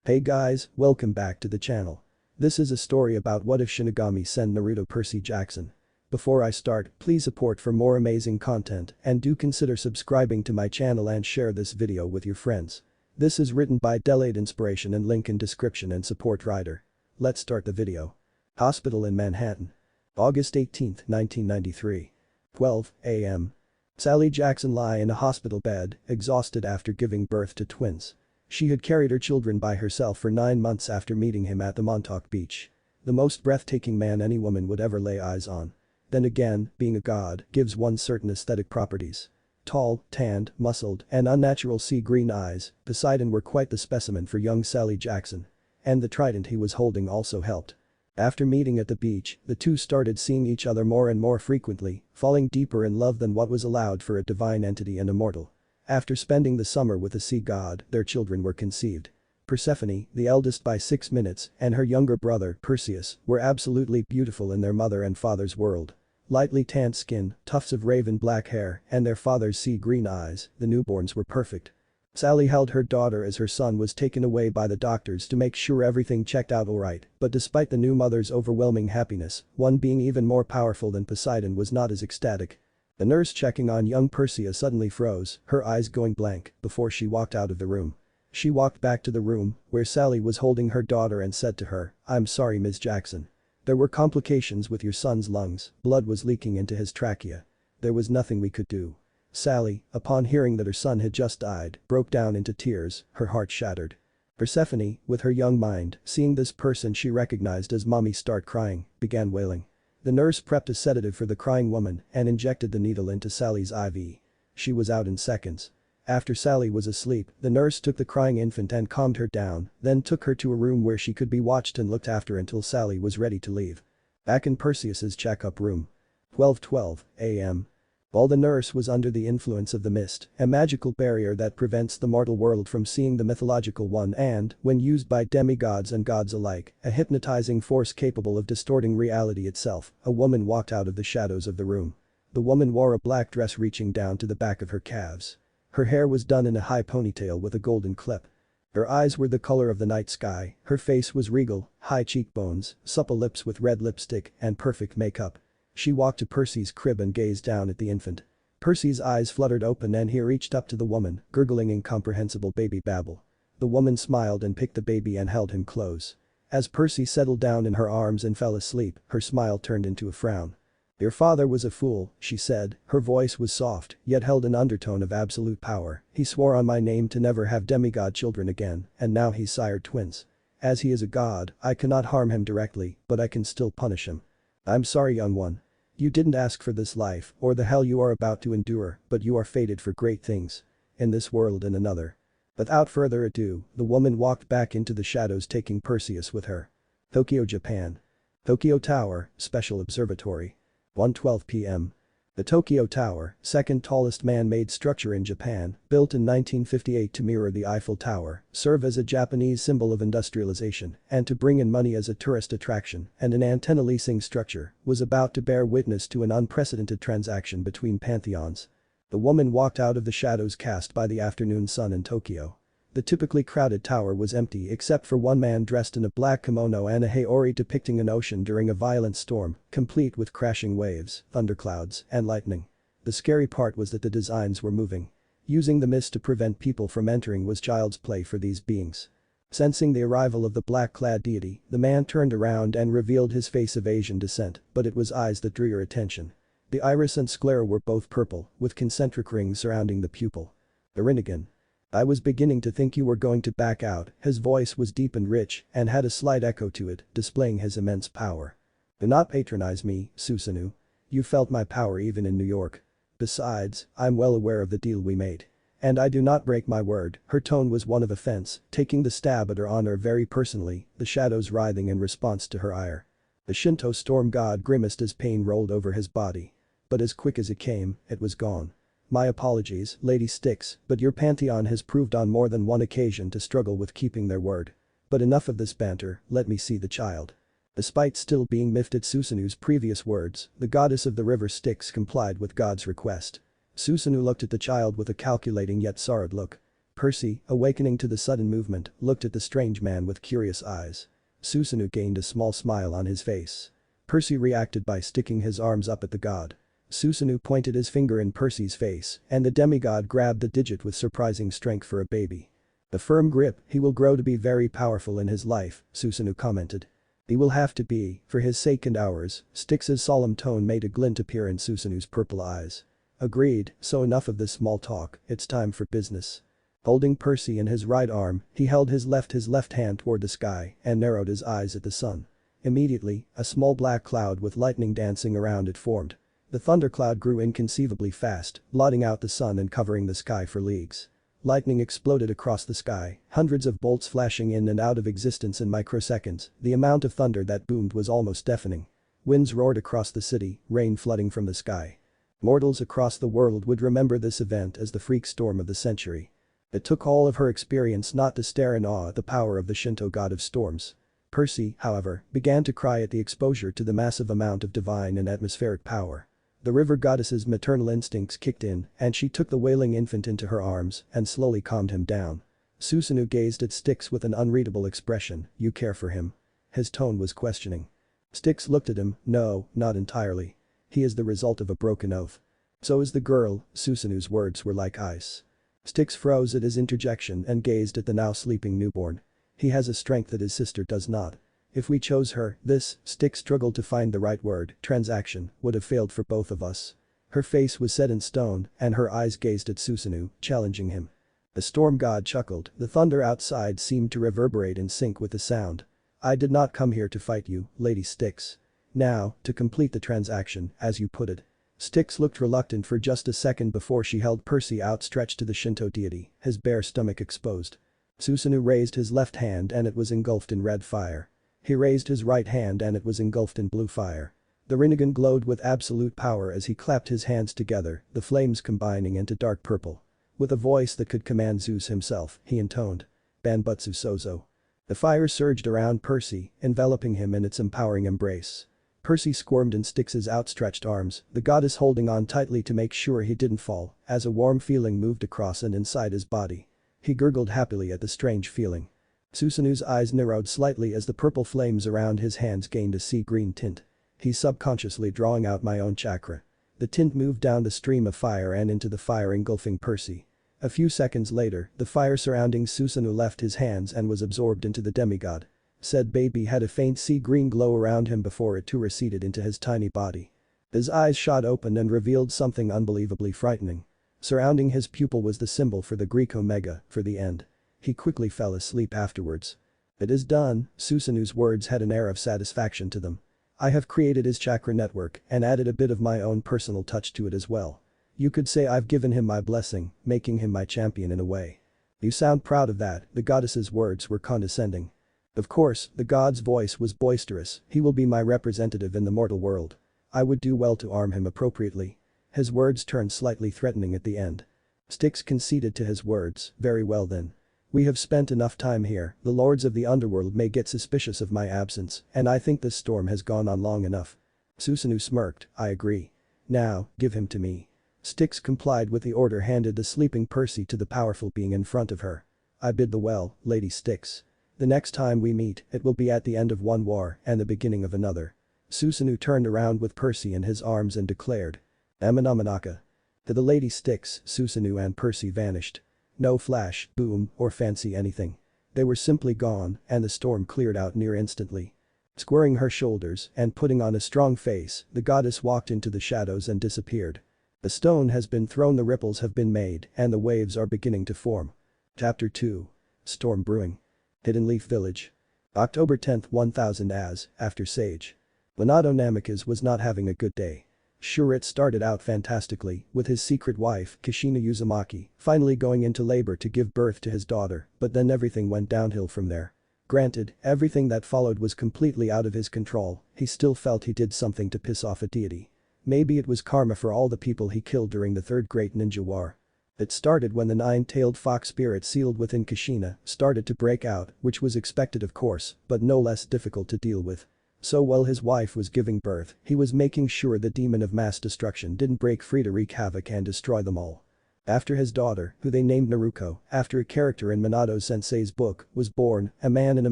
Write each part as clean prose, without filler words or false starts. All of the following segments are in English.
Hey guys, welcome back to the channel. This is a story about what if Shinigami send Naruto Percy Jackson. Before I start, please support for more amazing content and do consider subscribing to my channel and share this video with your friends. This is written by DelayedInspiration and link in description and support writer. Let's start the video. Hospital in Manhattan. August 18, 1993. 12 a.m. Sally Jackson lie in a hospital bed, exhausted after giving birth to twins. She had carried her children by herself for 9 months after meeting him at the Montauk Beach. The most breathtaking man any woman would ever lay eyes on. Then again, being a god gives one certain aesthetic properties. Tall, tanned, muscled, and unnatural sea green eyes, Poseidon were quite the specimen for young Sally Jackson. And the trident he was holding also helped. After meeting at the beach, the two started seeing each other more and more frequently, falling deeper in love than what was allowed for a divine entity and a mortal. After spending the summer with the sea god, their children were conceived. Persephone, the eldest by 6 minutes, and her younger brother, Perseus, were absolutely beautiful in their mother and father's world. Lightly tanned skin, tufts of raven black hair, and their father's sea green eyes, the newborns were perfect. Sally held her daughter as her son was taken away by the doctors to make sure everything checked out alright, but despite the new mother's overwhelming happiness, one being even more powerful than Poseidon was not as ecstatic. The nurse checking on young Perseus suddenly froze, her eyes going blank, before she walked out of the room. She walked back to the room, where Sally was holding her daughter and said to her, "I'm sorry Ms. Jackson. There were complications with your son's lungs, blood was leaking into his trachea. There was nothing we could do." Sally, upon hearing that her son had just died, broke down into tears, her heart shattered. Persephone, with her young mind, seeing this person she recognized as mommy start crying, began wailing. The nurse prepped a sedative for the crying woman and injected the needle into Sally's IV. She was out in seconds. After Sally was asleep, the nurse took the crying infant and calmed her down, then took her to a room where she could be watched and looked after until Sally was ready to leave. Back in Perseus's check-up room. 12:12 a.m. While the nurse was under the influence of the mist, a magical barrier that prevents the mortal world from seeing the mythological one and, when used by demigods and gods alike, a hypnotizing force capable of distorting reality itself, a woman walked out of the shadows of the room. The woman wore a black dress reaching down to the back of her calves. Her hair was done in a high ponytail with a golden clip. Her eyes were the color of the night sky, her face was regal, high cheekbones, supple lips with red lipstick, and perfect makeup. She walked to Percy's crib and gazed down at the infant. Percy's eyes fluttered open and he reached up to the woman, gurgling incomprehensible baby babble. The woman smiled and picked the baby and held him close. As Percy settled down in her arms and fell asleep, her smile turned into a frown. "Your father was a fool," she said, her voice was soft, yet held an undertone of absolute power. "He swore on my name to never have demigod children again, and now he's sired twins. As he is a god, I cannot harm him directly, but I can still punish him. I'm sorry, young one. You didn't ask for this life or the hell you are about to endure, but you are fated for great things. In this world and another." Without further ado, the woman walked back into the shadows taking Perseus with her. Tokyo, Japan. Tokyo Tower, Special Observatory. 1:12 p.m. The Tokyo Tower, second tallest man-made structure in Japan, built in 1958 to mirror the Eiffel Tower, serve as a Japanese symbol of industrialization and to bring in money as a tourist attraction, and an antenna leasing structure, was about to bear witness to an unprecedented transaction between pantheons. The woman walked out of the shadows cast by the afternoon sun in Tokyo. The typically crowded tower was empty except for one man dressed in a black kimono and a haori depicting an ocean during a violent storm, complete with crashing waves, thunderclouds, and lightning. The scary part was that the designs were moving. Using the mist to prevent people from entering was child's play for these beings. Sensing the arrival of the black-clad deity, the man turned around and revealed his face of Asian descent, but it was eyes that drew your attention. The iris and sclera were both purple, with concentric rings surrounding the pupil. The Rinnegan. "I was beginning to think you were going to back out." His voice was deep and rich and had a slight echo to it, displaying his immense power. "Do not patronize me, Susanoo. You felt my power even in New York. Besides, I'm well aware of the deal we made. And I do not break my word." Her tone was one of offense, taking the stab at her honor very personally, the shadows writhing in response to her ire. The Shinto storm god grimaced as pain rolled over his body. But as quick as it came, it was gone. "My apologies, Lady Styx, but your pantheon has proved on more than one occasion to struggle with keeping their word. But enough of this banter, let me see the child." Despite still being miffed at Susanoo's previous words, the goddess of the river Styx complied with God's request. Susanoo looked at the child with a calculating yet sorrowed look. Percy, awakening to the sudden movement, looked at the strange man with curious eyes. Susanoo gained a small smile on his face. Percy reacted by sticking his arms up at the god. Susanoo pointed his finger in Percy's face, and the demigod grabbed the digit with surprising strength for a baby. "A firm grip, he will grow to be very powerful in his life," Susanoo commented. "He will have to be, for his sake and ours." Styx's solemn tone made a glint appear in Susanoo's purple eyes. "Agreed, so enough of this small talk, it's time for business." Holding Percy in his right arm, he held his left hand toward the sky and narrowed his eyes at the sun. Immediately, a small black cloud with lightning dancing around it formed. The thundercloud grew inconceivably fast, blotting out the sun and covering the sky for leagues. Lightning exploded across the sky, hundreds of bolts flashing in and out of existence in microseconds. The amount of thunder that boomed was almost deafening. Winds roared across the city, rain flooding from the sky. Mortals across the world would remember this event as the freak storm of the century. It took all of her experience not to stare in awe at the power of the Shinto god of storms. Percy, however, began to cry at the exposure to the massive amount of divine and atmospheric power. The river goddess's maternal instincts kicked in, and she took the wailing infant into her arms and slowly calmed him down. Susanoo gazed at Styx with an unreadable expression. "You care for him?" His tone was questioning. Styx looked at him. "No, not entirely. He is the result of a broken oath." "So is the girl." Susanoo's words were like ice. Styx froze at his interjection and gazed at the now sleeping newborn. "He has a strength that his sister does not. If we chose her, this," Styx struggled to find the right word, "transaction, would have failed for both of us." Her face was set in stone, and her eyes gazed at Susanoo, challenging him. The storm god chuckled. The thunder outside seemed to reverberate in sync with the sound. "I did not come here to fight you, Lady Styx. Now, to complete the transaction, as you put it." Styx looked reluctant for just a second before she held Percy outstretched to the Shinto deity, his bare stomach exposed. Susanoo raised his left hand and it was engulfed in red fire. He raised his right hand and it was engulfed in blue fire. The Rinnegan glowed with absolute power as he clapped his hands together, the flames combining into dark purple. With a voice that could command Zeus himself, he intoned. "Banbutsu Sozo." The fire surged around Percy, enveloping him in its empowering embrace. Percy squirmed in Styx's outstretched arms, the goddess holding on tightly to make sure he didn't fall, as a warm feeling moved across and inside his body. He gurgled happily at the strange feeling. Susanoo's eyes narrowed slightly as the purple flames around his hands gained a sea-green tint. "He's subconsciously drawing out my own chakra." The tint moved down the stream of fire and into the fire engulfing Percy. A few seconds later, the fire surrounding Susanoo left his hands and was absorbed into the demigod. Said baby had a faint sea-green glow around him before it too receded into his tiny body. His eyes shot open and revealed something unbelievably frightening. Surrounding his pupil was the symbol for the Greek omega, for the end. He quickly fell asleep afterwards. "It is done." Susanoo's words had an air of satisfaction to them. "I have created his chakra network and added a bit of my own personal touch to it as well. You could say I've given him my blessing, making him my champion in a way." "You sound proud of that." The goddess's words were condescending. Of course, the god's voice was boisterous. "He will be my representative in the mortal world. I would do well to arm him appropriately." His words turned slightly threatening at the end. Styx conceded to his words. "Very well then. We have spent enough time here, the lords of the underworld may get suspicious of my absence, and I think this storm has gone on long enough." Susanoo smirked. "I agree. Now, give him to me." Styx complied with the order, handed the sleeping Percy to the powerful being in front of her. "I bid the well, Lady Styx. The next time we meet, it will be at the end of one war and the beginning of another." Susanoo turned around with Percy in his arms and declared. "Amanamanaka." To the Lady Styx, Susanoo and Percy vanished. No flash, boom, or fancy anything. They were simply gone, and the storm cleared out near instantly. Squaring her shoulders and putting on a strong face, the goddess walked into the shadows and disappeared. The stone has been thrown, the ripples have been made, and the waves are beginning to form. Chapter 2. Storm Brewing. Hidden Leaf Village. October 10, 1000 AS, after Sage. Minato Namikaze was not having a good day. Sure, it started out fantastically, with his secret wife, Kushina Uzumaki, finally going into labor to give birth to his daughter, but then everything went downhill from there. Granted, everything that followed was completely out of his control, he still felt he did something to piss off a deity. Maybe it was karma for all the people he killed during the Third Great Ninja War. It started when the nine-tailed fox spirit sealed within Kushina started to break out, which was expected of course, but no less difficult to deal with. So while his wife was giving birth, he was making sure the demon of mass destruction didn't break free to wreak havoc and destroy them all. After his daughter, who they named Naruko, after a character in Minato sensei's book, was born, a man in a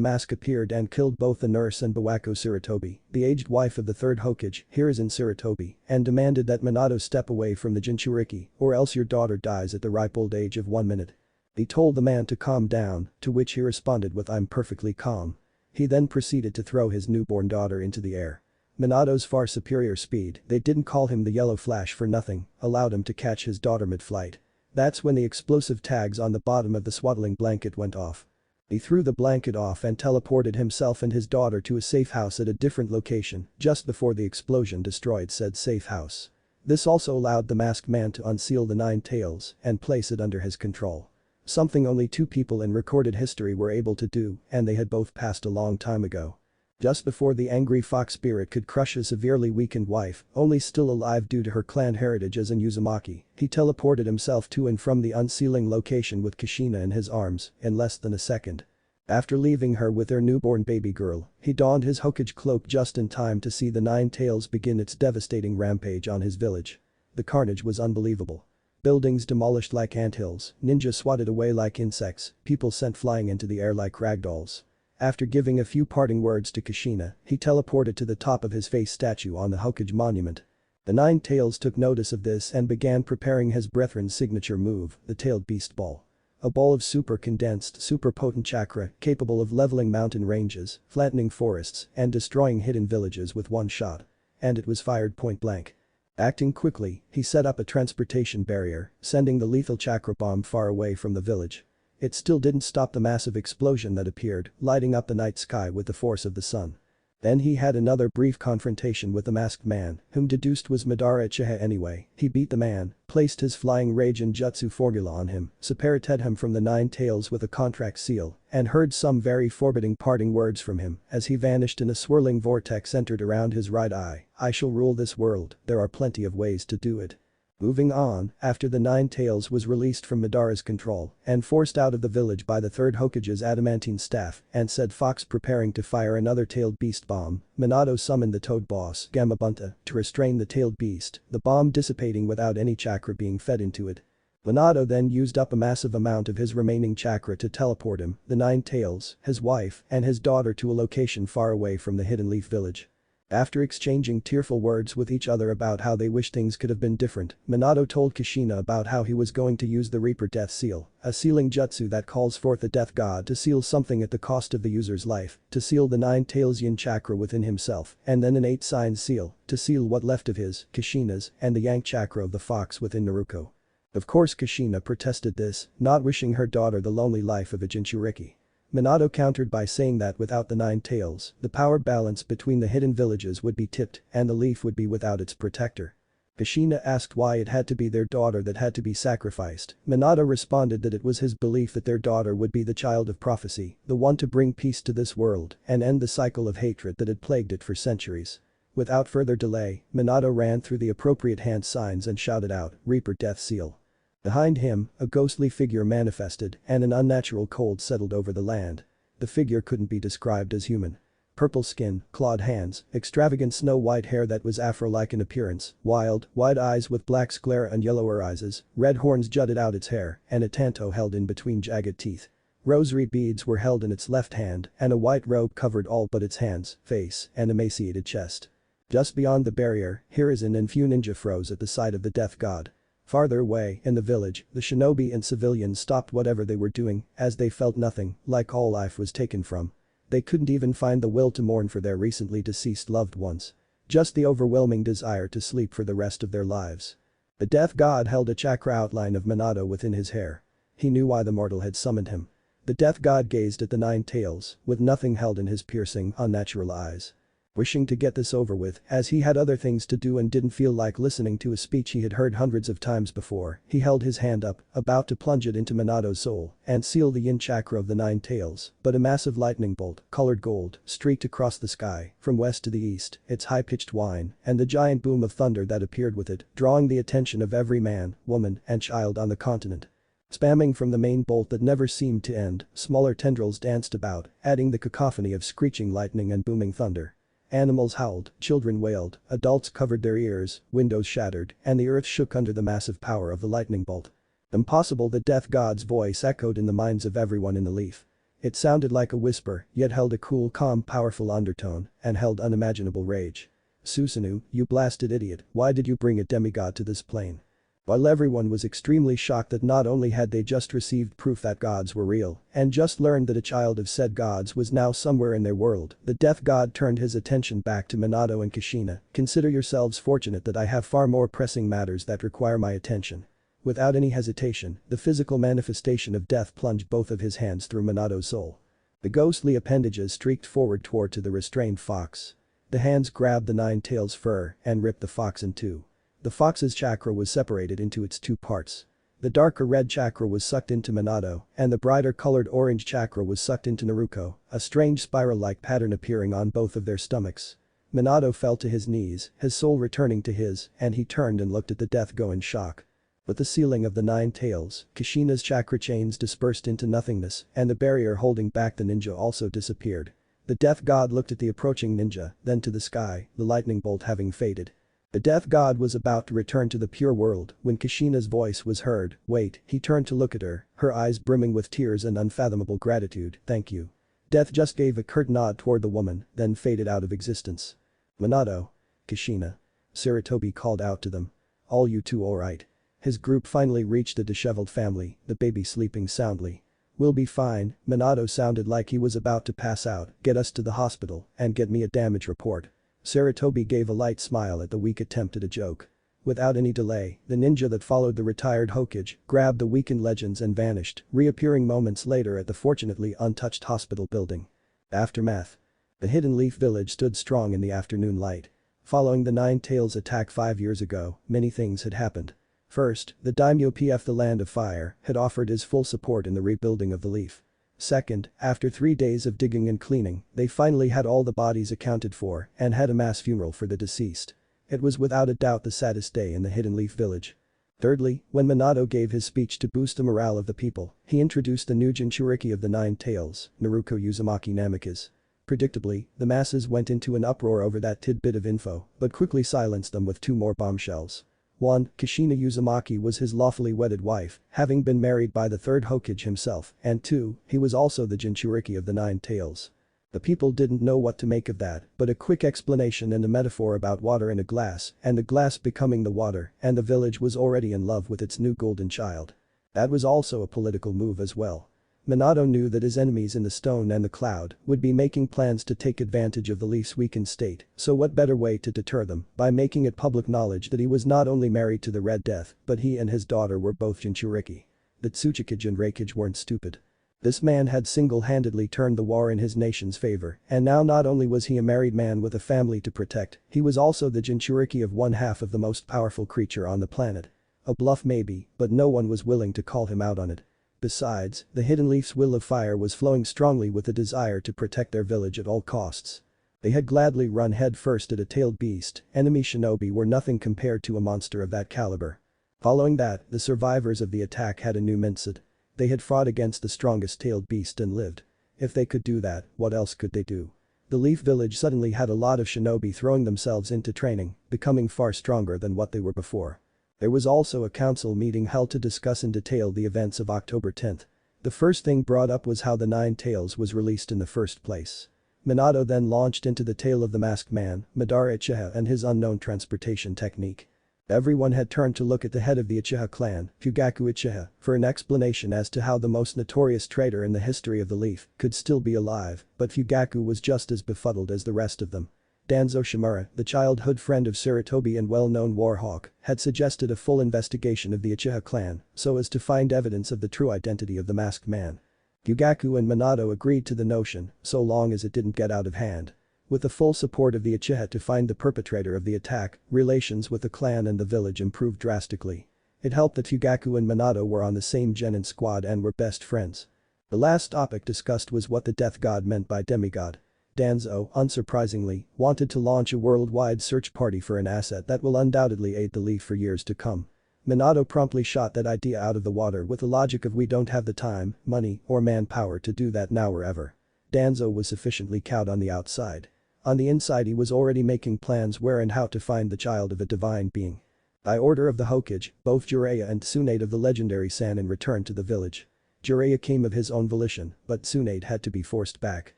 mask appeared and killed both the nurse and Bawako Sarutobi, the aged wife of the third Hokage, Hiruzen Sarutobi, and demanded that Minato step away from the Jinchuriki, or else your daughter dies at the ripe old age of 1 minute. He told the man to calm down, to which he responded with "I'm perfectly calm." He then proceeded to throw his newborn daughter into the air. Minato's far superior speed, they didn't call him the Yellow Flash for nothing, allowed him to catch his daughter mid-flight. That's when the explosive tags on the bottom of the swaddling blanket went off. He threw the blanket off and teleported himself and his daughter to a safe house at a different location, just before the explosion destroyed said safe house. This also allowed the masked man to unseal the 9 tails and place it under his control. Something only 2 people in recorded history were able to do, and they had both passed a long time ago. Just before the angry fox spirit could crush his severely weakened wife, only still alive due to her clan heritage as an Uzumaki, he teleported himself to and from the unsealing location with Kushina in his arms in less than a second. After leaving her with their newborn baby girl, he donned his Hokage cloak just in time to see the 9 tails begin its devastating rampage on his village. The carnage was unbelievable. Buildings demolished like anthills, ninjas swatted away like insects, people sent flying into the air like ragdolls. After giving a few parting words to Kushina, he teleported to the top of his face statue on the Hokage monument. The 9 tails took notice of this and began preparing his brethren's signature move, the tailed beast ball. A ball of super condensed, super potent chakra capable of leveling mountain ranges, flattening forests, and destroying hidden villages with one shot. And it was fired point blank. Acting quickly, he set up a transportation barrier, sending the lethal chakra bomb far away from the village. It still didn't stop the massive explosion that appeared, lighting up the night sky with the force of the sun. Then he had another brief confrontation with the masked man, whom deduced was Madara Uchiha anyway. He beat the man, placed his flying rage and jutsu formula on him, separated him from the 9 tails with a contract seal, and heard some very forbidding parting words from him as he vanished in a swirling vortex centered around his right eye. "I shall rule this world, there are plenty of ways to do it." Moving on, after the 9 tails was released from Madara's control and forced out of the village by the third Hokage's adamantine staff and said fox preparing to fire another tailed beast bomb, Minato summoned the toad boss, Gamabunta, to restrain the tailed beast, the bomb dissipating without any chakra being fed into it. Minato then used up a massive amount of his remaining chakra to teleport him, the 9 tails, his wife, and his daughter to a location far away from the Hidden Leaf village. After exchanging tearful words with each other about how they wish things could have been different, Minato told Kushina about how he was going to use the Reaper Death Seal, a sealing jutsu that calls forth a death god to seal something at the cost of the user's life, to seal the 9 tails yin chakra within himself, and then an 8-sign seal, to seal what left of his, Kushina's, and the yang chakra of the fox within Naruto. Of course Kushina protested this, not wishing her daughter the lonely life of a Jinchuriki. Minato countered by saying that without the 9 tails, the power balance between the hidden villages would be tipped and the leaf would be without its protector. Kushina asked why it had to be their daughter that had to be sacrificed. Minato responded that it was his belief that their daughter would be the child of prophecy, the one to bring peace to this world and end the cycle of hatred that had plagued it for centuries. Without further delay, Minato ran through the appropriate hand signs and shouted out, "Reaper Death Seal." Behind him, a ghostly figure manifested and an unnatural cold settled over the land. The figure couldn't be described as human. Purple skin, clawed hands, extravagant snow-white hair that was afro-like in appearance, wild, wide eyes with black sclera and yellower eyes, red horns jutted out its hair, and a tanto held in between jagged teeth. Rosary beads were held in its left hand and a white robe covered all but its hands, face, and emaciated chest. Just beyond the barrier, Hiruzen and few ninja froze at the sight of the death god. Farther away, in the village, the shinobi and civilians stopped whatever they were doing as they felt nothing, like all life was taken from. They couldn't even find the will to mourn for their recently deceased loved ones. Just the overwhelming desire to sleep for the rest of their lives. The death god held a chakra outline of Minato within his hair. He knew why the mortal had summoned him. The death god gazed at the 9 tails, with nothing held in his piercing, unnatural eyes. Wishing to get this over with, as he had other things to do and didn't feel like listening to a speech he had heard hundreds of times before, he held his hand up, about to plunge it into Minato's soul and seal the yin chakra of the 9 tails, but a massive lightning bolt, colored gold, streaked across the sky, from west to the east, its high-pitched whine, and the giant boom of thunder that appeared with it, drawing the attention of every man, woman, and child on the continent. Spamming from the main bolt that never seemed to end, smaller tendrils danced about, adding the cacophony of screeching lightning and booming thunder. Animals howled, children wailed, adults covered their ears, windows shattered, and the earth shook under the massive power of the lightning bolt. Impossible, the death god's voice echoed in the minds of everyone in the leaf. It sounded like a whisper, yet held a cool, calm, powerful undertone, and held unimaginable rage. Susanoo, you blasted idiot, why did you bring a demigod to this plane? While everyone was extremely shocked that not only had they just received proof that gods were real, and just learned that a child of said gods was now somewhere in their world, the death god turned his attention back to Minato and Kushina. Consider yourselves fortunate that I have far more pressing matters that require my attention. Without any hesitation, the physical manifestation of death plunged both of his hands through Minato's soul. The ghostly appendages streaked forward toward to the restrained fox. The hands grabbed the nine-tails fur and ripped the fox in two. The fox's chakra was separated into its two parts. The darker red chakra was sucked into Minato, and the brighter colored orange chakra was sucked into Naruto, a strange spiral-like pattern appearing on both of their stomachs. Minato fell to his knees, his soul returning to his, and he turned and looked at the death go in shock. With the sealing of the nine tails, Kushina's chakra chains dispersed into nothingness, and the barrier holding back the ninja also disappeared. The death god looked at the approaching ninja, then to the sky, the lightning bolt having faded. The death god was about to return to the pure world when Kushina's voice was heard. Wait, he turned to look at her eyes brimming with tears and unfathomable gratitude. Thank you. Death just gave a curt nod toward the woman, then faded out of existence. Minato. Kushina. Sarutobi called out to them. All you two alright? His group finally reached the disheveled family, the baby sleeping soundly. We'll be fine, Minato sounded like he was about to pass out. Get us to the hospital and get me a damage report. Sarutobi gave a light smile at the weak attempt at a joke. Without any delay, the ninja that followed the retired Hokage grabbed the weakened legends and vanished, reappearing moments later at the fortunately untouched hospital building. Aftermath. The Hidden Leaf Village stood strong in the afternoon light. Following the Nine Tails attack 5 years ago, many things had happened. First, the daimyo PF the Land of Fire had offered his full support in the rebuilding of the leaf. Second, after 3 days of digging and cleaning, they finally had all the bodies accounted for and had a mass funeral for the deceased. It was without a doubt the saddest day in the Hidden Leaf Village. Thirdly, when Minato gave his speech to boost the morale of the people, he introduced the new Jinchuriki of the Nine Tails, Naruto Uzumaki Namikaze. Predictably, the masses went into an uproar over that tidbit of info, but quickly silenced them with 2 more bombshells. 1. Kushina Uzumaki was his lawfully wedded wife, having been married by the third Hokage himself, and 2. He was also the Jinchuriki of the Nine Tails. The people didn't know what to make of that, but a quick explanation and a metaphor about water in a glass, and the glass becoming the water, and the village was already in love with its new golden child. That was also a political move as well. Minato knew that his enemies in the stone and the cloud would be making plans to take advantage of the leaf's weakened state, so what better way to deter them by making it public knowledge that he was not only married to the Red Death, but he and his daughter were both Jinchuriki. The Tsuchikage and Reikage weren't stupid. This man had single-handedly turned the war in his nation's favor, and now not only was he a married man with a family to protect, he was also the Jinchuriki of one half of the most powerful creature on the planet. A bluff maybe, but no one was willing to call him out on it. Besides, the Hidden Leaf's will of fire was flowing strongly with a desire to protect their village at all costs. They had gladly run headfirst at a tailed beast, enemy shinobi were nothing compared to a monster of that caliber. Following that, the survivors of the attack had a new mindset. They had fought against the strongest tailed beast and lived. If they could do that, what else could they do? The Leaf Village suddenly had a lot of shinobi throwing themselves into training, becoming far stronger than what they were before. There was also a council meeting held to discuss in detail the events of October 10th. The first thing brought up was how the Nine Tails was released in the first place. Minato then launched into the tale of the masked man, Madara Uchiha and his unknown transportation technique. Everyone had turned to look at the head of the Uchiha clan, Fugaku Uchiha, for an explanation as to how the most notorious traitor in the history of the Leaf could still be alive, but Fugaku was just as befuddled as the rest of them. Danzo Shimura, the childhood friend of Sarutobi and well-known warhawk, had suggested a full investigation of the Uchiha clan so as to find evidence of the true identity of the masked man. Fugaku and Minato agreed to the notion, so long as it didn't get out of hand. With the full support of the Uchiha to find the perpetrator of the attack, relations with the clan and the village improved drastically. It helped that Fugaku and Minato were on the same genin squad and were best friends. The last topic discussed was what the death god meant by demigod. Danzo, unsurprisingly, wanted to launch a worldwide search party for an asset that will undoubtedly aid the Leaf for years to come. Minato promptly shot that idea out of the water with the logic of we don't have the time, money, or manpower to do that now or ever. Danzo was sufficiently cowed on the outside. On the inside he was already making plans where and how to find the child of a divine being. By order of the Hokage, both Jiraiya and Tsunade of the legendary Sannin returned to the village. Jiraiya came of his own volition, but Tsunade had to be forced back.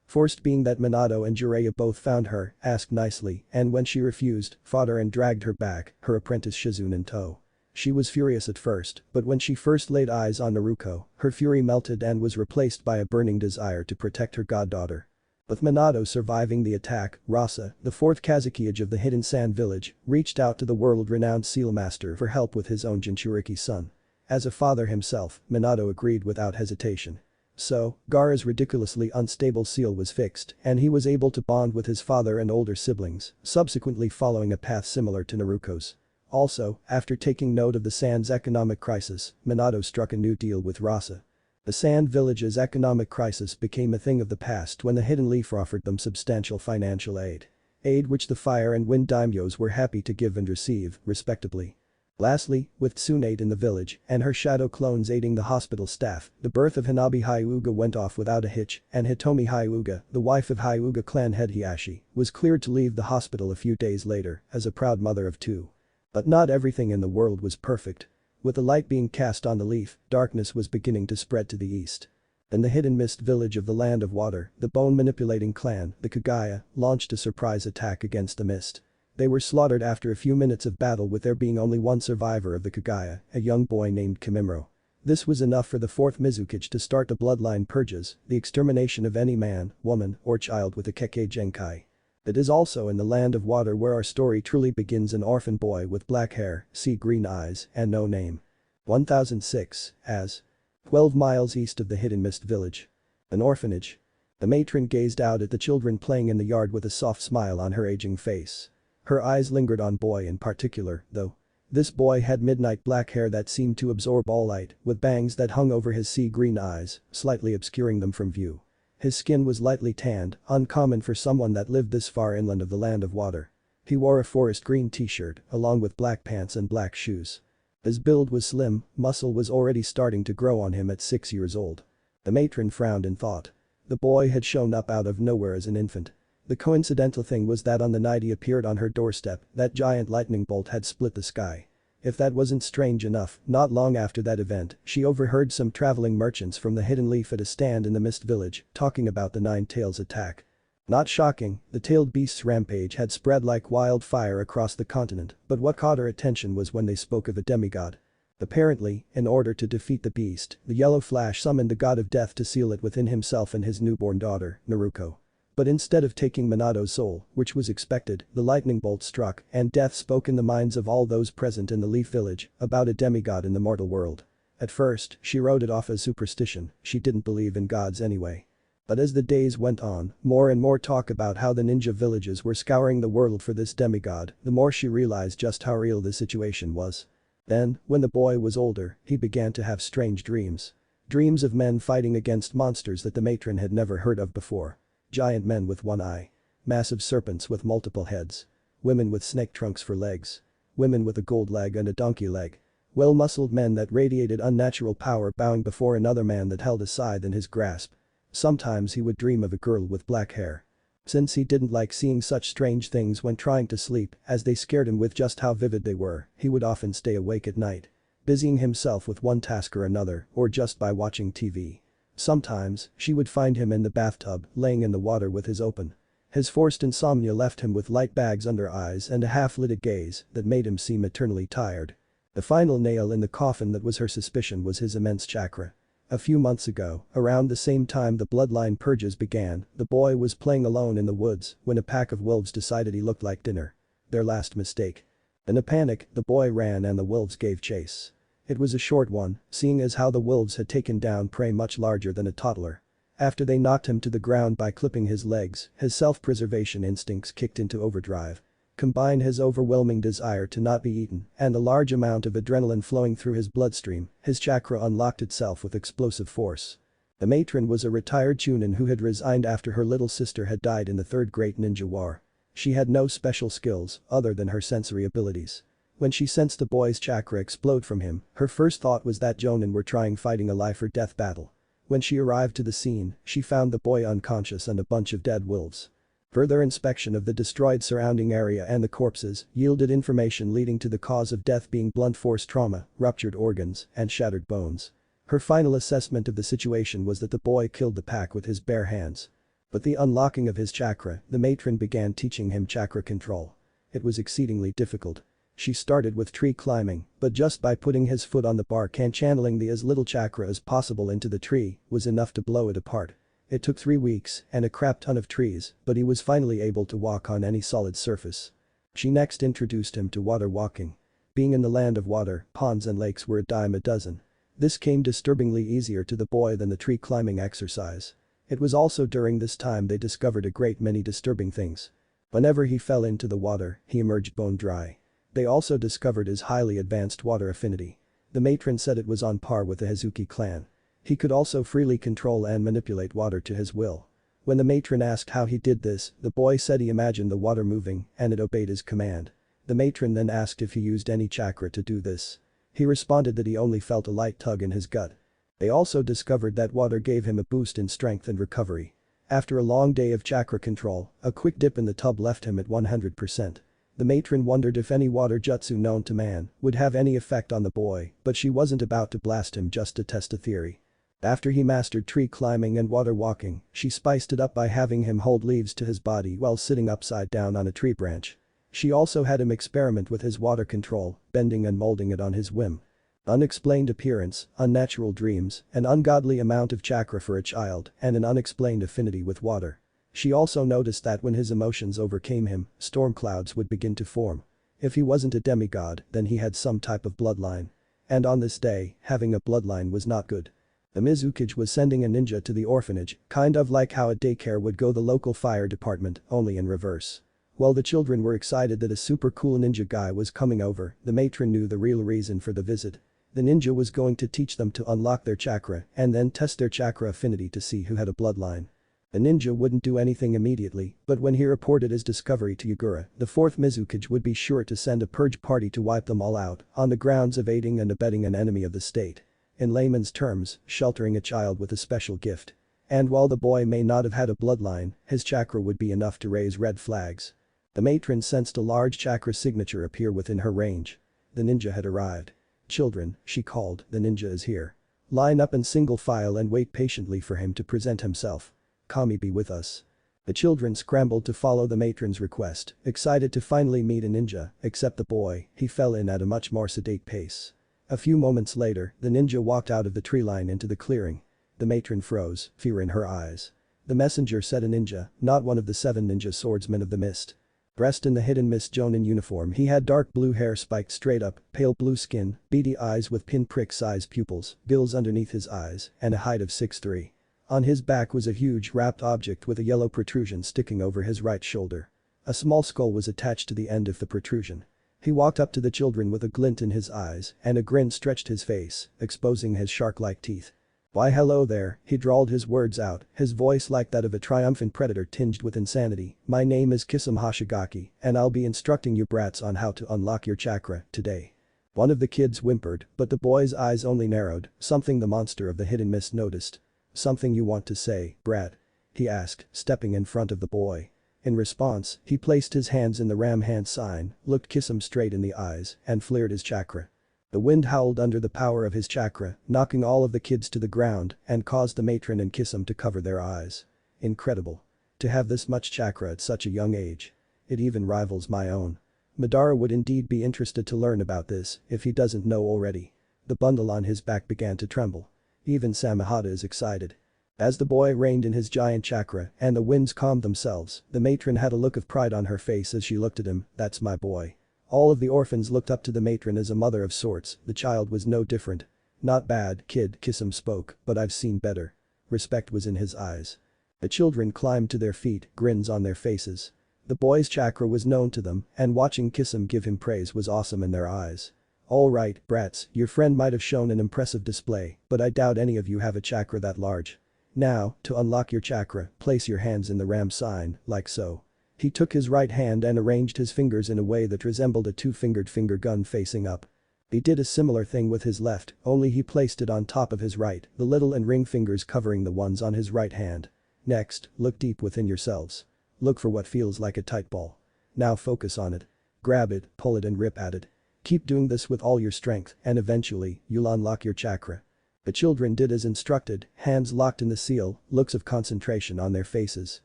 Forced being that Minato and Jiraiya both found her, asked nicely, and when she refused, fought her and dragged her back, her apprentice Shizune in tow. She was furious at first, but when she first laid eyes on Naruto, her fury melted and was replaced by a burning desire to protect her goddaughter. With Minato surviving the attack, Rasa, the fourth Kazekage of the Hidden Sand Village, reached out to the world-renowned Seal Master for help with his own Jinchuriki son. As a father himself, Minato agreed without hesitation. So, Gaara's ridiculously unstable seal was fixed, and he was able to bond with his father and older siblings, subsequently following a path similar to Naruto's. Also, after taking note of the Sand's economic crisis, Minato struck a new deal with Rasa. The Sand Village's economic crisis became a thing of the past when the Hidden Leaf offered them substantial financial aid. Aid which the Fire and Wind daimyos were happy to give and receive, respectively. Lastly, with Tsunade in the village and her shadow clones aiding the hospital staff, the birth of Hanabi Hyuga went off without a hitch, and Hitomi Hyuga, the wife of Hyuga clan head Hiashi, was cleared to leave the hospital a few days later as a proud mother of two. But not everything in the world was perfect. With the light being cast on the leaf, darkness was beginning to spread to the east. In the hidden mist village of the Land of Water, the bone-manipulating clan, the Kagaya, launched a surprise attack against the mist. They were slaughtered after a few minutes of battle with there being only one survivor of the Kagaya, a young boy named Kimimaro. This was enough for the 4th Mizukage to start the bloodline purges, the extermination of any man, woman, or child with a Kekkei Genkai. It is also in the Land of Water where our story truly begins, an orphan boy with black hair, sea green eyes, and no name. 1006, as 12 miles east of the Hidden Mist Village. An orphanage. The matron gazed out at the children playing in the yard with a soft smile on her aging face. Her eyes lingered on boy in particular, though. This boy had midnight black hair that seemed to absorb all light, with bangs that hung over his sea green eyes, slightly obscuring them from view. His skin was lightly tanned, uncommon for someone that lived this far inland of the Land of Water. He wore a forest green t-shirt, along with black pants and black shoes. His build was slim, muscle was already starting to grow on him at 6 years old. The matron frowned in thought. The boy had shown up out of nowhere as an infant. The coincidental thing was that on the night he appeared on her doorstep, that giant lightning bolt had split the sky. If that wasn't strange enough, not long after that event, she overheard some traveling merchants from the Hidden Leaf at a stand in the Mist Village talking about the Nine Tails attack. Not shocking, the tailed beast's rampage had spread like wildfire across the continent, but what caught her attention was when they spoke of a demigod. Apparently, in order to defeat the beast, the Yellow Flash summoned the god of death to seal it within himself and his newborn daughter, Naruto. But instead of taking Minato's soul, which was expected, the lightning bolt struck, and death spoke in the minds of all those present in the Leaf Village about a demigod in the mortal world. At first, she wrote it off as superstition, she didn't believe in gods anyway. But as the days went on, more and more talk about how the ninja villages were scouring the world for this demigod, the more she realized just how real the situation was. Then, when the boy was older, he began to have strange dreams. Dreams of men fighting against monsters that the matron had never heard of before. Giant men with one eye. Massive serpents with multiple heads. Women with snake trunks for legs. Women with a gold leg and a donkey leg. Well-muscled men that radiated unnatural power bowing before another man that held a scythe in his grasp. Sometimes he would dream of a girl with black hair. Since he didn't like seeing such strange things when trying to sleep, as they scared him with just how vivid they were, he would often stay awake at night. Busying himself with one task or another, or just by watching TV. Sometimes, she would find him in the bathtub, laying in the water with his open. His forced insomnia left him with light bags under eyes and a half-lidded gaze that made him seem eternally tired. The final nail in the coffin that was her suspicion was his immense chakra. A few months ago, around the same time the bloodline purges began, the boy was playing alone in the woods when a pack of wolves decided he looked like dinner. Their last mistake. In a panic, the boy ran and the wolves gave chase. It was a short one, seeing as how the wolves had taken down prey much larger than a toddler. After they knocked him to the ground by clipping his legs, his self-preservation instincts kicked into overdrive. Combine his overwhelming desire to not be eaten and a large amount of adrenaline flowing through his bloodstream, his chakra unlocked itself with explosive force. The matron was a retired chunin who had resigned after her little sister had died in the Third Great Ninja War. She had no special skills other than her sensory abilities. When she sensed the boy's chakra explode from him, her first thought was that Jonin were fighting a life-or-death battle. When she arrived to the scene, she found the boy unconscious and a bunch of dead wolves. Further inspection of the destroyed surrounding area and the corpses yielded information leading to the cause of death being blunt force trauma, ruptured organs, and shattered bones. Her final assessment of the situation was that the boy killed the pack with his bare hands. But the unlocking of his chakra, the matron began teaching him chakra control. It was exceedingly difficult. She started with tree climbing, but just by putting his foot on the bark and channeling the as little chakra as possible into the tree was enough to blow it apart. It took 3 weeks and a crap ton of trees, but he was finally able to walk on any solid surface. She next introduced him to water walking. Being in the land of water, ponds and lakes were a dime a dozen. This came disturbingly easier to the boy than the tree climbing exercise. It was also during this time they discovered a great many disturbing things. Whenever he fell into the water, he emerged bone dry. They also discovered his highly advanced water affinity. The matron said it was on par with the Hazuki clan. He could also freely control and manipulate water to his will. When the matron asked how he did this, the boy said he imagined the water moving and it obeyed his command. The matron then asked if he used any chakra to do this. He responded that he only felt a light tug in his gut. They also discovered that water gave him a boost in strength and recovery. After a long day of chakra control, a quick dip in the tub left him at 100%. The matron wondered if any water jutsu known to man would have any effect on the boy, but she wasn't about to blast him just to test a theory. After he mastered tree climbing and water walking, she spiced it up by having him hold leaves to his body while sitting upside down on a tree branch. She also had him experiment with his water control, bending and molding it on his whim. Unexplained appearance, unnatural dreams, an ungodly amount of chakra for a child, and an unexplained affinity with water. She also noticed that when his emotions overcame him, storm clouds would begin to form. If he wasn't a demigod, then he had some type of bloodline. And on this day, having a bloodline was not good. The Mizukage was sending a ninja to the orphanage, kind of like how a daycare would go the local fire department, only in reverse. While the children were excited that a super cool ninja guy was coming over, the matron knew the real reason for the visit. The ninja was going to teach them to unlock their chakra and then test their chakra affinity to see who had a bloodline. The ninja wouldn't do anything immediately, but when he reported his discovery to Yagura, the 4th Mizukage would be sure to send a purge party to wipe them all out, on the grounds of aiding and abetting an enemy of the state. In layman's terms, sheltering a child with a special gift. And while the boy may not have had a bloodline, his chakra would be enough to raise red flags. The matron sensed a large chakra signature appear within her range. The ninja had arrived. "Children," she called, "the ninja is here. Line up in single file and wait patiently for him to present himself. Kami be with us." The children scrambled to follow the matron's request, excited to finally meet a ninja, except the boy, he fell in at a much more sedate pace. A few moments later, the ninja walked out of the tree line into the clearing. The matron froze, fear in her eyes. The messenger said a ninja, not one of the 7 ninja swordsmen of the mist. Dressed in the hidden mist Jonin uniform, he had dark blue hair spiked straight up, pale blue skin, beady eyes with pinprick-sized pupils, gills underneath his eyes, and a height of 6'3". On his back was a huge wrapped object with a yellow protrusion sticking over his right shoulder. A small skull was attached to the end of the protrusion. He walked up to the children with a glint in his eyes and a grin stretched his face, exposing his shark-like teeth. "Why hello there," he drawled his words out, his voice like that of a triumphant predator tinged with insanity. "My name is Kisame Hoshigaki, and I'll be instructing you brats on how to unlock your chakra today." One of the kids whimpered, but the boy's eyes only narrowed, something the monster of the hidden mist noticed. "Something you want to say, brat?" he asked, stepping in front of the boy. In response, he placed his hands in the ram hand sign, looked Kisame straight in the eyes, and flared his chakra. The wind howled under the power of his chakra, knocking all of the kids to the ground and caused the matron and Kisame to cover their eyes. Incredible. To have this much chakra at such a young age. It even rivals my own. Madara would indeed be interested to learn about this if he doesn't know already. The bundle on his back began to tremble. Even Samehada is excited. As the boy reigned in his giant chakra and the winds calmed themselves, the matron had a look of pride on her face as she looked at him. "That's my boy." All of the orphans looked up to the matron as a mother of sorts, the child was no different. "Not bad, kid," Kisame spoke, "but I've seen better." Respect was in his eyes. The children climbed to their feet, grins on their faces. The boy's chakra was known to them, and watching Kisame give him praise was awesome in their eyes. "Alright, brats, your friend might have shown an impressive display, but I doubt any of you have a chakra that large. Now, to unlock your chakra, place your hands in the ram sign, like so." He took his right hand and arranged his fingers in a way that resembled a 2-fingered finger gun facing up. He did a similar thing with his left, only he placed it on top of his right, the little and ring fingers covering the ones on his right hand. "Next, look deep within yourselves. Look for what feels like a tight ball. Now focus on it. Grab it, pull it and rip at it. Keep doing this with all your strength and eventually, you'll unlock your chakra. The children did as instructed, hands locked in the seal, looks of concentration on their faces.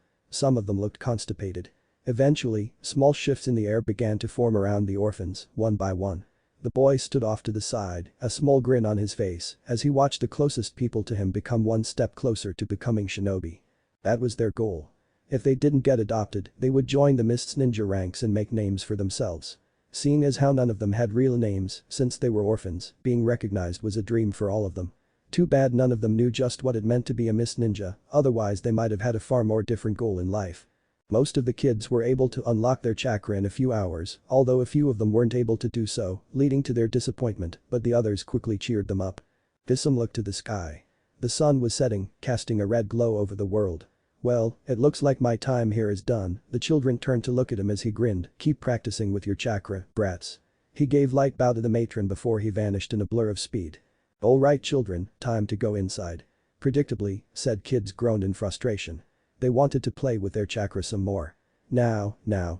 Some of them looked constipated. Eventually, small shifts in the air began to form around the orphans, one by one. The boy stood off to the side, a small grin on his face, as he watched the closest people to him become one step closer to becoming shinobi. That was their goal. If they didn't get adopted, they would join the Mist's ninja ranks and make names for themselves. Seeing as how none of them had real names, since they were orphans, being recognized was a dream for all of them. Too bad none of them knew just what it meant to be a Mist ninja, otherwise they might have had a far more different goal in life. Most of the kids were able to unlock their chakra in a few hours, although a few of them weren't able to do so, leading to their disappointment, but the others quickly cheered them up. Visam looked to the sky. The sun was setting, casting a red glow over the world. Well, it looks like my time here is done, the children turned to look at him as he grinned, keep practicing with your chakra, brats. He gave light bow to the matron before he vanished in a blur of speed. Alright children, time to go inside. Predictably, said kids groaned in frustration. They wanted to play with their chakra some more. Now,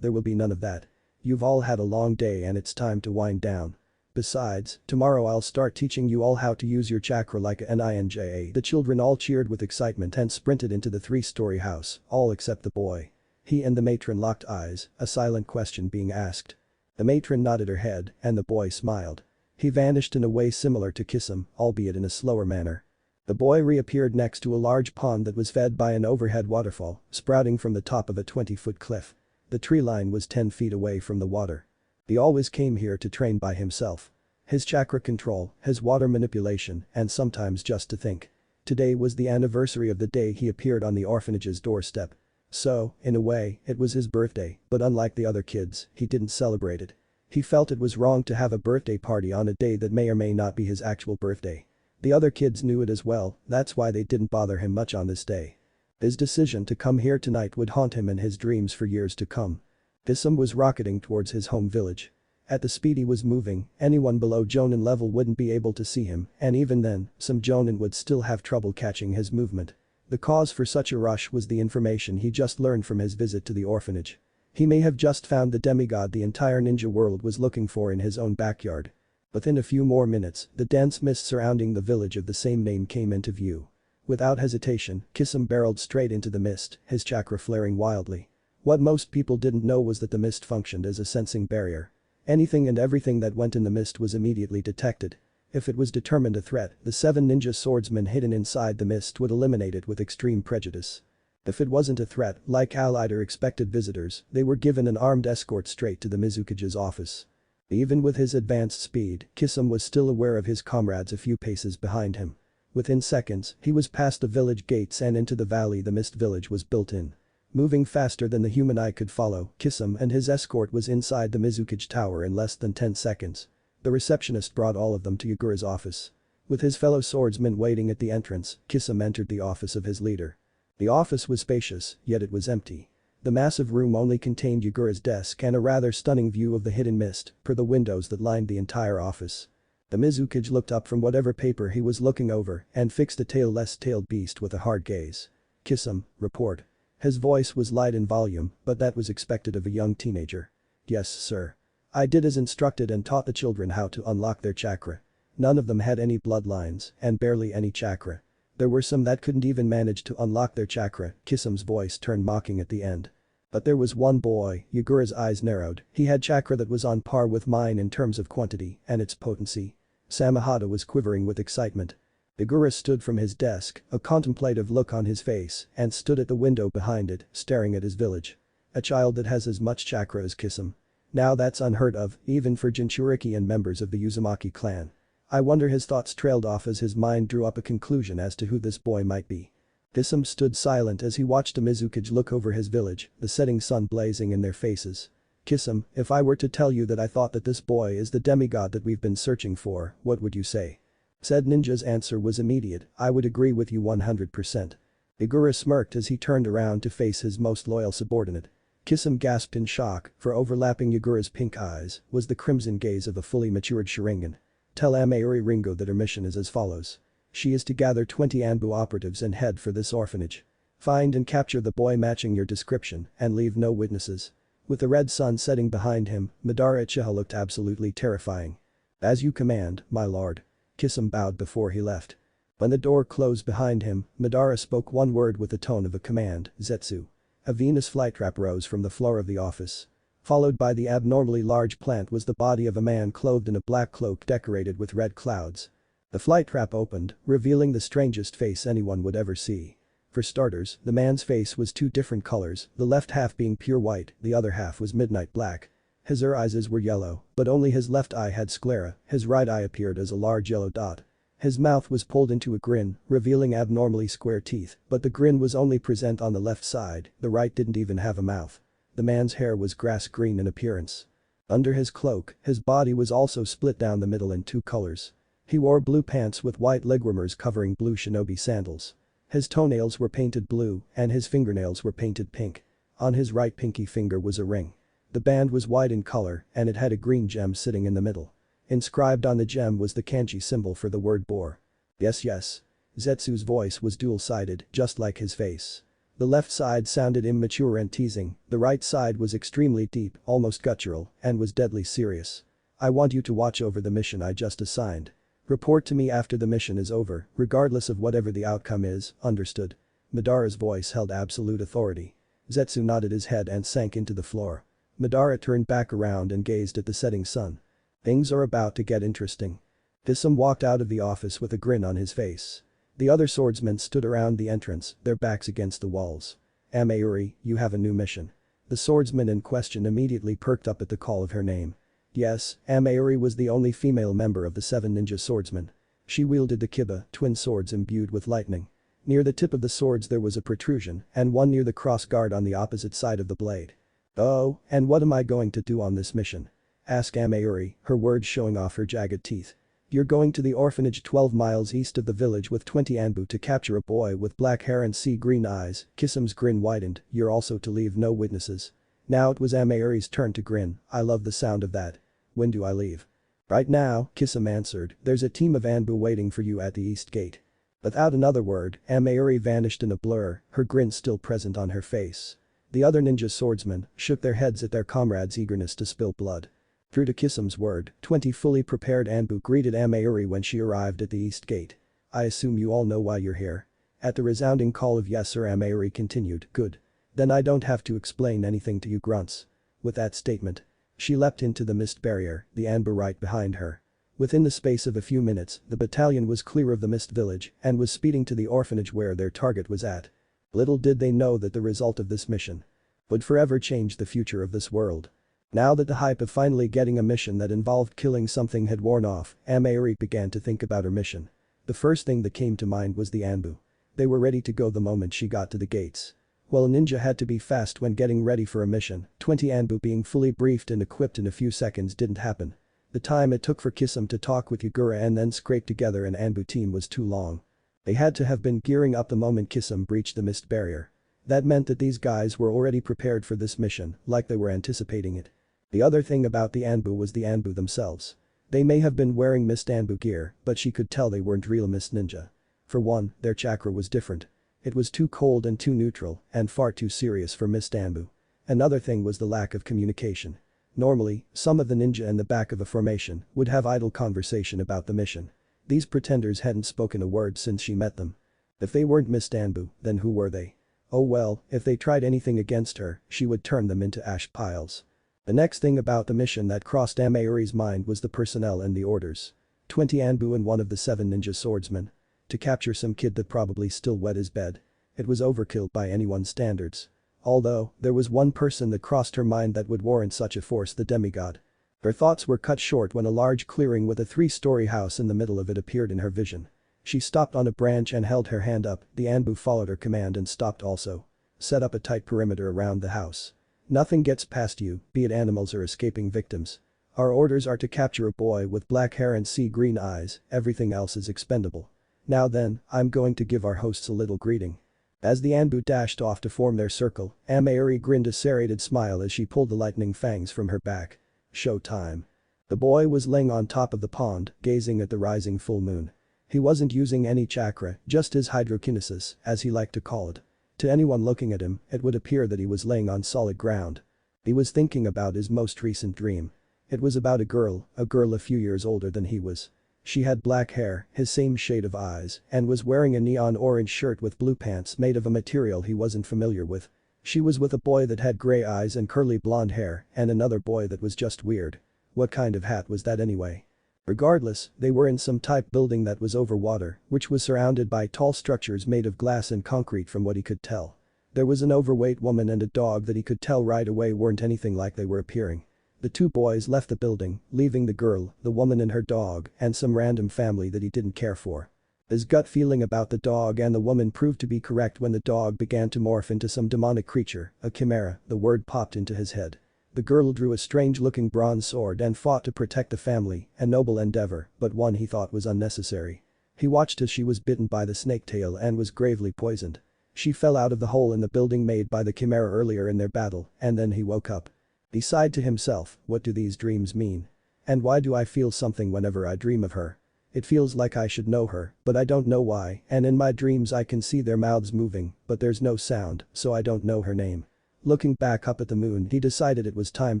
there will be none of that. You've all had a long day and it's time to wind down. Besides, tomorrow I'll start teaching you all how to use your chakra like a ninja. The children all cheered with excitement and sprinted into the 3-story house, all except the boy. He and the matron locked eyes, a silent question being asked. The matron nodded her head and the boy smiled. He vanished in a way similar to Kisum, albeit in a slower manner. The boy reappeared next to a large pond that was fed by an overhead waterfall, sprouting from the top of a 20-foot cliff. The tree line was 10 feet away from the water. He always came here to train by himself. His chakra control, his water manipulation, and sometimes just to think. Today was the anniversary of the day he appeared on the orphanage's doorstep. So, in a way, it was his birthday, but unlike the other kids, he didn't celebrate it. He felt it was wrong to have a birthday party on a day that may or may not be his actual birthday. The other kids knew it as well, that's why they didn't bother him much on this day. His decision to come here tonight would haunt him in his dreams for years to come. Visam was rocketing towards his home village. At the speed he was moving, anyone below Jonin level wouldn't be able to see him, and even then, some Jonin would still have trouble catching his movement. The cause for such a rush was the information he just learned from his visit to the orphanage. He may have just found the demigod the entire ninja world was looking for in his own backyard. Within a few more minutes, the dense mist surrounding the village of the same name came into view. Without hesitation, Kisum barreled straight into the mist, his chakra flaring wildly. What most people didn't know was that the mist functioned as a sensing barrier. Anything and everything that went in the mist was immediately detected. If it was determined a threat, the 7 ninja swordsmen hidden inside the mist would eliminate it with extreme prejudice. If it wasn't a threat, like allied or expected visitors, they were given an armed escort straight to the Mizukage's office. Even with his advanced speed, Kisum was still aware of his comrades a few paces behind him. Within seconds, he was past the village gates and into the valley the mist village was built in. Moving faster than the human eye could follow, Kisum and his escort was inside the Mizukage tower in less than 10 seconds. The receptionist brought all of them to Yagura's office. With his fellow swordsmen waiting at the entrance, Kisum entered the office of his leader. The office was spacious, yet it was empty. The massive room only contained Yagura's desk and a rather stunning view of the hidden mist, per the windows that lined the entire office. The Mizukage looked up from whatever paper he was looking over and fixed the tailless-tailed beast with a hard gaze. Kisum, report. His voice was light in volume, but that was expected of a young teenager. Yes, sir. I did as instructed and taught the children how to unlock their chakra. None of them had any bloodlines, and barely any chakra. There were some that couldn't even manage to unlock their chakra, Kisum's voice turned mocking at the end. But there was one boy, Yagura's eyes narrowed, he had chakra that was on par with mine in terms of quantity and its potency. Samahata was quivering with excitement. Yagura stood from his desk, a contemplative look on his face, and stood at the window behind it, staring at his village. A child that has as much chakra as Kisum. Now that's unheard of, even for Jinchuriki and members of the Uzumaki clan. I wonder his thoughts trailed off as his mind drew up a conclusion as to who this boy might be. Kisum stood silent as he watched the Mizukage look over his village, the setting sun blazing in their faces. Kisum, if I were to tell you that I thought that this boy is the demigod that we've been searching for, what would you say? Said ninja's answer was immediate, I would agree with you 100%. Yagura smirked as he turned around to face his most loyal subordinate. Kisum gasped in shock, for overlapping Yagura's pink eyes was the crimson gaze of a fully matured Sharingan. Tell Amayuri Ringo that her mission is as follows. She is to gather 20 Anbu operatives and head for this orphanage. Find and capture the boy matching your description and leave no witnesses. With the red sun setting behind him, Madara Uchiha looked absolutely terrifying. As you command, my lord. Kisame bowed before he left. When the door closed behind him, Madara spoke one word with the tone of a command, Zetsu. A Venus flytrap rose from the floor of the office. Followed by the abnormally large plant was the body of a man clothed in a black cloak decorated with red clouds. The flytrap opened, revealing the strangest face anyone would ever see. For starters, the man's face was two different colors, the left half being pure white, the other half was midnight black. His eyes were yellow, but only his left eye had sclera, his right eye appeared as a large yellow dot. His mouth was pulled into a grin, revealing abnormally square teeth, but the grin was only present on the left side, the right didn't even have a mouth. The man's hair was grass green in appearance. Under his cloak, his body was also split down the middle in two colors. He wore blue pants with white legwarmers covering blue shinobi sandals. His toenails were painted blue and his fingernails were painted pink. On his right pinky finger was a ring. The band was white in color and it had a green gem sitting in the middle. Inscribed on the gem was the kanji symbol for the word boar. Yes. Zetsu's voice was dual-sided, just like his face. The left side sounded immature and teasing, the right side was extremely deep, almost guttural, and was deadly serious. I want you to watch over the mission I just assigned. Report to me after the mission is over, regardless of whatever the outcome is, understood? Madara's voice held absolute authority. Zetsu nodded his head and sank into the floor. Madara turned back around and gazed at the setting sun. Things are about to get interesting. Kisame walked out of the office with a grin on his face. The other swordsmen stood around the entrance, their backs against the walls. Amayuri, you have a new mission. The swordsman in question immediately perked up at the call of her name. Yes, Amayuri was the only female member of the 7 ninja swordsmen. She wielded the kiba, twin swords imbued with lightning. Near the tip of the swords there was a protrusion and one near the cross guard on the opposite side of the blade. Oh, and what am I going to do on this mission? Asked Amayuri, her words showing off her jagged teeth. You're going to the orphanage 12 miles east of the village with 20 Anbu to capture a boy with black hair and sea green eyes. Kisame's grin widened, you're also to leave no witnesses. Now it was Amayuri's turn to grin, I love the sound of that. When do I leave? Right now, Kisame answered, there's a team of Anbu waiting for you at the east gate. Without another word, Amayuri vanished in a blur, her grin still present on her face. The other ninja swordsmen shook their heads at their comrades' eagerness to spill blood. True to Kisame's word, 20 fully prepared Anbu greeted Amayuri when she arrived at the east gate. I assume you all know why you're here. At the resounding call of yes sir, Amayuri continued, good. Then I don't have to explain anything to you grunts. With that statement, she leapt into the mist barrier, the Anbu right behind her. Within the space of a few minutes, the battalion was clear of the mist village and was speeding to the orphanage where their target was at. Little did they know that the result of this mission would forever change the future of this world. Now that the hype of finally getting a mission that involved killing something had worn off, Amayuri began to think about her mission. The first thing that came to mind was the Anbu. They were ready to go the moment she got to the gates. Well, a ninja had to be fast when getting ready for a mission, 20 Anbu being fully briefed and equipped in a few seconds didn't happen. The time it took for Kisame to talk with Yagura and then scrape together an Anbu team was too long. They had to have been gearing up the moment Kisame breached the mist barrier. That meant that these guys were already prepared for this mission, like they were anticipating it. The other thing about the Anbu was the Anbu themselves. They may have been wearing mist Anbu gear, but she could tell they weren't real mist ninja. For one, their chakra was different. It was too cold and too neutral, and far too serious for mist Anbu. Another thing was the lack of communication. Normally, some of the ninja in the back of a formation would have idle conversation about the mission. These pretenders hadn't spoken a word since she met them. If they weren't mist Anbu, then who were they? Oh well, if they tried anything against her, she would turn them into ash piles. The next thing about the mission that crossed Amayuri's mind was the personnel and the orders. 20 Anbu and one of the 7 ninja swordsmen. To capture some kid that probably still wet his bed. It was overkill by anyone's standards. Although, there was one person that crossed her mind that would warrant such a force, the demigod. Her thoughts were cut short when a large clearing with a 3-story house in the middle of it appeared in her vision. She stopped on a branch and held her hand up, the Anbu followed her command and stopped also. Set up a tight perimeter around the house. Nothing gets past you, be it animals or escaping victims. Our orders are to capture a boy with black hair and sea green eyes, everything else is expendable. Now then, I'm going to give our hosts a little greeting. As the Anbu dashed off to form their circle, Amayuri grinned a serrated smile as she pulled the lightning fangs from her back. Show time. The boy was laying on top of the pond, gazing at the rising full moon. He wasn't using any chakra, just his hydrokinesis, as he liked to call it. To anyone looking at him, it would appear that he was laying on solid ground. He was thinking about his most recent dream. It was about a girl a few years older than he was. She had black hair, his same shade of eyes, and was wearing a neon orange shirt with blue pants made of a material he wasn't familiar with. She was with a boy that had gray eyes and curly blonde hair, and another boy that was just weird. What kind of hat was that anyway? Regardless, they were in some type building that was over water, which was surrounded by tall structures made of glass and concrete from what he could tell. There was an overweight woman and a dog that he could tell right away weren't anything like they were appearing. The two boys left the building, leaving the girl, the woman and her dog, and some random family that he didn't care for. His gut feeling about the dog and the woman proved to be correct when the dog began to morph into some demonic creature, a chimera, the word popped into his head. The girl drew a strange-looking bronze sword and fought to protect the family, a noble endeavor, but one he thought was unnecessary. He watched as she was bitten by the snake tail and was gravely poisoned. She fell out of the hole in the building made by the chimera earlier in their battle, and then he woke up. He sighed to himself, what do these dreams mean? And why do I feel something whenever I dream of her? It feels like I should know her, but I don't know why, and in my dreams I can see their mouths moving, but there's no sound, so I don't know her name. Looking back up at the moon, he decided it was time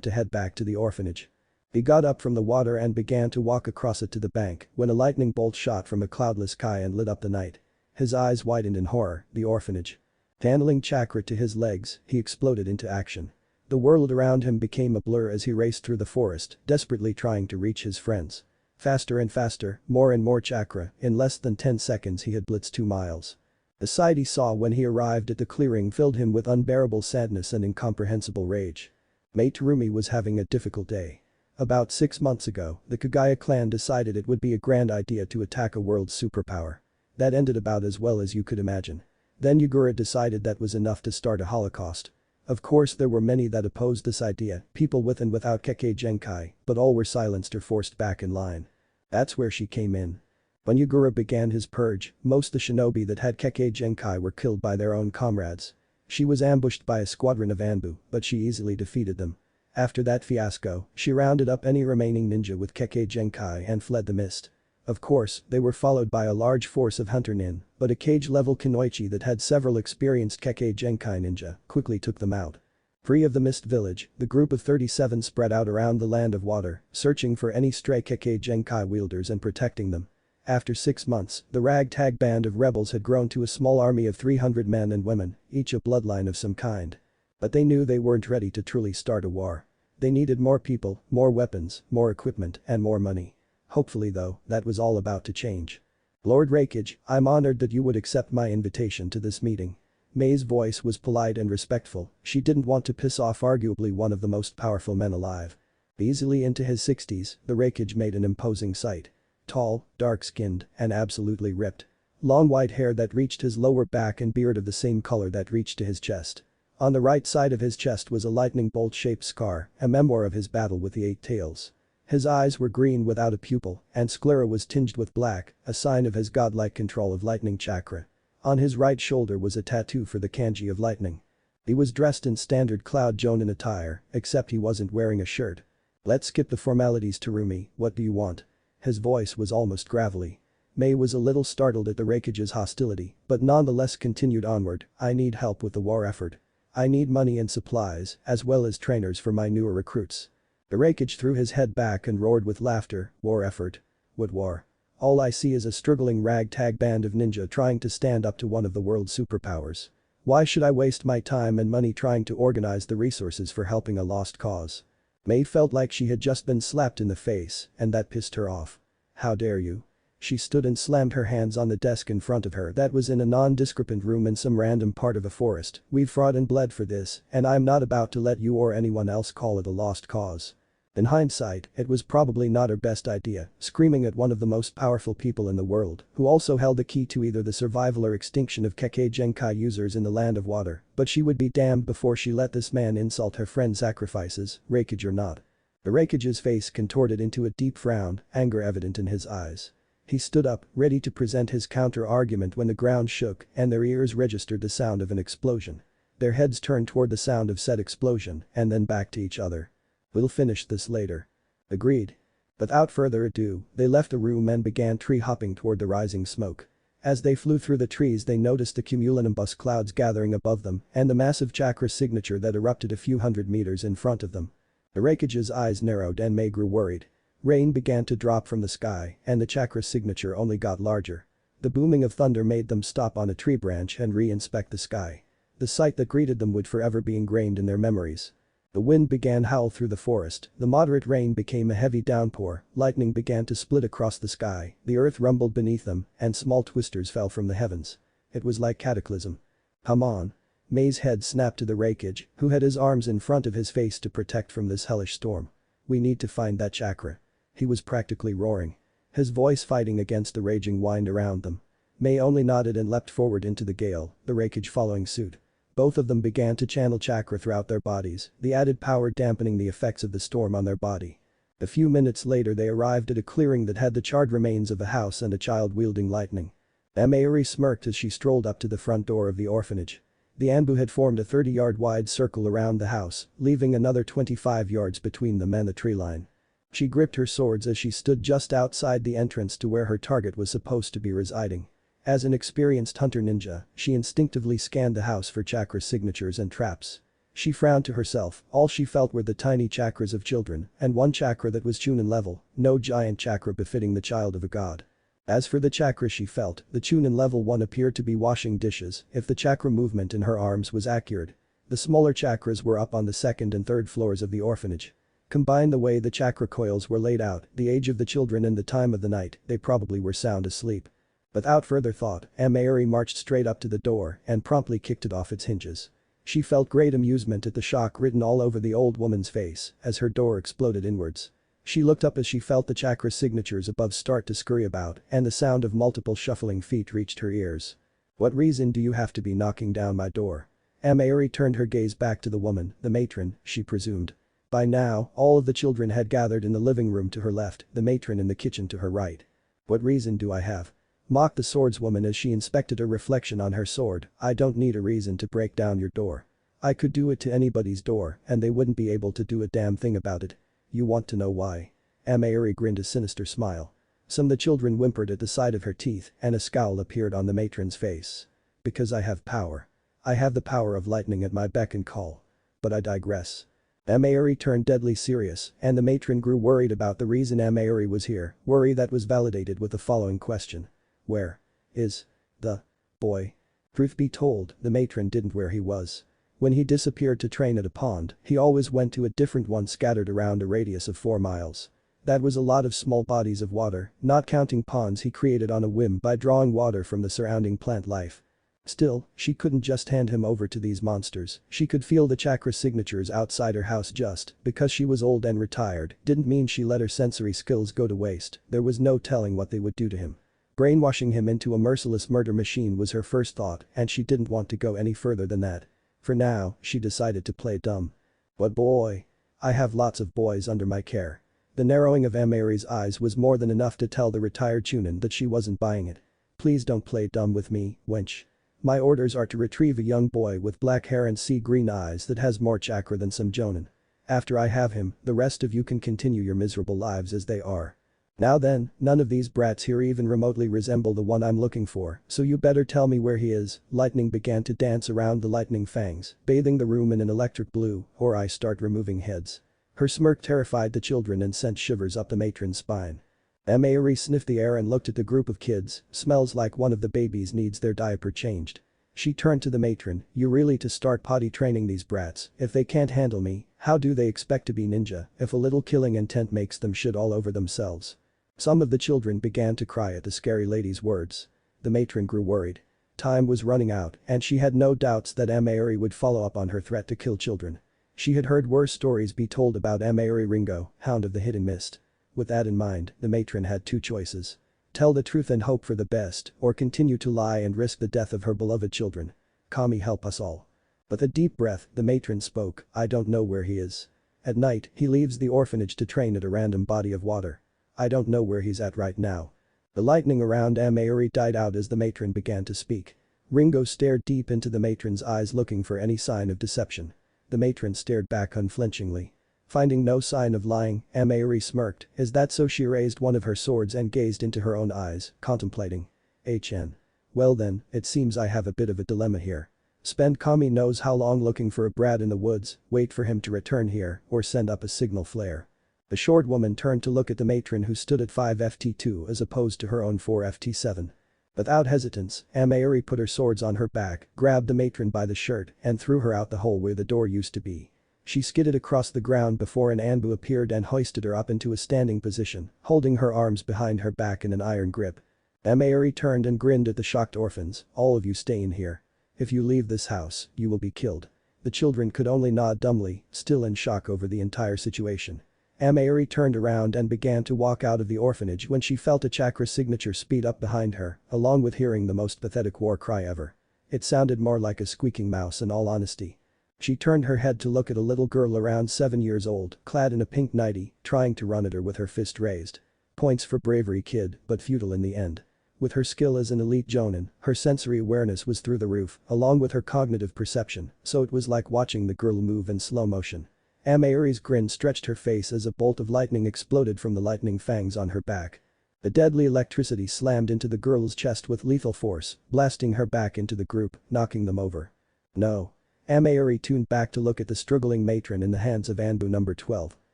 to head back to the orphanage. He got up from the water and began to walk across it to the bank when a lightning bolt shot from a cloudless sky and lit up the night. His eyes widened in horror, the orphanage. Channeling chakra to his legs, he exploded into action. The world around him became a blur as he raced through the forest, desperately trying to reach his friends. Faster and faster, more and more chakra, in less than 10 seconds he had blitzed 2 miles. The sight he saw when he arrived at the clearing filled him with unbearable sadness and incomprehensible rage. Mate Terumi was having a difficult day. About 6 months ago, the Kagaya clan decided it would be a grand idea to attack a world superpower. That ended about as well as you could imagine. Then Yugura decided that was enough to start a holocaust. Of course there were many that opposed this idea, people with and without Kekkei Genkai, but all were silenced or forced back in line. That's where she came in. When Yugura began his purge, most the shinobi that had Kekkei Genkai were killed by their own comrades. She was ambushed by a squadron of Anbu, but she easily defeated them. After that fiasco, she rounded up any remaining ninja with Kekkei Genkai and fled the mist. Of course, they were followed by a large force of hunter nin, but a cage-level kunoichi that had several experienced Kekkei Genkai ninja quickly took them out. Free of the mist village, the group of 37 spread out around the land of water, searching for any stray Kekkei Genkai wielders and protecting them. After 6 months, the ragtag band of rebels had grown to a small army of 300 men and women, each a bloodline of some kind. But they knew they weren't ready to truly start a war. They needed more people, more weapons, more equipment, and more money. Hopefully though, that was all about to change. Lord Rakage, I'm honored that you would accept my invitation to this meeting. Mei's voice was polite and respectful, she didn't want to piss off arguably one of the most powerful men alive. Easily into his 60s, the Rakage made an imposing sight. Tall, dark-skinned, and absolutely ripped. Long white hair that reached his lower back and beard of the same color that reached to his chest. On the right side of his chest was a lightning bolt-shaped scar, a memoir of his battle with the 8 tails. His eyes were green without a pupil, and sclera was tinged with black, a sign of his godlike control of lightning chakra. On his right shoulder was a tattoo for the kanji of lightning. He was dressed in standard Cloud Jonin attire, except he wasn't wearing a shirt. Let's skip the formalities, Terumi, what do you want? His voice was almost gravelly. Mei was a little startled at the Rakage's hostility, but nonetheless continued onward, I need help with the war effort. I need money and supplies, as well as trainers for my newer recruits. The Rakage threw his head back and roared with laughter, war effort? What war? All I see is a struggling ragtag band of ninja trying to stand up to one of the world's superpowers. Why should I waste my time and money trying to organize the resources for helping a lost cause? Mei felt like she had just been slapped in the face, and that pissed her off. How dare you? She stood and slammed her hands on the desk in front of her that was in a nondescript room in some random part of a forest. We've fought and bled for this, and I'm not about to let you or anyone else call it a lost cause. In hindsight, it was probably not her best idea, screaming at one of the most powerful people in the world, who also held the key to either the survival or extinction of Kekkei Genkai users in the land of water, but she would be damned before she let this man insult her friend's sacrifices, Rakage or not. The Rakage's face contorted into a deep frown, anger evident in his eyes. He stood up, ready to present his counter-argument when the ground shook and their ears registered the sound of an explosion. Their heads turned toward the sound of said explosion and then back to each other. We'll finish this later. Agreed. Without further ado, they left the room and began tree-hopping toward the rising smoke. As they flew through the trees they noticed the cumulonimbus clouds gathering above them and the massive chakra signature that erupted a few hundred meters in front of them. Narakage's eyes narrowed and May grew worried. Rain began to drop from the sky and the chakra signature only got larger. The booming of thunder made them stop on a tree branch and re-inspect the sky. The sight that greeted them would forever be ingrained in their memories. The wind began to howl through the forest, the moderate rain became a heavy downpour, lightning began to split across the sky, the earth rumbled beneath them, and small twisters fell from the heavens. It was like cataclysm. "Come on." May's head snapped to the Rakage, who had his arms in front of his face to protect from this hellish storm. "We need to find that chakra." He was practically roaring. His voice fighting against the raging wind around them. May only nodded and leapt forward into the gale, the Rakage following suit. Both of them began to channel chakra throughout their bodies, the added power dampening the effects of the storm on their body. A few minutes later they arrived at a clearing that had the charred remains of a house and a child wielding lightning. Mayuri smirked as she strolled up to the front door of the orphanage. The Anbu had formed a 30-yard wide circle around the house, leaving another 25 yards between them and the tree line. She gripped her swords as she stood just outside the entrance to where her target was supposed to be residing. As an experienced hunter ninja, she instinctively scanned the house for chakra signatures and traps. She frowned to herself, all she felt were the tiny chakras of children, and one chakra that was Chunin level, no giant chakra befitting the child of a god. As for the chakra she felt, the Chunin level one appeared to be washing dishes, if the chakra movement in her arms was accurate. The smaller chakras were up on the second and third floors of the orphanage. Combine the way the chakra coils were laid out, the age of the children and the time of the night, they probably were sound asleep. Without further thought, Mayuri marched straight up to the door and promptly kicked it off its hinges. She felt great amusement at the shock written all over the old woman's face as her door exploded inwards. She looked up as she felt the chakra signatures above start to scurry about and the sound of multiple shuffling feet reached her ears. "What reason do you have to be knocking down my door?" Mayuri turned her gaze back to the woman, the matron, she presumed. By now, all of the children had gathered in the living room to her left, the matron in the kitchen to her right. "What reason do I have?" mocked the swordswoman as she inspected her reflection on her sword. "I don't need a reason to break down your door. I could do it to anybody's door and they wouldn't be able to do a damn thing about it. You want to know why?" Mayuri grinned a sinister smile. Some of the children whimpered at the sight of her teeth and a scowl appeared on the matron's face. "Because I have power. I have the power of lightning at my beck and call. But I digress." Mayuri turned deadly serious and the matron grew worried about the reason Mayuri was here, worry that was validated with the following question. "Where is the boy?" Truth be told, the matron didn't where he was. When he disappeared to train at a pond, he always went to a different one scattered around a radius of 4 miles. That was a lot of small bodies of water, not counting ponds he created on a whim by drawing water from the surrounding plant life. Still, she couldn't just hand him over to these monsters, she could feel the chakra signatures outside her house just because she was old and retired didn't mean she let her sensory skills go to waste, there was no telling what they would do to him. Brainwashing him into a merciless murder machine was her first thought and she didn't want to go any further than that. For now, she decided to play dumb. "What boy? I have lots of boys under my care." The narrowing of Mayuri's eyes was more than enough to tell the retired Chunin that she wasn't buying it. "Please don't play dumb with me, wench. My orders are to retrieve a young boy with black hair and sea green eyes that has more chakra than some jonin. After I have him, the rest of you can continue your miserable lives as they are. Now then, none of these brats here even remotely resemble the one I'm looking for, so you better tell me where he is." Lightning began to dance around the lightning fangs, bathing the room in an electric blue, or I start removing heads. Her smirk terrified the children and sent shivers up the matron's spine. Mayuri sniffed the air and looked at the group of kids, smells like one of the babies needs their diaper changed. She turned to the matron, "You really to start potty training these brats, if they can't handle me, how do they expect to be ninja if a little killing intent makes them shit all over themselves?" Some of the children began to cry at the scary lady's words. The matron grew worried. Time was running out and she had no doubts that Mayuri would follow up on her threat to kill children. She had heard worse stories be told about Mayuri Ringo, Hound of the Hidden Mist. With that in mind, the matron had two choices. Tell the truth and hope for the best, or continue to lie and risk the death of her beloved children. Kami help us all. With a deep breath, the matron spoke, "I don't know where he is. At night, he leaves the orphanage to train at a random body of water. I don't know where he's at right now." The lightning around Mayuri died out as the matron began to speak. Ringo stared deep into the matron's eyes looking for any sign of deception. The matron stared back unflinchingly. Finding no sign of lying, Mayuri smirked, "Is that so?" She raised one of her swords and gazed into her own eyes, contemplating. "HN. Well then, it seems I have a bit of a dilemma here. Spend Kami knows how long looking for a brat in the woods, wait for him to return here, or send up a signal flare. The short woman turned to look at the matron who stood at 5ft2 as opposed to her own 4ft7. Without hesitance, Amayuri put her swords on her back, grabbed the matron by the shirt, and threw her out the hole where the door used to be. She skidded across the ground before an Anbu appeared and hoisted her up into a standing position, holding her arms behind her back in an iron grip. Amayuri turned and grinned at the shocked orphans, all of you stay in here. If you leave this house, you will be killed. The children could only nod dumbly, still in shock over the entire situation. Amayuri turned around and began to walk out of the orphanage when she felt a chakra signature speed up behind her, along with hearing the most pathetic war cry ever. It sounded more like a squeaking mouse in all honesty. She turned her head to look at a little girl around 7 years old, clad in a pink nightie, trying to run at her with her fist raised. Points for bravery kid, but futile in the end. With her skill as an elite jonin, her sensory awareness was through the roof, along with her cognitive perception, so it was like watching the girl move in slow motion. Amayuri's grin stretched her face as a bolt of lightning exploded from the lightning fangs on her back. The deadly electricity slammed into the girl's chest with lethal force, blasting her back into the group, knocking them over. No. Amayuri tuned back to look at the struggling matron in the hands of Anbu number 12.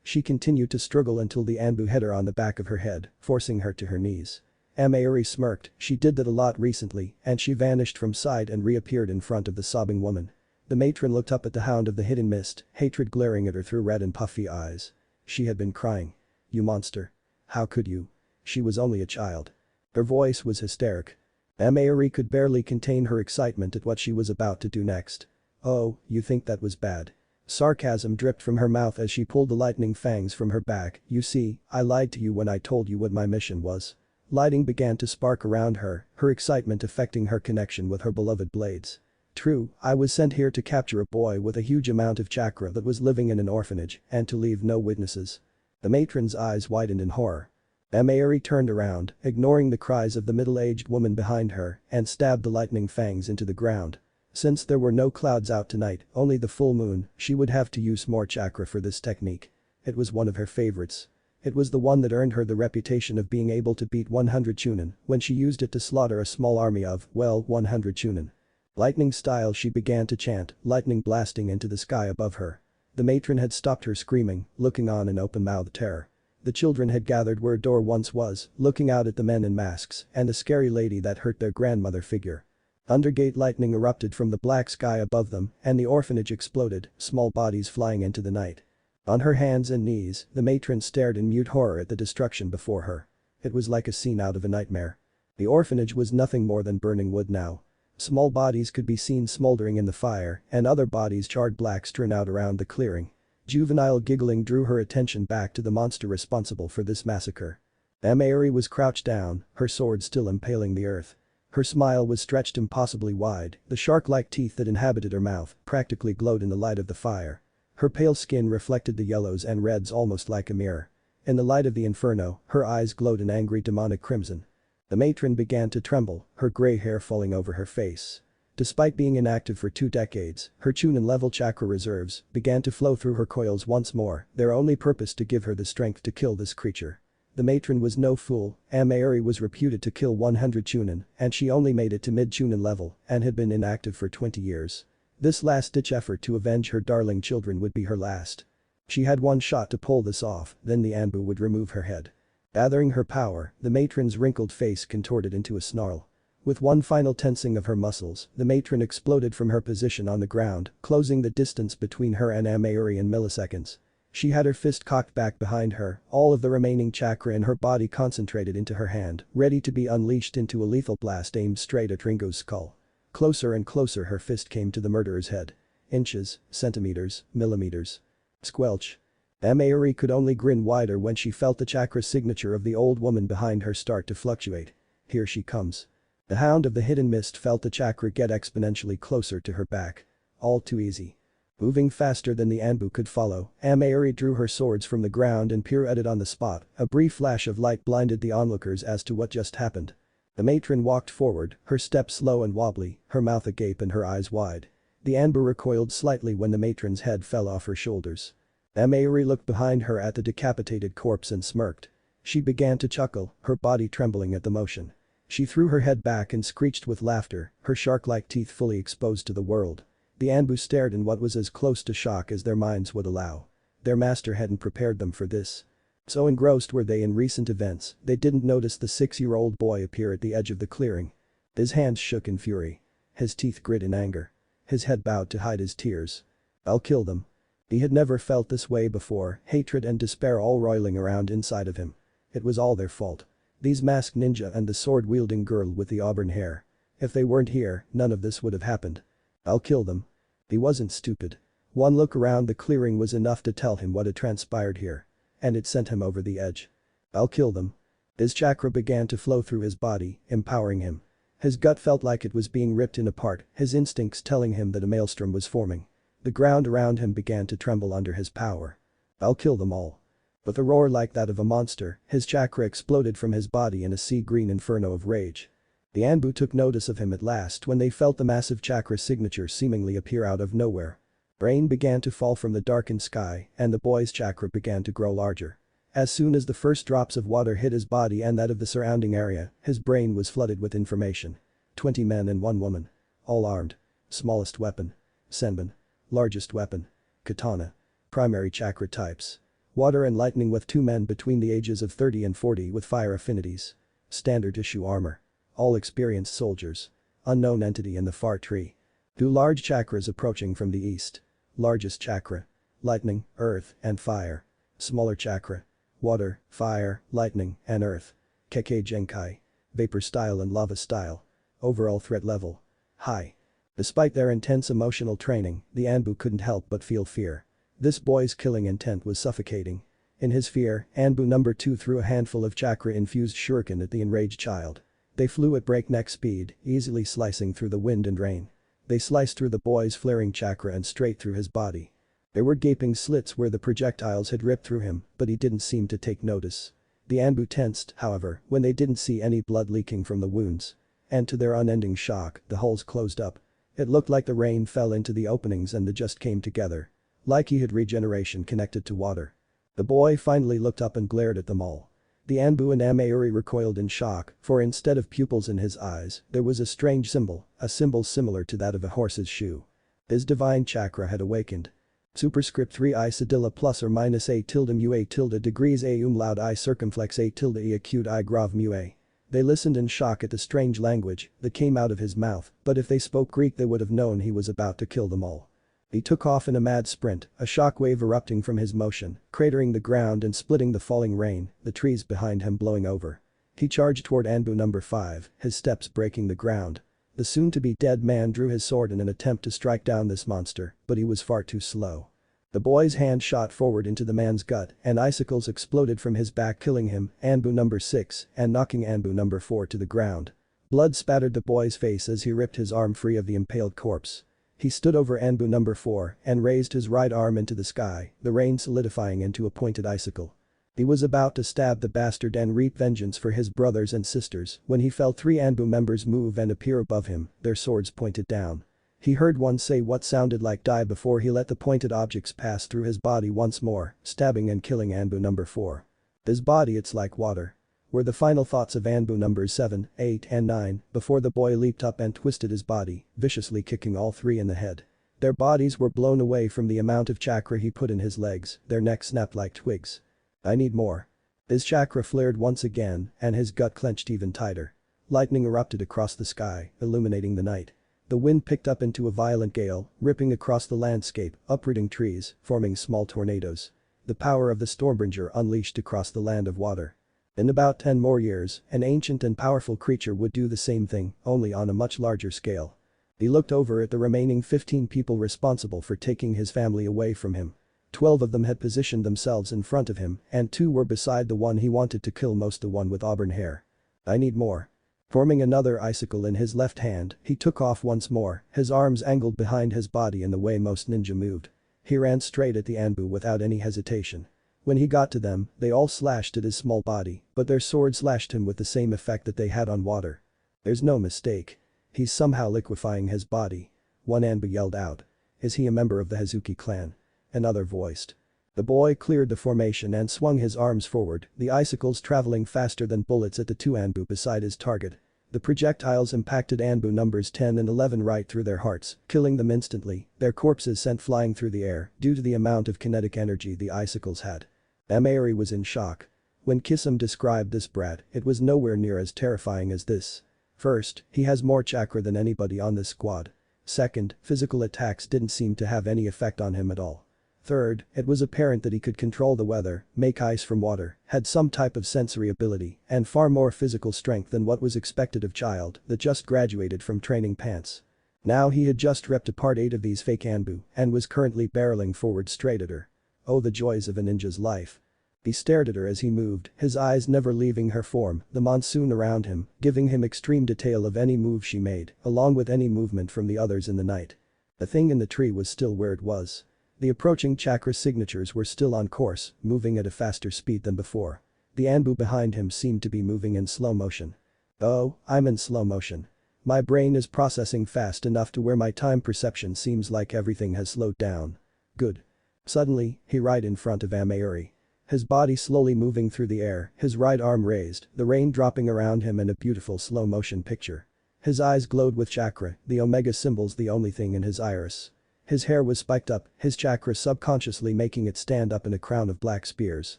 She continued to struggle until the Anbu hit her on the back of her head, forcing her to her knees. Amayuri smirked, she did that a lot recently, and she vanished from sight and reappeared in front of the sobbing woman. The matron looked up at the hound of the hidden mist, hatred glaring at her through red and puffy eyes. She had been crying. You monster. How could you? She was only a child. Her voice was hysteric. Amayuri could barely contain her excitement at what she was about to do next. Oh, you think that was bad? Sarcasm dripped from her mouth as she pulled the lightning fangs from her back. You see, I lied to you when I told you what my mission was. Lighting began to spark around her excitement affecting her connection with her beloved blades. True, I was sent here to capture a boy with a huge amount of chakra that was living in an orphanage and to leave no witnesses. The matron's eyes widened in horror. Amayuri turned around, ignoring the cries of the middle-aged woman behind her, and stabbed the lightning fangs into the ground. Since there were no clouds out tonight, only the full moon, she would have to use more chakra for this technique. It was one of her favorites. It was the one that earned her the reputation of being able to beat 100 chunin when she used it to slaughter a small army of, well, 100 chunin. Lightning style she began to chant, lightning blasting into the sky above her. The matron had stopped her screaming, looking on in open-mouthed terror. The children had gathered where a door once was, looking out at the men in masks and the scary lady that hurt their grandmother figure. Undergate lightning erupted from the black sky above them and the orphanage exploded, small bodies flying into the night. On her hands and knees, the matron stared in mute horror at the destruction before her. It was like a scene out of a nightmare. The orphanage was nothing more than burning wood now. Small bodies could be seen smoldering in the fire and other bodies charred black strewn out around the clearing. Juvenile giggling drew her attention back to the monster responsible for this massacre. Amayuri was crouched down, her sword still impaling the earth. Her smile was stretched impossibly wide, the shark-like teeth that inhabited her mouth practically glowed in the light of the fire. Her pale skin reflected the yellows and reds almost like a mirror. In the light of the inferno, her eyes glowed an angry demonic crimson. The matron began to tremble, her gray hair falling over her face. Despite being inactive for 2 decades, her chunin-level chakra reserves began to flow through her coils once more, their only purpose to give her the strength to kill this creature. The matron was no fool, Amayuri was reputed to kill 100 chunin, and she only made it to mid-chunin level and had been inactive for 20 years. This last-ditch effort to avenge her darling children would be her last. She had one shot to pull this off, then the Anbu would remove her head. Gathering her power, the matron's wrinkled face contorted into a snarl. With one final tensing of her muscles, the matron exploded from her position on the ground, closing the distance between her and Amayuri in milliseconds. She had her fist cocked back behind her, all of the remaining chakra in her body concentrated into her hand, ready to be unleashed into a lethal blast aimed straight at Ringo's skull. Closer and closer her fist came to the murderer's head. Inches, centimeters, millimeters. Squelch. Amayuri could only grin wider when she felt the chakra signature of the old woman behind her start to fluctuate. Here she comes. The hound of the hidden mist felt the chakra get exponentially closer to her back. All too easy. Moving faster than the Anbu could follow, Amayuri drew her swords from the ground and pirouetted on the spot. A brief flash of light blinded the onlookers as to what just happened. The matron walked forward, her step slow and wobbly, her mouth agape and her eyes wide. The Anbu recoiled slightly when the matron's head fell off her shoulders. Amayuri looked behind her at the decapitated corpse and smirked. She began to chuckle, her body trembling at the motion. She threw her head back and screeched with laughter, her shark-like teeth fully exposed to the world. The Anbu stared in what was as close to shock as their minds would allow. Their master hadn't prepared them for this. So engrossed were they in recent events, they didn't notice the 6-year-old boy appear at the edge of the clearing. His hands shook in fury. His teeth grit in anger. His head bowed to hide his tears. "I'll kill them." He had never felt this way before, hatred and despair all roiling around inside of him. It was all their fault. These masked ninja and the sword-wielding girl with the auburn hair. If they weren't here, none of this would have happened. "I'll kill them." He wasn't stupid. One look around the clearing was enough to tell him what had transpired here. And it sent him over the edge. "I'll kill them." His chakra began to flow through his body, empowering him. His gut felt like it was being ripped apart, his instincts telling him that a maelstrom was forming. The ground around him began to tremble under his power. "I'll kill them all." With a roar like that of a monster, his chakra exploded from his body in a sea-green inferno of rage. The Anbu took notice of him at last when they felt the massive chakra signature seemingly appear out of nowhere. Rain began to fall from the darkened sky, and the boy's chakra began to grow larger. As soon as the first drops of water hit his body and that of the surrounding area, his brain was flooded with information. 20 men and 1 woman. All armed. Smallest weapon. Senbon. Largest weapon. Katana. Primary chakra types. Water and lightning with 2 men between the ages of 30 and 40 with fire affinities. Standard issue armor. All experienced soldiers. Unknown entity in the far tree. 2 large chakras approaching from the east. Largest chakra. Lightning, earth, and fire. Smaller chakra. Water, fire, lightning, and earth. Kekkei Genkai. Vapor style and lava style. Overall threat level. High. Despite their intense emotional training, the Anbu couldn't help but feel fear. This boy's killing intent was suffocating. In his fear, Anbu number 2 threw a handful of chakra-infused shuriken at the enraged child. They flew at breakneck speed, easily slicing through the wind and rain. They sliced through the boy's flaring chakra and straight through his body. There were gaping slits where the projectiles had ripped through him, but he didn't seem to take notice. The Anbu tensed, however, when they didn't see any blood leaking from the wounds. And to their unending shock, the holes closed up. It looked like the rain fell into the openings and they just came together. Like he had regeneration connected to water. The boy finally looked up and glared at them all. The Anbu and Amauri recoiled in shock, for instead of pupils in his eyes, there was a strange symbol, a symbol similar to that of a horse's shoe. His divine chakra had awakened. Superscript 3 I cedilla plus or minus a tilde mu a tilde degrees a umlaut I circumflex a tilde e acute I grave mu a. They listened in shock at the strange language that came out of his mouth, but if they spoke Greek they would have known he was about to kill them all. He took off in a mad sprint, a shockwave erupting from his motion, cratering the ground and splitting the falling rain, the trees behind him blowing over. He charged toward Anbu number 5, his steps breaking the ground. The soon-to-be dead man drew his sword in an attempt to strike down this monster, but he was far too slow. The boy's hand shot forward into the man's gut and icicles exploded from his back killing him, Anbu number 6, and knocking Anbu number 4 to the ground. Blood spattered the boy's face as he ripped his arm free of the impaled corpse. He stood over Anbu number 4 and raised his right arm into the sky, the rain solidifying into a pointed icicle. He was about to stab the bastard and reap vengeance for his brothers and sisters when he felt 3 Anbu members move and appear above him, their swords pointed down. He heard one say what sounded like die before he let the pointed objects pass through his body once more, stabbing and killing Anbu number 4. His body it's like water. Were the final thoughts of Anbu numbers 7, 8 and 9 before the boy leaped up and twisted his body, viciously kicking all 3 in the head. Their bodies were blown away from the amount of chakra he put in his legs, their necks snapped like twigs. I need more. His chakra flared once again and his gut clenched even tighter. Lightning erupted across the sky, illuminating the night. The wind picked up into a violent gale, ripping across the landscape, uprooting trees, forming small tornadoes. The power of the Stormbringer unleashed across the land of water. In about 10 more years, an ancient and powerful creature would do the same thing, only on a much larger scale. He looked over at the remaining 15 people responsible for taking his family away from him. 12 of them had positioned themselves in front of him, and 2 were beside the one he wanted to kill most, the one with auburn hair. I need more. Forming another icicle in his left hand, he took off once more, his arms angled behind his body in the way most ninja moved. He ran straight at the Anbu without any hesitation. When he got to them, they all slashed at his small body, but their swords slashed him with the same effect that they had on water. There's no mistake. He's somehow liquefying his body. One Anbu yelled out. Is he a member of the Hazuki clan? Another voiced. The boy cleared the formation and swung his arms forward, the icicles traveling faster than bullets at the 2 Anbu beside his target. The projectiles impacted Anbu numbers 10 and 11 right through their hearts, killing them instantly, their corpses sent flying through the air due to the amount of kinetic energy the icicles had. Mayuri was in shock. When Kisum described this brat, it was nowhere near as terrifying as this. First, he has more chakra than anybody on this squad. Second, physical attacks didn't seem to have any effect on him at all. Third, it was apparent that he could control the weather, make ice from water, had some type of sensory ability, and far more physical strength than what was expected of child that just graduated from training pants. Now he had just ripped apart 8 of these fake Anbu and was currently barreling forward straight at her. Oh, the joys of a ninja's life. He stared at her as he moved, his eyes never leaving her form, the monsoon around him, giving him extreme detail of any move she made, along with any movement from the others in the night. The thing in the tree was still where it was. The approaching chakra signatures were still on course, moving at a faster speed than before. The Anbu behind him seemed to be moving in slow motion. Oh, I'm in slow motion. My brain is processing fast enough to where my time perception seems like everything has slowed down. Good. Suddenly, he right in front of Mayuri. His body slowly moving through the air, his right arm raised, the rain dropping around him in a beautiful slow motion picture. His eyes glowed with chakra, the omega symbols the only thing in his iris. His hair was spiked up, his chakra subconsciously making it stand up in a crown of black spears.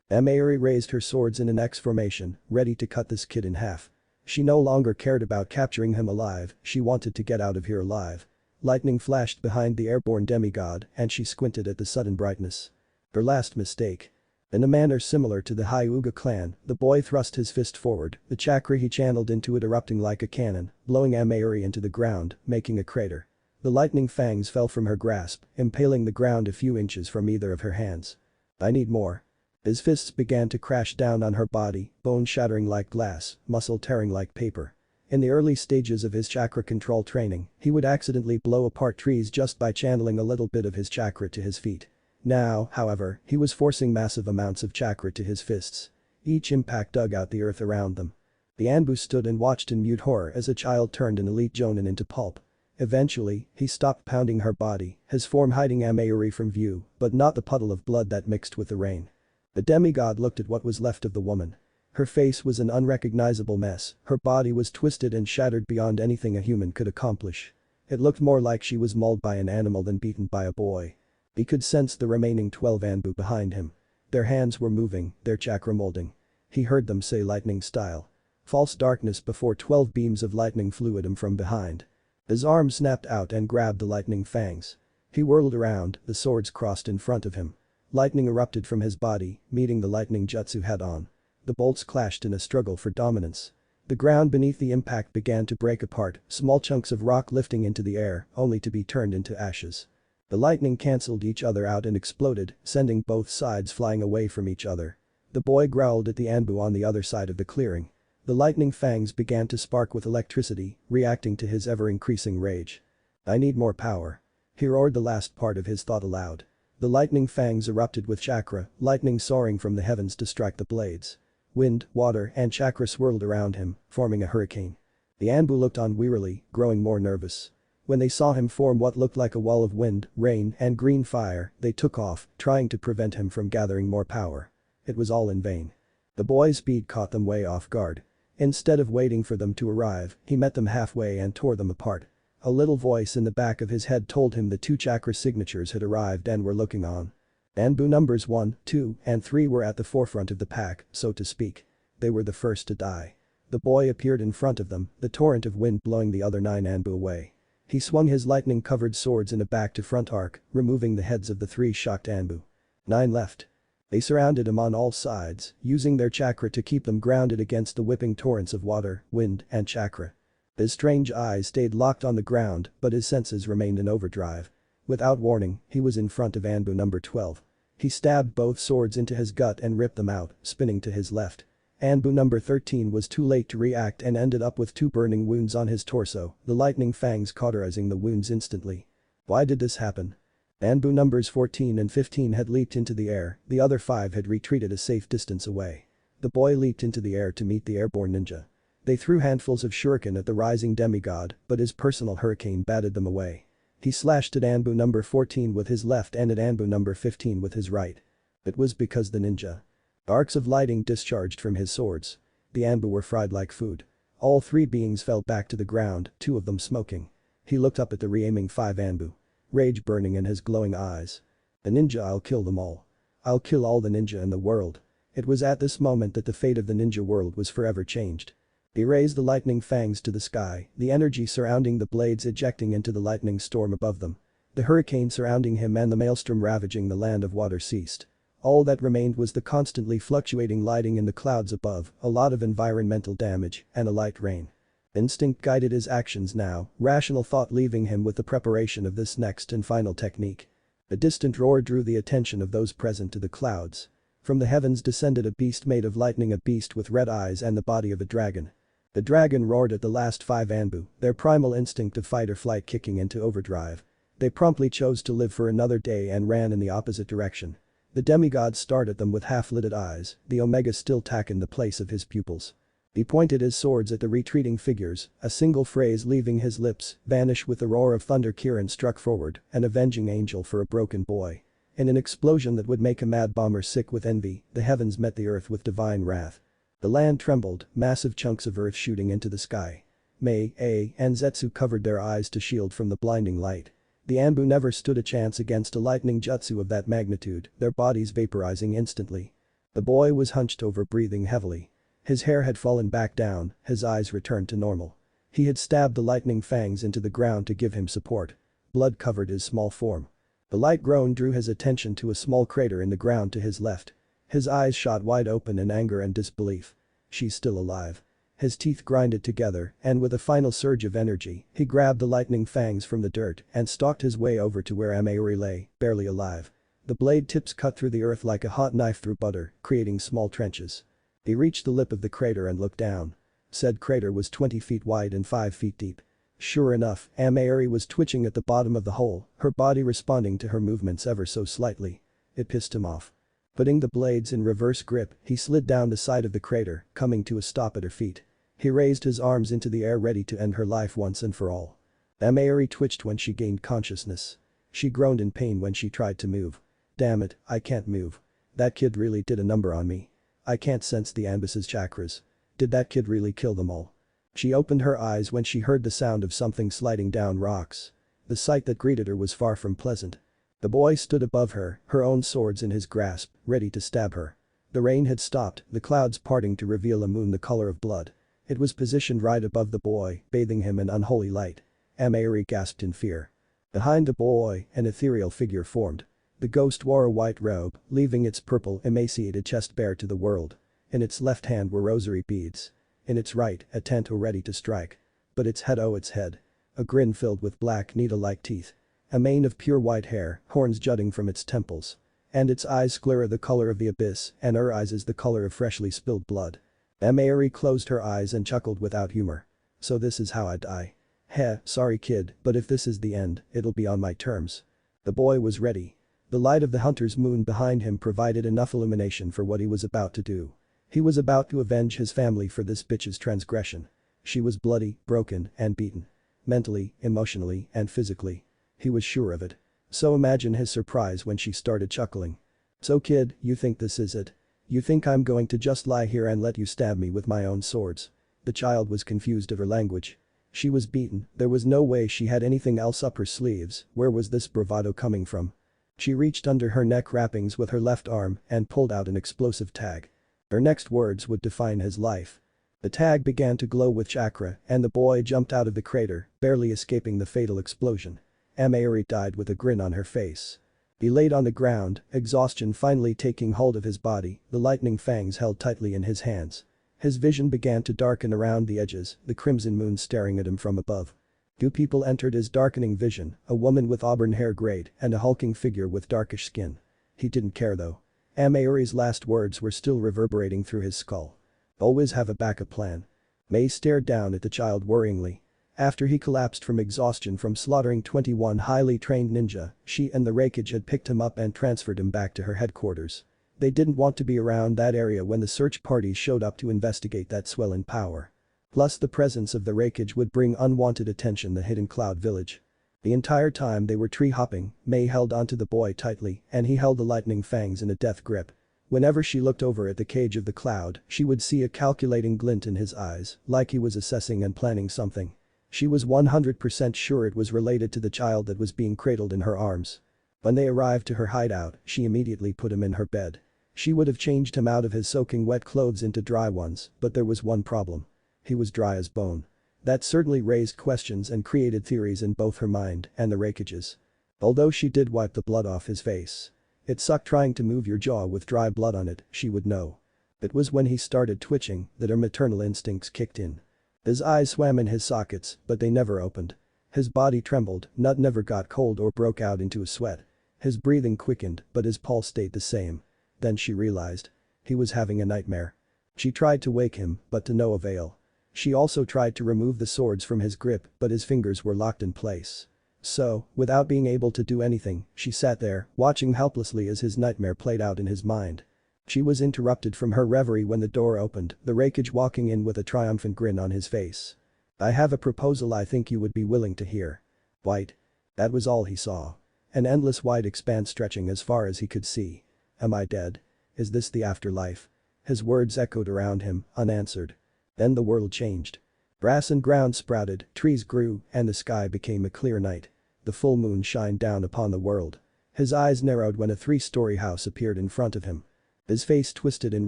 Mayuri raised her swords in an X formation, ready to cut this kid in half. She no longer cared about capturing him alive, she wanted to get out of here alive. Lightning flashed behind the airborne demigod and she squinted at the sudden brightness. Her last mistake. In a manner similar to the Hyuga clan, the boy thrust his fist forward, the chakra he channeled into it erupting like a cannon, blowing Mayuri into the ground, making a crater. The lightning fangs fell from her grasp, impaling the ground a few inches from either of her hands. I need more. His fists began to crash down on her body, bone shattering like glass, muscle tearing like paper. In the early stages of his chakra control training, he would accidentally blow apart trees just by channeling a little bit of his chakra to his feet. Now, however, he was forcing massive amounts of chakra to his fists. Each impact dug out the earth around them. The Anbu stood and watched in mute horror as a child turned an elite jonin into pulp. Eventually, he stopped pounding her body, his form hiding Mayuri from view, but not the puddle of blood that mixed with the rain. The demigod looked at what was left of the woman. Her face was an unrecognizable mess, her body was twisted and shattered beyond anything a human could accomplish. It looked more like she was mauled by an animal than beaten by a boy. He could sense the remaining 12 Anbu behind him. Their hands were moving, their chakra molding. He heard them say lightning style. False darkness before 12 beams of lightning flew at him from behind. His arm snapped out and grabbed the lightning fangs. He whirled around, the swords crossed in front of him. Lightning erupted from his body, meeting the lightning jutsu head-on. The bolts clashed in a struggle for dominance. The ground beneath the impact began to break apart, small chunks of rock lifting into the air, only to be turned into ashes. The lightning cancelled each other out and exploded, sending both sides flying away from each other. The boy growled at the Anbu on the other side of the clearing. The lightning fangs began to spark with electricity, reacting to his ever-increasing rage. I need more power. He roared the last part of his thought aloud. The lightning fangs erupted with chakra, lightning soaring from the heavens to strike the blades. Wind, water, and chakra swirled around him, forming a hurricane. The Anbu looked on wearily, growing more nervous. When they saw him form what looked like a wall of wind, rain, and green fire, they took off, trying to prevent him from gathering more power. It was all in vain. The boy's speed caught them way off guard. Instead of waiting for them to arrive, he met them halfway and tore them apart. A little voice in the back of his head told him the 2 chakra signatures had arrived and were looking on. Anbu numbers 1, 2, and 3 were at the forefront of the pack, so to speak. They were the first to die. The boy appeared in front of them, the torrent of wind blowing the other 9 Anbu away. He swung his lightning-covered swords in a back-to-front arc, removing the heads of the 3 shocked Anbu. 9 left. They surrounded him on all sides, using their chakra to keep them grounded against the whipping torrents of water, wind, and chakra. His strange eyes stayed locked on the ground, but his senses remained in overdrive. Without warning, he was in front of Anbu number 12. He stabbed both swords into his gut and ripped them out, spinning to his left. Anbu number 13 was too late to react and ended up with 2 burning wounds on his torso, the lightning fangs cauterizing the wounds instantly. Why did this happen? Anbu numbers 14 and 15 had leaped into the air, the other 5 had retreated a safe distance away. The boy leaped into the air to meet the airborne ninja. They threw handfuls of shuriken at the rising demigod, but his personal hurricane batted them away. He slashed at Anbu number 14 with his left and at Anbu number 15 with his right. It was because the ninja. Arcs of lighting discharged from his swords. The Anbu were fried like food. All three beings fell back to the ground, two of them smoking. He looked up at the re-aiming five Anbu. Rage burning in his glowing eyes. The ninja, I'll kill them all. I'll kill all the ninja in the world. It was at this moment that the fate of the ninja world was forever changed. He raised the lightning fangs to the sky, the energy surrounding the blades ejecting into the lightning storm above them. The hurricane surrounding him and the maelstrom ravaging the land of water ceased. All that remained was the constantly fluctuating lighting in the clouds above, a lot of environmental damage, and a light rain. Instinct guided his actions now, rational thought leaving him with the preparation of this next and final technique. A distant roar drew the attention of those present to the clouds. From the heavens descended a beast made of lightning, a beast with red eyes and the body of a dragon. The dragon roared at the last five Anbu, their primal instinct of fight or flight kicking into overdrive. They promptly chose to live for another day and ran in the opposite direction. The demigod stared at them with half-lidded eyes, the Omega still taking the place of his pupils. He pointed his swords at the retreating figures, a single phrase leaving his lips, vanish with the roar of thunder. Kirin struck forward, an avenging angel for a broken boy. In an explosion that would make a mad bomber sick with envy, the heavens met the earth with divine wrath. The land trembled, massive chunks of earth shooting into the sky. Mei, and Zetsu covered their eyes to shield from the blinding light. The Anbu never stood a chance against a lightning jutsu of that magnitude, their bodies vaporizing instantly. The boy was hunched over, breathing heavily. His hair had fallen back down, his eyes returned to normal. He had stabbed the lightning fangs into the ground to give him support. Blood covered his small form. The light groan drew his attention to a small crater in the ground to his left. His eyes shot wide open in anger and disbelief. She's still alive. His teeth grinded together, and with a final surge of energy, he grabbed the lightning fangs from the dirt and stalked his way over to where Amayuri lay, barely alive. The blade tips cut through the earth like a hot knife through butter, creating small trenches. He reached the lip of the crater and looked down. Said crater was 20 feet wide and 5 feet deep. Sure enough, Amayuri was twitching at the bottom of the hole, her body responding to her movements ever so slightly. It pissed him off. Putting the blades in reverse grip, he slid down the side of the crater, coming to a stop at her feet. He raised his arms into the air ready to end her life once and for all. Amayuri twitched when she gained consciousness. She groaned in pain when she tried to move. Damn it, I can't move. That kid really did a number on me. I can't sense the Anbus's chakras. Did that kid really kill them all? She opened her eyes when she heard the sound of something sliding down rocks. The sight that greeted her was far from pleasant. The boy stood above her, her own swords in his grasp, ready to stab her. The rain had stopped, the clouds parting to reveal a moon the color of blood. It was positioned right above the boy, bathing him in unholy light. Amayuri gasped in fear. Behind the boy, an ethereal figure formed. The ghost wore a white robe, leaving its purple, emaciated chest bare to the world. In its left hand were rosary beads. In its right, a tento ready to strike. But its head, its head. A grin filled with black needle-like teeth. A mane of pure white hair, horns jutting from its temples. And its eyes Sclera the color of the abyss, and her eyes is the color of freshly spilled blood. Amayuri closed her eyes and chuckled without humor. So this is how I die. Heh, sorry kid, but if this is the end, it'll be on my terms. The boy was ready. The light of the hunter's moon behind him provided enough illumination for what he was about to do. He was about to avenge his family for this bitch's transgression. She was bloody, broken, and beaten. Mentally, emotionally, and physically. He was sure of it. So imagine his surprise when she started chuckling. So kid, you think this is it? You think I'm going to just lie here and let you stab me with my own swords? The child was confused of her language. She was beaten, there was no way she had anything else up her sleeves, where was this bravado coming from? She reached under her neck wrappings with her left arm and pulled out an explosive tag. Her next words would define his life. The tag began to glow with chakra and the boy jumped out of the crater, barely escaping the fatal explosion. Amayuri died with a grin on her face. He laid on the ground, exhaustion finally taking hold of his body, the lightning fangs held tightly in his hands. His vision began to darken around the edges, the crimson moon staring at him from above. Two people entered his darkening vision, a woman with auburn hair grayed and a hulking figure with darkish skin. He didn't care though. Amayuri's last words were still reverberating through his skull. Always have a backup plan. Mei stared down at the child worryingly. After he collapsed from exhaustion from slaughtering 21 highly trained ninja, she and the Raikage had picked him up and transferred him back to her headquarters. They didn't want to be around that area when the search parties showed up to investigate that swell in power. Plus the presence of the Raikage would bring unwanted attention to the hidden Cloud Village. The entire time they were tree hopping, Mei held onto the boy tightly and he held the lightning fangs in a death grip. Whenever she looked over at the cage of the cloud, she would see a calculating glint in his eyes, like he was assessing and planning something. She was 100% sure it was related to the child that was being cradled in her arms. When they arrived to her hideout, she immediately put him in her bed. She would have changed him out of his soaking wet clothes into dry ones, but there was one problem. He was dry as bone. That certainly raised questions and created theories in both her mind and the rakeage's. Although she did wipe the blood off his face. It sucked trying to move your jaw with dry blood on it, she would know. It was when he started twitching that her maternal instincts kicked in. His eyes swam in his sockets, but they never opened. His body trembled, nut never got cold or broke out into a sweat. His breathing quickened, but his pulse stayed the same. Then she realized. He was having a nightmare. She tried to wake him, but to no avail. She also tried to remove the swords from his grip, but his fingers were locked in place. So, without being able to do anything, she sat there, watching helplessly as his nightmare played out in his mind. She was interrupted from her reverie when the door opened, the rakeage walking in with a triumphant grin on his face. "I have a proposal I think you would be willing to hear." White. That was all he saw. An endless white expanse stretching as far as he could see. Am I dead? Is this the afterlife? His words echoed around him, unanswered. Then the world changed. Grass and ground sprouted, trees grew, and the sky became a clear night. The full moon shined down upon the world. His eyes narrowed when a 3-story house appeared in front of him. His face twisted in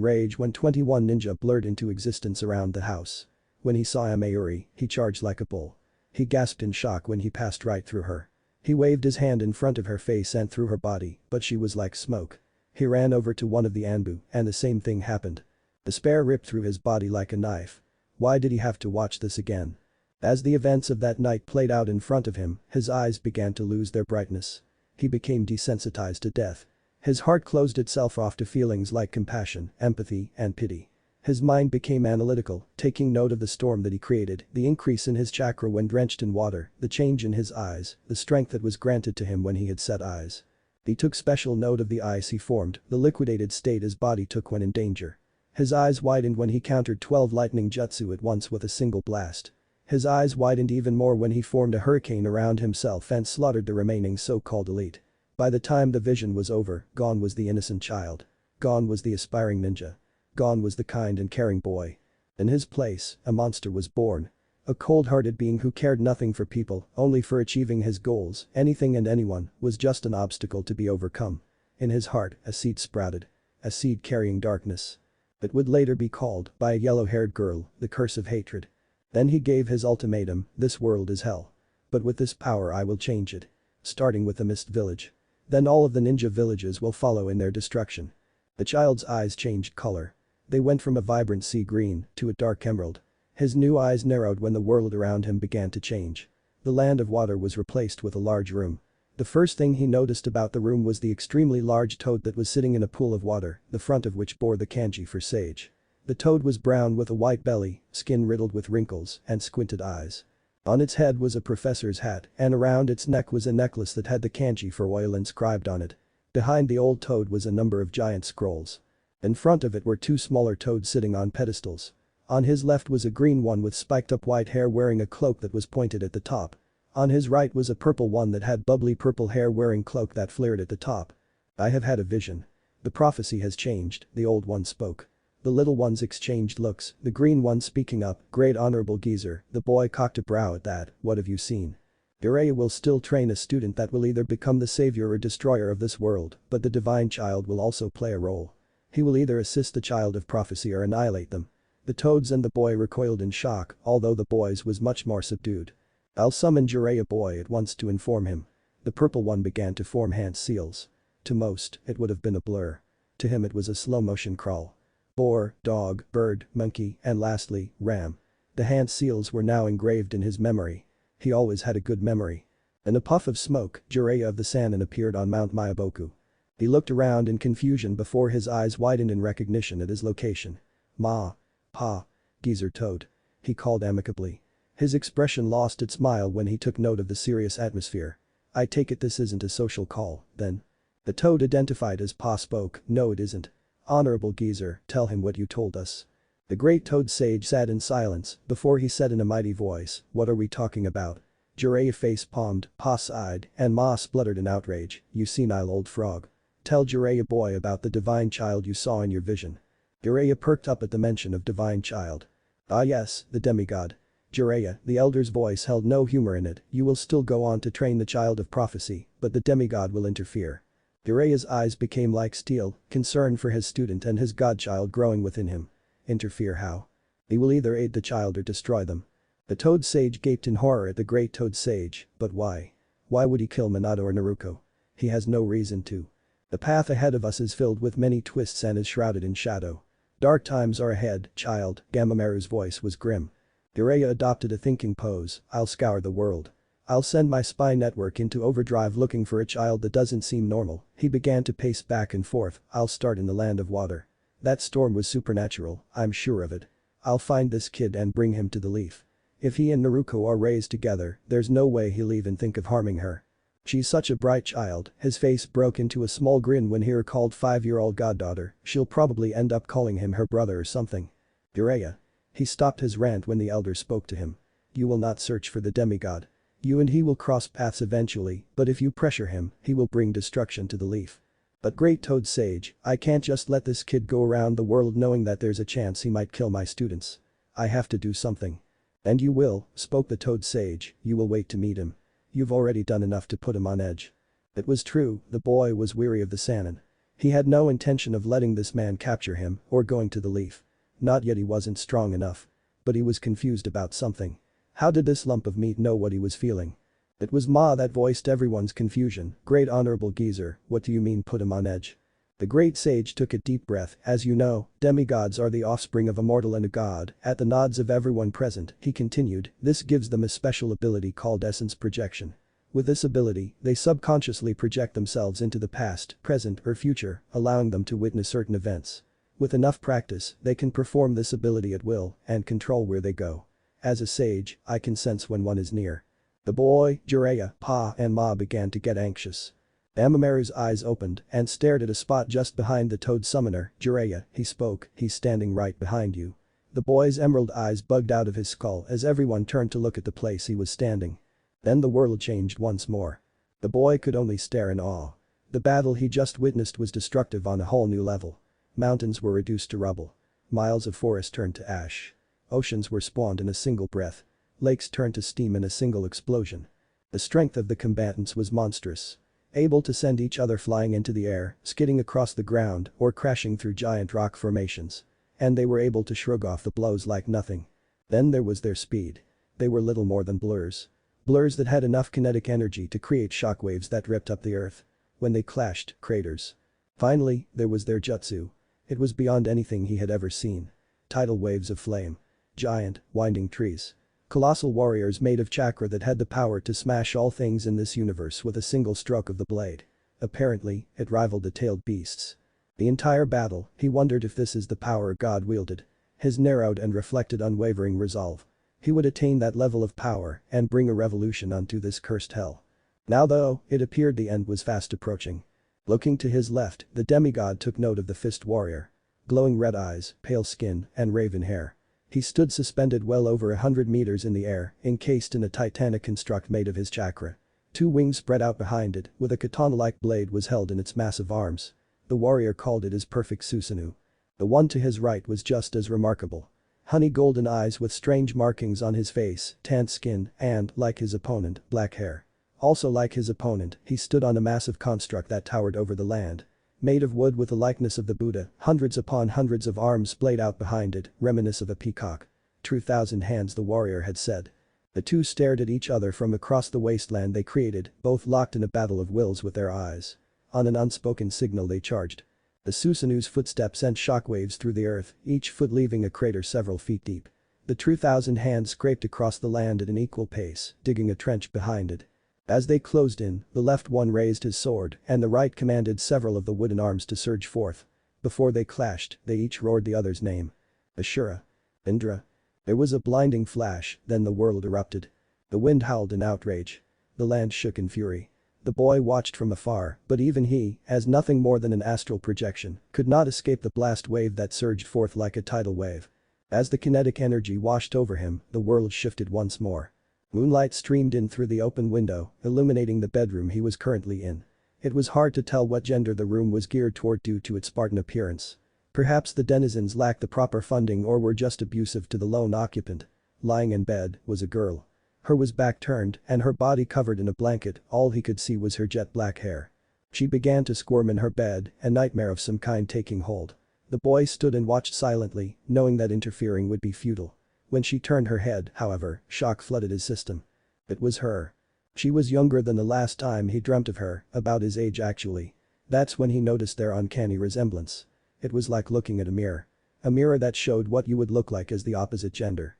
rage when 21 ninja blurred into existence around the house. When he saw Amayuri, he charged like a bull. He gasped in shock when he passed right through her. He waved his hand in front of her face and through her body, but she was like smoke. He ran over to one of the Anbu, and the same thing happened. The spear ripped through his body like a knife. Why did he have to watch this again? As the events of that night played out in front of him, his eyes began to lose their brightness. He became desensitized to death. His heart closed itself off to feelings like compassion, empathy, and pity. His mind became analytical, taking note of the storm that he created, the increase in his chakra when drenched in water, the change in his eyes, the strength that was granted to him when he had set eyes. He took special note of the ice he formed, the liquidated state his body took when in danger. His eyes widened when he countered 12 lightning jutsu at once with a single blast. His eyes widened even more when he formed a hurricane around himself and slaughtered the remaining so-called elite. By the time the vision was over, gone was the innocent child. Gone was the aspiring ninja. Gone was the kind and caring boy. In his place, a monster was born. A cold-hearted being who cared nothing for people, only for achieving his goals, anything and anyone, was just an obstacle to be overcome. In his heart, a seed sprouted. A seed carrying darkness. It would later be called, by a yellow-haired girl, the curse of hatred. Then he gave his ultimatum, this world is hell. But with this power I will change it. Starting with the Mist Village. Then all of the ninja villages will follow in their destruction. The child's eyes changed color. They went from a vibrant sea green to a dark emerald. His new eyes narrowed when the world around him began to change. The land of water was replaced with a large room. The first thing he noticed about the room was the extremely large toad that was sitting in a pool of water, the front of which bore the kanji for sage. The toad was brown with a white belly, skin riddled with wrinkles, and squinted eyes. On its head was a professor's hat, and around its neck was a necklace that had the kanji for oil inscribed on it. Behind the old toad was a number of giant scrolls. In front of it were 2 smaller toads sitting on pedestals. On his left was a green one with spiked-up white hair wearing a cloak that was pointed at the top. On his right was a purple one that had bubbly purple hair wearing cloak that flared at the top. I have had a vision. The prophecy has changed, the old one spoke. The little ones exchanged looks, the green one speaking up, great honorable geezer, the boy cocked a brow at that, what have you seen? Jiraiya will still train a student that will either become the savior or destroyer of this world, but the divine child will also play a role. He will either assist the child of prophecy or annihilate them. The toads and the boy recoiled in shock, although the boy's was much more subdued. I'll summon Jiraiya boy at once to inform him. The purple one began to form hand seals. To most, it would have been a blur. To him it was a slow-motion crawl. Boar, dog, bird, monkey, and lastly, ram. The hand seals were now engraved in his memory. He always had a good memory. In a puff of smoke, Jiraiya of the Sannin appeared on Mount Mayaboku. He looked around in confusion before his eyes widened in recognition at his location. Ma. Pa. Geezer toad. He called amicably. His expression lost its smile when he took note of the serious atmosphere. I take it this isn't a social call, then. The toad identified as Pa spoke, no it isn't. Honorable geezer, tell him what you told us. The great toad sage sat in silence before he said in a mighty voice, what are we talking about? Jiraiya face palmed, Pa sighed, and Ma spluttered in outrage, you senile old frog. Tell Jiraiya boy about the divine child you saw in your vision. Jiraiya perked up at the mention of divine child. Ah yes, the demigod. Jiraiya, the elder's voice held no humor in it, you will still go on to train the child of prophecy, but the demigod will interfere. Jiraiya's eyes became like steel, concern for his student and his godchild growing within him. Interfere how? He will either aid the child or destroy them. The Toad Sage gaped in horror at the great Toad Sage, but why? Why would he kill Minato or Naruto? He has no reason to. The path ahead of us is filled with many twists and is shrouded in shadow. Dark times are ahead, child, Gamamaru's voice was grim. Jiraiya adopted a thinking pose, I'll scour the world. I'll send my spy network into overdrive looking for a child that doesn't seem normal. He began to pace back and forth, I'll start in the land of water. That storm was supernatural, I'm sure of it. I'll find this kid and bring him to the leaf. If he and Naruto are raised together, there's no way he'll even think of harming her. She's such a bright child, his face broke into a small grin when he recalled 5-year-old goddaughter, she'll probably end up calling him her brother or something. Jiraiya. He stopped his rant when the elder spoke to him. You will not search for the demigod. You and he will cross paths eventually, but if you pressure him, he will bring destruction to the leaf. But great Toad Sage, I can't just let this kid go around the world knowing that there's a chance he might kill my students. I have to do something. And you will, spoke the Toad Sage, you will wait to meet him. You've already done enough to put him on edge. It was true, the boy was weary of the Sannin. He had no intention of letting this man capture him or going to the leaf. Not yet, he wasn't strong enough. But he was confused about something. How did this lump of meat know what he was feeling? It was Ma that voiced everyone's confusion, great honorable geezer, what do you mean put him on edge? The great sage took a deep breath, as you know, demigods are the offspring of a mortal and a god, at the nods of everyone present, he continued, this gives them a special ability called essence projection. With this ability, they subconsciously project themselves into the past, present or future, allowing them to witness certain events. With enough practice, they can perform this ability at will and control where they go. As a sage, I can sense when one is near. The boy, Jiraiya, Pa and Ma began to get anxious. Amamaru's eyes opened and stared at a spot just behind the Toad Summoner. Jiraiya, he spoke, he's standing right behind you. The boy's emerald eyes bugged out of his skull as everyone turned to look at the place he was standing. Then the world changed once more. The boy could only stare in awe. The battle he just witnessed was destructive on a whole new level. Mountains were reduced to rubble. Miles of forest turned to ash. Oceans were spawned in a single breath. Lakes turned to steam in a single explosion. The strength of the combatants was monstrous. Able to send each other flying into the air, skidding across the ground, or crashing through giant rock formations. And they were able to shrug off the blows like nothing. Then there was their speed. They were little more than blurs. Blurs that had enough kinetic energy to create shockwaves that ripped up the earth. When they clashed, craters. Finally, there was their jutsu. It was beyond anything he had ever seen. Tidal waves of flame. Giant, winding trees. Colossal warriors made of chakra that had the power to smash all things in this universe with a single stroke of the blade. Apparently, it rivaled the tailed beasts. The entire battle, he wondered if this is the power God wielded. His narrowed and reflected unwavering resolve. He would attain that level of power and bring a revolution onto this cursed hell. Now though, it appeared the end was fast approaching. Looking to his left, the demigod took note of the fist warrior. Glowing red eyes, pale skin, and raven hair. He stood suspended well over 100 meters in the air, encased in a titanic construct made of his chakra. 2 wings spread out behind it, with a katana-like blade was held in its massive arms. The warrior called it his perfect Susanoo. The one to his right was just as remarkable. Honey golden eyes with strange markings on his face, tanned skin, and, like his opponent, black hair. Also like his opponent, he stood on a massive construct that towered over the land. Made of wood with the likeness of the Buddha, hundreds upon hundreds of arms splayed out behind it, reminiscent of a peacock. 2,000 hands, the warrior had said. The two stared at each other from across the wasteland they created, both locked in a battle of wills with their eyes. On an unspoken signal they charged. The Susanoo's footsteps sent shockwaves through the earth, each foot leaving a crater several feet deep. The 2,000 hands scraped across the land at an equal pace, digging a trench behind it. As they closed in, the left one raised his sword and the right commanded several of the wooden arms to surge forth. Before they clashed, they each roared the other's name. Ashura. Indra. There was a blinding flash, then the world erupted. The wind howled in outrage. The land shook in fury. The boy watched from afar, but even he, as nothing more than an astral projection, could not escape the blast wave that surged forth like a tidal wave. As the kinetic energy washed over him, the world shifted once more. Moonlight streamed in through the open window, illuminating the bedroom he was currently in. It was hard to tell what gender the room was geared toward due to its Spartan appearance. Perhaps the denizens lacked the proper funding or were just abusive to the lone occupant. Lying in bed was a girl. Her was back turned and her body covered in a blanket, all he could see was her jet black hair. She began to squirm in her bed, a nightmare of some kind taking hold. The boy stood and watched silently, knowing that interfering would be futile. When she turned her head, however, shock flooded his system. It was her. She was younger than the last time he dreamt of her, about his age actually. That's when he noticed their uncanny resemblance. It was like looking at a mirror. A mirror that showed what you would look like as the opposite gender.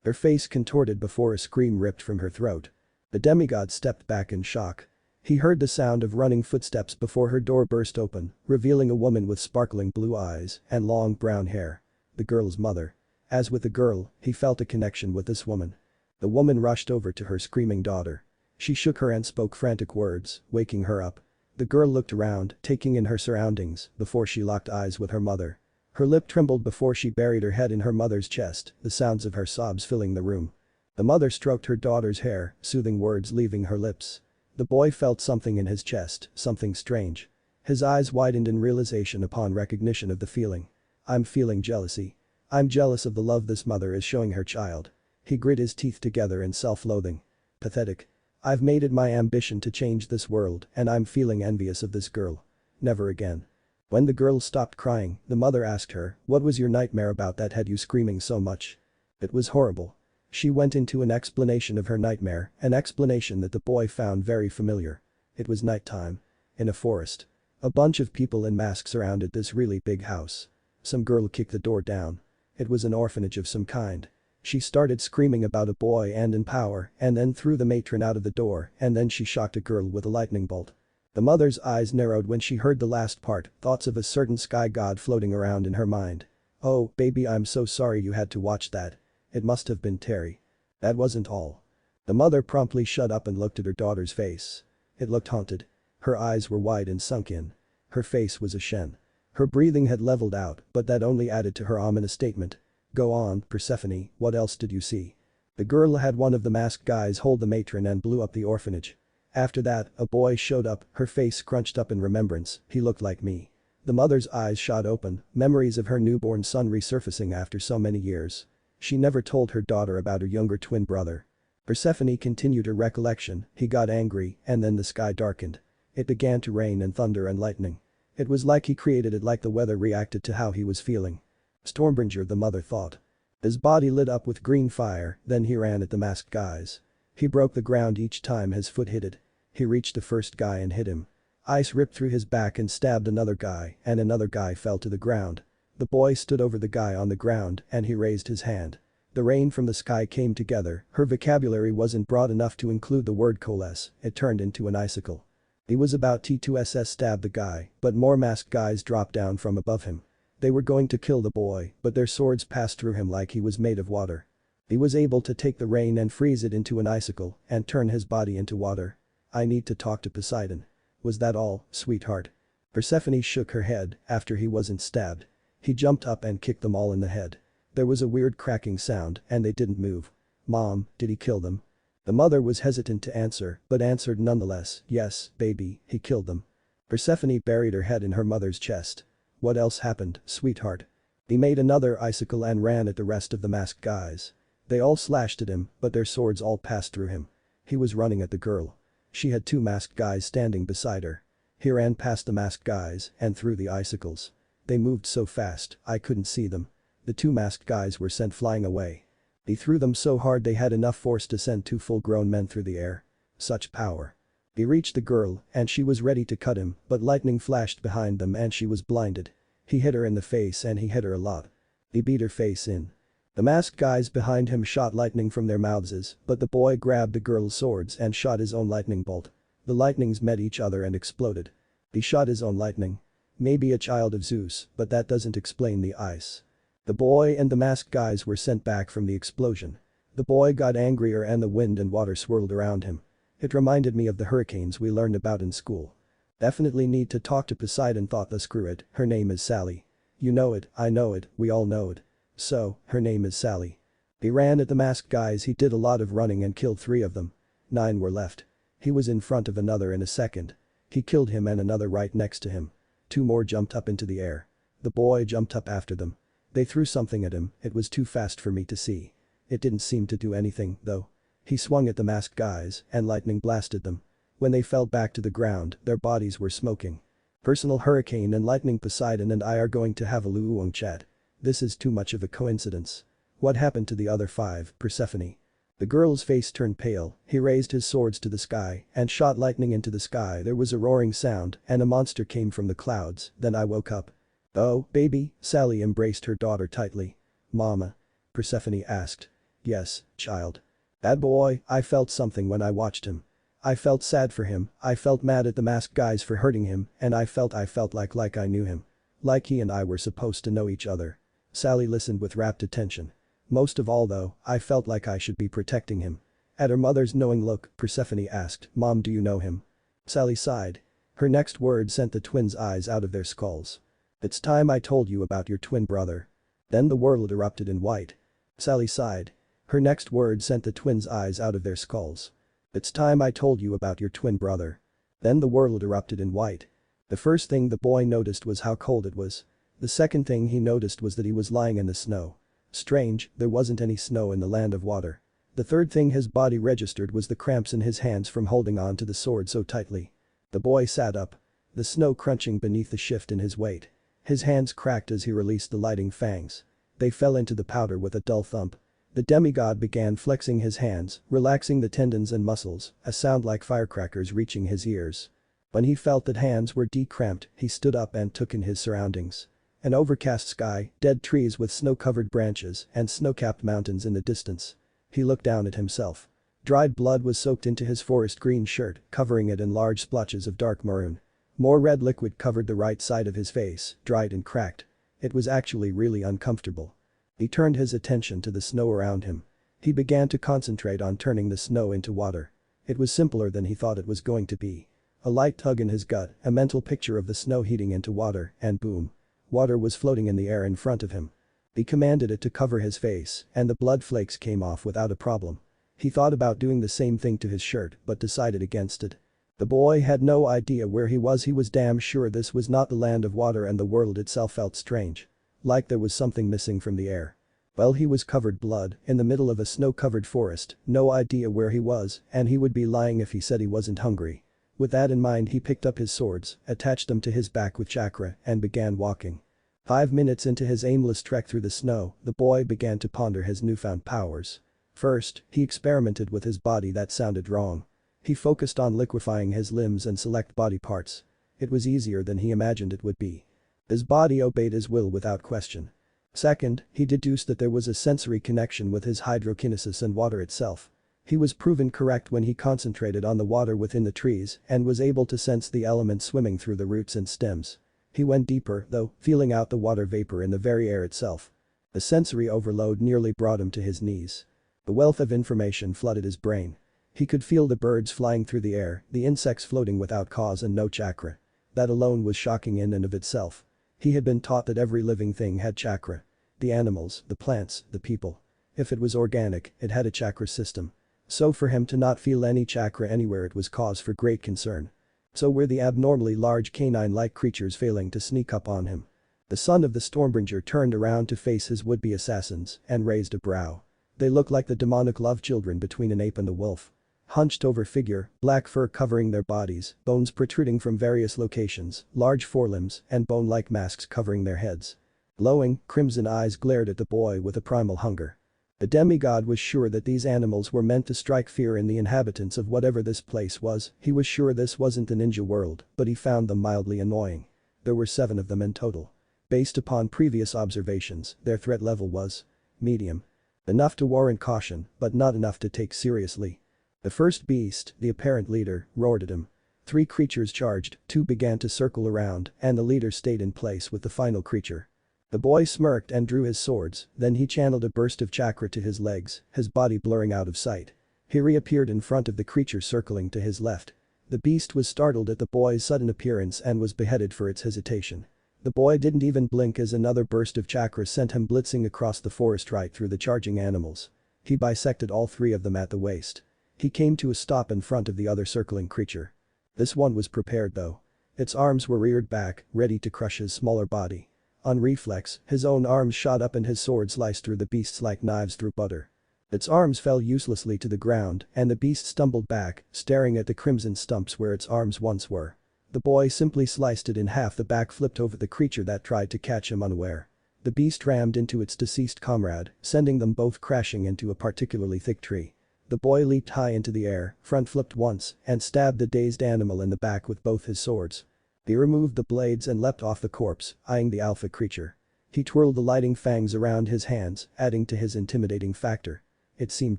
Her face contorted before a scream ripped from her throat. The demigod stepped back in shock. He heard the sound of running footsteps before her door burst open, revealing a woman with sparkling blue eyes and long brown hair. The girl's mother. As with the girl, he felt a connection with this woman. The woman rushed over to her screaming daughter. She shook her and spoke frantic words, waking her up. The girl looked around, taking in her surroundings, before she locked eyes with her mother. Her lip trembled before she buried her head in her mother's chest, the sounds of her sobs filling the room. The mother stroked her daughter's hair, soothing words leaving her lips. The boy felt something in his chest, something strange. His eyes widened in realization upon recognition of the feeling. I'm feeling jealousy. I'm jealous of the love this mother is showing her child. He grit his teeth together in self-loathing. Pathetic. I've made it my ambition to change this world and I'm feeling envious of this girl. Never again. When the girl stopped crying, the mother asked her, what was your nightmare about that had you screaming so much? It was horrible. She went into an explanation of her nightmare, an explanation that the boy found very familiar. It was nighttime. In a forest. A bunch of people in masks surrounded this really big house. Some girl kicked the door down. It was an orphanage of some kind. She started screaming about a boy and in power and then threw the matron out of the door and then she shocked a girl with a lightning bolt. The mother's eyes narrowed when she heard the last part, thoughts of a certain sky god floating around in her mind. Oh, baby, I'm so sorry you had to watch that. It must have been Terry. That wasn't all. The mother promptly shut up and looked at her daughter's face. It looked haunted. Her eyes were wide and sunk in. Her face was a shen. Her breathing had leveled out, but that only added to her ominous statement. Go on, Persephone, what else did you see? The girl had one of the masked guys hold the matron and blew up the orphanage. After that, a boy showed up, her face scrunched up in remembrance, he looked like me. The mother's eyes shot open, memories of her newborn son resurfacing after so many years. She never told her daughter about her younger twin brother. Persephone continued her recollection, he got angry, and then the sky darkened. It began to rain and thunder and lightning. It was like he created it, like the weather reacted to how he was feeling. Stormbringer, the mother thought. His body lit up with green fire, then he ran at the masked guys. He broke the ground each time his foot hit it. He reached the first guy and hit him. Ice ripped through his back and stabbed another guy and another guy fell to the ground. The boy stood over the guy on the ground and he raised his hand. The rain from the sky came together, her vocabulary wasn't broad enough to include the word coalesce, it turned into an icicle. He was about to stab the guy, but more masked guys dropped down from above him. They were going to kill the boy, but their swords passed through him like he was made of water. He was able to take the rain and freeze it into an icicle and turn his body into water. I need to talk to Poseidon. Was that all, sweetheart? Persephone shook her head after he wasn't stabbed. He jumped up and kicked them all in the head. There was a weird cracking sound and they didn't move. Mom, did he kill them? The mother was hesitant to answer but answered nonetheless, yes, baby, he killed them. Persephone buried her head in her mother's chest. What else happened, sweetheart? He made another icicle and ran at the rest of the masked guys. They all slashed at him, but their swords all passed through him. He was running at the girl. She had two masked guys standing beside her. He ran past the masked guys and threw the icicles. They moved so fast, I couldn't see them. The two masked guys were sent flying away. He threw them so hard they had enough force to send two full-grown men through the air. Such power. He reached the girl and she was ready to cut him, but lightning flashed behind them and she was blinded. He hit her in the face and he hit her a lot. He beat her face in. The masked guys behind him shot lightning from their mouths, but the boy grabbed the girl's swords and shot his own lightning bolt. The lightnings met each other and exploded. He shot his own lightning. Maybe a child of Zeus, but that doesn't explain the ice. The boy and the masked guys were sent back from the explosion. The boy got angrier and the wind and water swirled around him. It reminded me of the hurricanes we learned about in school. Definitely need to talk to Poseidon, thought the screw it, her name is Sally. You know it, I know it, we all know it. So, her name is Sally. He ran at the masked guys, he did a lot of running and killed 3 of them. 9 were left. He was in front of another in a second. He killed him and another right next to him. Two more jumped up into the air. The boy jumped up after them. They threw something at him, it was too fast for me to see. It didn't seem to do anything, though. He swung at the masked guys, and lightning blasted them. When they fell back to the ground, their bodies were smoking. Personal hurricane and lightning. Poseidon and I are going to have a luong chat. This is too much of a coincidence. What happened to the other 5, Persephone? The girl's face turned pale, he raised his swords to the sky and shot lightning into the sky. There was a roaring sound and a monster came from the clouds, then I woke up. Oh, baby, Sally embraced her daughter tightly. Mama? Persephone asked. Yes, child. That boy, I felt something when I watched him. I felt sad for him, I felt mad at the masked guys for hurting him, and I felt like I knew him. Like he and I were supposed to know each other. Sally listened with rapt attention. Most of all though, I felt like I should be protecting him. At her mother's knowing look, Persephone asked, Mom, do you know him? Sally sighed. Her next word sent the twins' eyes out of their skulls. It's time I told you about your twin brother. Then the world erupted in white. Sally sighed. Her next word sent the twins' eyes out of their skulls. It's time I told you about your twin brother. Then the world erupted in white. The first thing the boy noticed was how cold it was. The second thing he noticed was that he was lying in the snow. Strange, there wasn't any snow in the land of water. The third thing his body registered was the cramps in his hands from holding on to the sword so tightly. The boy sat up. The snow crunching beneath the shift in his weight. His hands cracked as he released the lighting fangs. They fell into the powder with a dull thump. The demigod began flexing his hands, relaxing the tendons and muscles, a sound like firecrackers reaching his ears. When he felt that hands were decramped, he stood up and took in his surroundings. An overcast sky, dead trees with snow-covered branches, and snow-capped mountains in the distance. He looked down at himself. Dried blood was soaked into his forest green shirt, covering it in large splotches of dark maroon. More red liquid covered the right side of his face, dried and cracked. It was actually really uncomfortable. He turned his attention to the snow around him. He began to concentrate on turning the snow into water. It was simpler than he thought it was going to be. A light tug in his gut, a mental picture of the snow heating into water, and boom. Water was floating in the air in front of him. He commanded it to cover his face, and the blood flakes came off without a problem. He thought about doing the same thing to his shirt but decided against it. The boy had no idea where he was damn sure this was not the land of water and the world itself felt strange. Like there was something missing from the air. Well, he was covered blood, in the middle of a snow-covered forest, no idea where he was, and he would be lying if he said he wasn't hungry. With that in mind he picked up his swords, attached them to his back with chakra, and began walking. 5 minutes into his aimless trek through the snow, the boy began to ponder his newfound powers. First, he experimented with his body that sounded wrong. He focused on liquefying his limbs and select body parts. It was easier than he imagined it would be. His body obeyed his will without question. Second, he deduced that there was a sensory connection with his hydrokinesis and water itself. He was proven correct when he concentrated on the water within the trees and was able to sense the elements swimming through the roots and stems. He went deeper, though, feeling out the water vapor in the very air itself. The sensory overload nearly brought him to his knees. The wealth of information flooded his brain. He could feel the birds flying through the air, the insects floating without cause and no chakra. That alone was shocking in and of itself. He had been taught that every living thing had chakra. The animals, the plants, the people. If it was organic, it had a chakra system. So for him to not feel any chakra anywhere, it was cause for great concern. So were the abnormally large canine-like creatures failing to sneak up on him. The son of the Stormbringer turned around to face his would-be assassins and raised a brow. They looked like the demonic love children between an ape and a wolf. Hunched over figure, black fur covering their bodies, bones protruding from various locations, large forelimbs, and bone-like masks covering their heads. Glowing, crimson eyes glared at the boy with a primal hunger. The demigod was sure that these animals were meant to strike fear in the inhabitants of whatever this place was. He was sure this wasn't a ninja world, but he found them mildly annoying. There were 7 of them in total. Based upon previous observations, their threat level was medium. Enough to warrant caution, but not enough to take seriously. The first beast, the apparent leader, roared at him. 3 creatures charged, 2 began to circle around, and the leader stayed in place with the final creature. The boy smirked and drew his swords, then he channeled a burst of chakra to his legs, his body blurring out of sight. He reappeared in front of the creature circling to his left. The beast was startled at the boy's sudden appearance and was beheaded for its hesitation. The boy didn't even blink as another burst of chakra sent him blitzing across the forest right through the charging animals. He bisected all 3 of them at the waist. He came to a stop in front of the other circling creature. This one was prepared though. Its arms were reared back, ready to crush his smaller body. On reflex, his own arms shot up and his sword sliced through the beasts like knives through butter. Its arms fell uselessly to the ground and the beast stumbled back, staring at the crimson stumps where its arms once were. The boy simply sliced it in half. The back flipped over the creature that tried to catch him unaware. The beast rammed into its deceased comrade, sending them both crashing into a particularly thick tree. The boy leaped high into the air, front flipped once, and stabbed the dazed animal in the back with both his swords. He removed the blades and leapt off the corpse, eyeing the alpha creature. He twirled the lighting fangs around his hands, adding to his intimidating factor. It seemed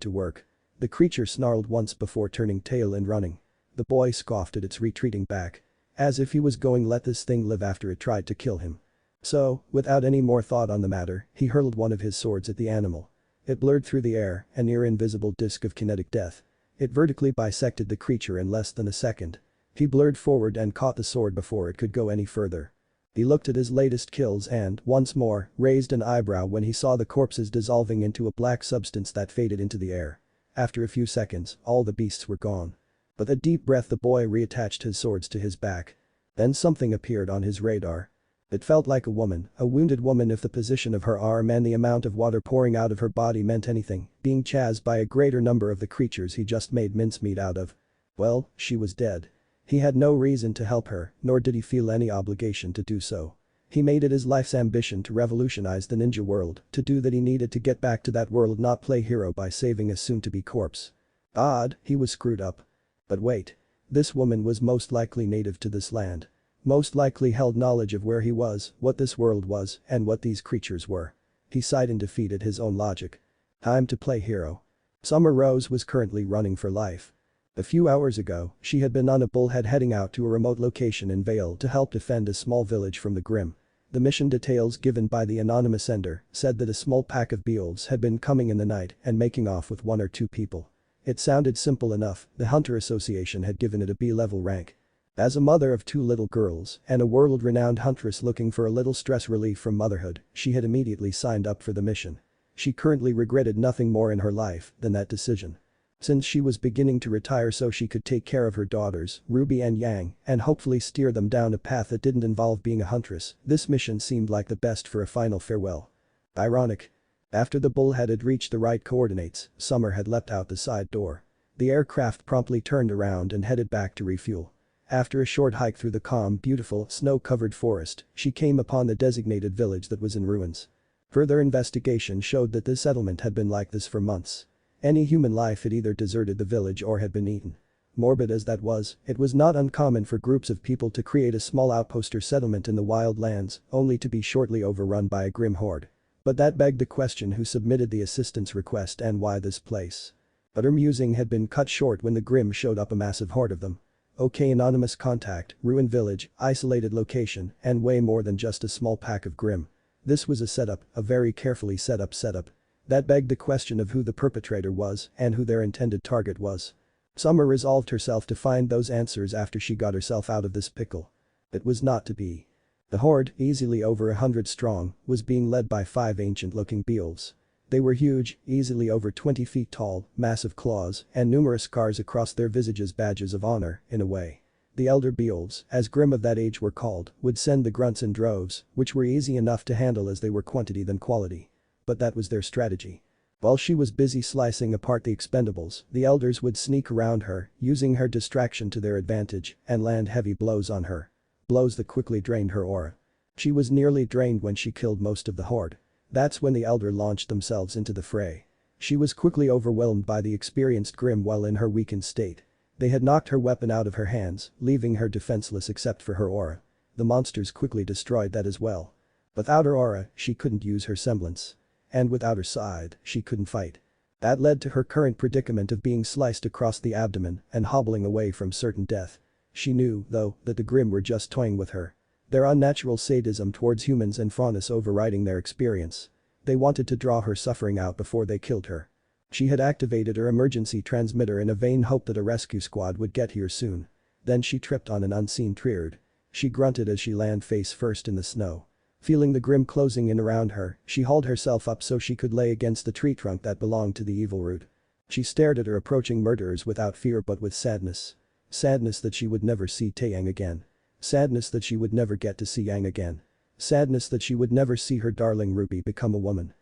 to work. The creature snarled once before turning tail and running. The boy scoffed at its retreating back. As if he was going to let this thing live after it tried to kill him. So, without any more thought on the matter, he hurled one of his swords at the animal. It blurred through the air, a near-invisible disc of kinetic death. It vertically bisected the creature in less than a second. He blurred forward and caught the sword before it could go any further. He looked at his latest kills and, once more, raised an eyebrow when he saw the corpses dissolving into a black substance that faded into the air. After a few seconds, all the beasts were gone. With a deep breath the boy reattached his swords to his back. Then something appeared on his radar. It felt like a wounded woman if the position of her arm and the amount of water pouring out of her body meant anything, being chased by a greater number of the creatures he just made mincemeat out of. Well, she was dead. He had no reason to help her, nor did he feel any obligation to do so. He made it his life's ambition to revolutionize the ninja world. To do that he needed to get back to that world, not play hero by saving a soon-to-be corpse. Odd, he was screwed up. But wait. This woman was most likely native to this land. Most likely held knowledge of where he was, what this world was, and what these creatures were. He sighed in defeat at his own logic. Time to play hero. Summer Rose was currently running for life. A few hours ago, she had been on a bullhead heading out to a remote location in Vale to help defend a small village from the Grim. The mission details given by the anonymous sender said that a small pack of beetles had been coming in the night and making off with 1 or 2 people. It sounded simple enough. The Hunter Association had given it a B-level rank. As a mother of 2 little girls and a world-renowned huntress looking for a little stress relief from motherhood, she had immediately signed up for the mission. She currently regretted nothing more in her life than that decision. Since she was beginning to retire so she could take care of her daughters, Ruby and Yang, and hopefully steer them down a path that didn't involve being a huntress, this mission seemed like the best for a final farewell. Ironic. After the bullhead had reached the right coordinates, Summer had leapt out the side door. The aircraft promptly turned around and headed back to refuel. After a short hike through the calm, beautiful, snow-covered forest, she came upon the designated village that was in ruins. Further investigation showed that this settlement had been like this for months. Any human life had either deserted the village or had been eaten. Morbid as that was, it was not uncommon for groups of people to create a small outpost or settlement in the wild lands, only to be shortly overrun by a grim horde. But that begged the question who submitted the assistance request and why this place. But her musing had been cut short when the Grim showed up, a massive horde of them. Okay, anonymous contact, ruined village, isolated location, and way more than just a small pack of Grim. This was a setup, a very carefully set up setup. That begged the question of who the perpetrator was and who their intended target was. Summer resolved herself to find those answers after she got herself out of this pickle. It was not to be. The horde, easily over 100 strong, was being led by 5 ancient-looking beetles. They were huge, easily over 20 feet tall, massive claws, and numerous scars across their visages, badges of honor, in a way. The elder beetles, as Grim of that age were called, would send the grunts in droves, which were easy enough to handle as they were quantity than quality. But that was their strategy. While she was busy slicing apart the expendables, the elders would sneak around her, using her distraction to their advantage, and land heavy blows on her. Blows that quickly drained her aura. She was nearly drained when she killed most of the horde. That's when the elder launched themselves into the fray. She was quickly overwhelmed by the experienced Grim while in her weakened state. They had knocked her weapon out of her hands, leaving her defenseless except for her aura. The monsters quickly destroyed that as well. Without her aura, she couldn't use her semblance. And without her side, she couldn't fight. That led to her current predicament of being sliced across the abdomen and hobbling away from certain death. She knew, though, that the Grim were just toying with her. Their unnatural sadism towards humans and fondness overriding their experience. They wanted to draw her suffering out before they killed her. She had activated her emergency transmitter in a vain hope that a rescue squad would get here soon. Then she tripped on an unseen tree. She grunted as she landed face first in the snow. Feeling the Grim closing in around her, she hauled herself up so she could lay against the tree trunk that belonged to the evil root. She stared at her approaching murderers without fear but with sadness. Sadness that she would never see Taeyang again. Sadness that she would never get to see Yang again. Sadness that she would never see her darling Ruby become a woman.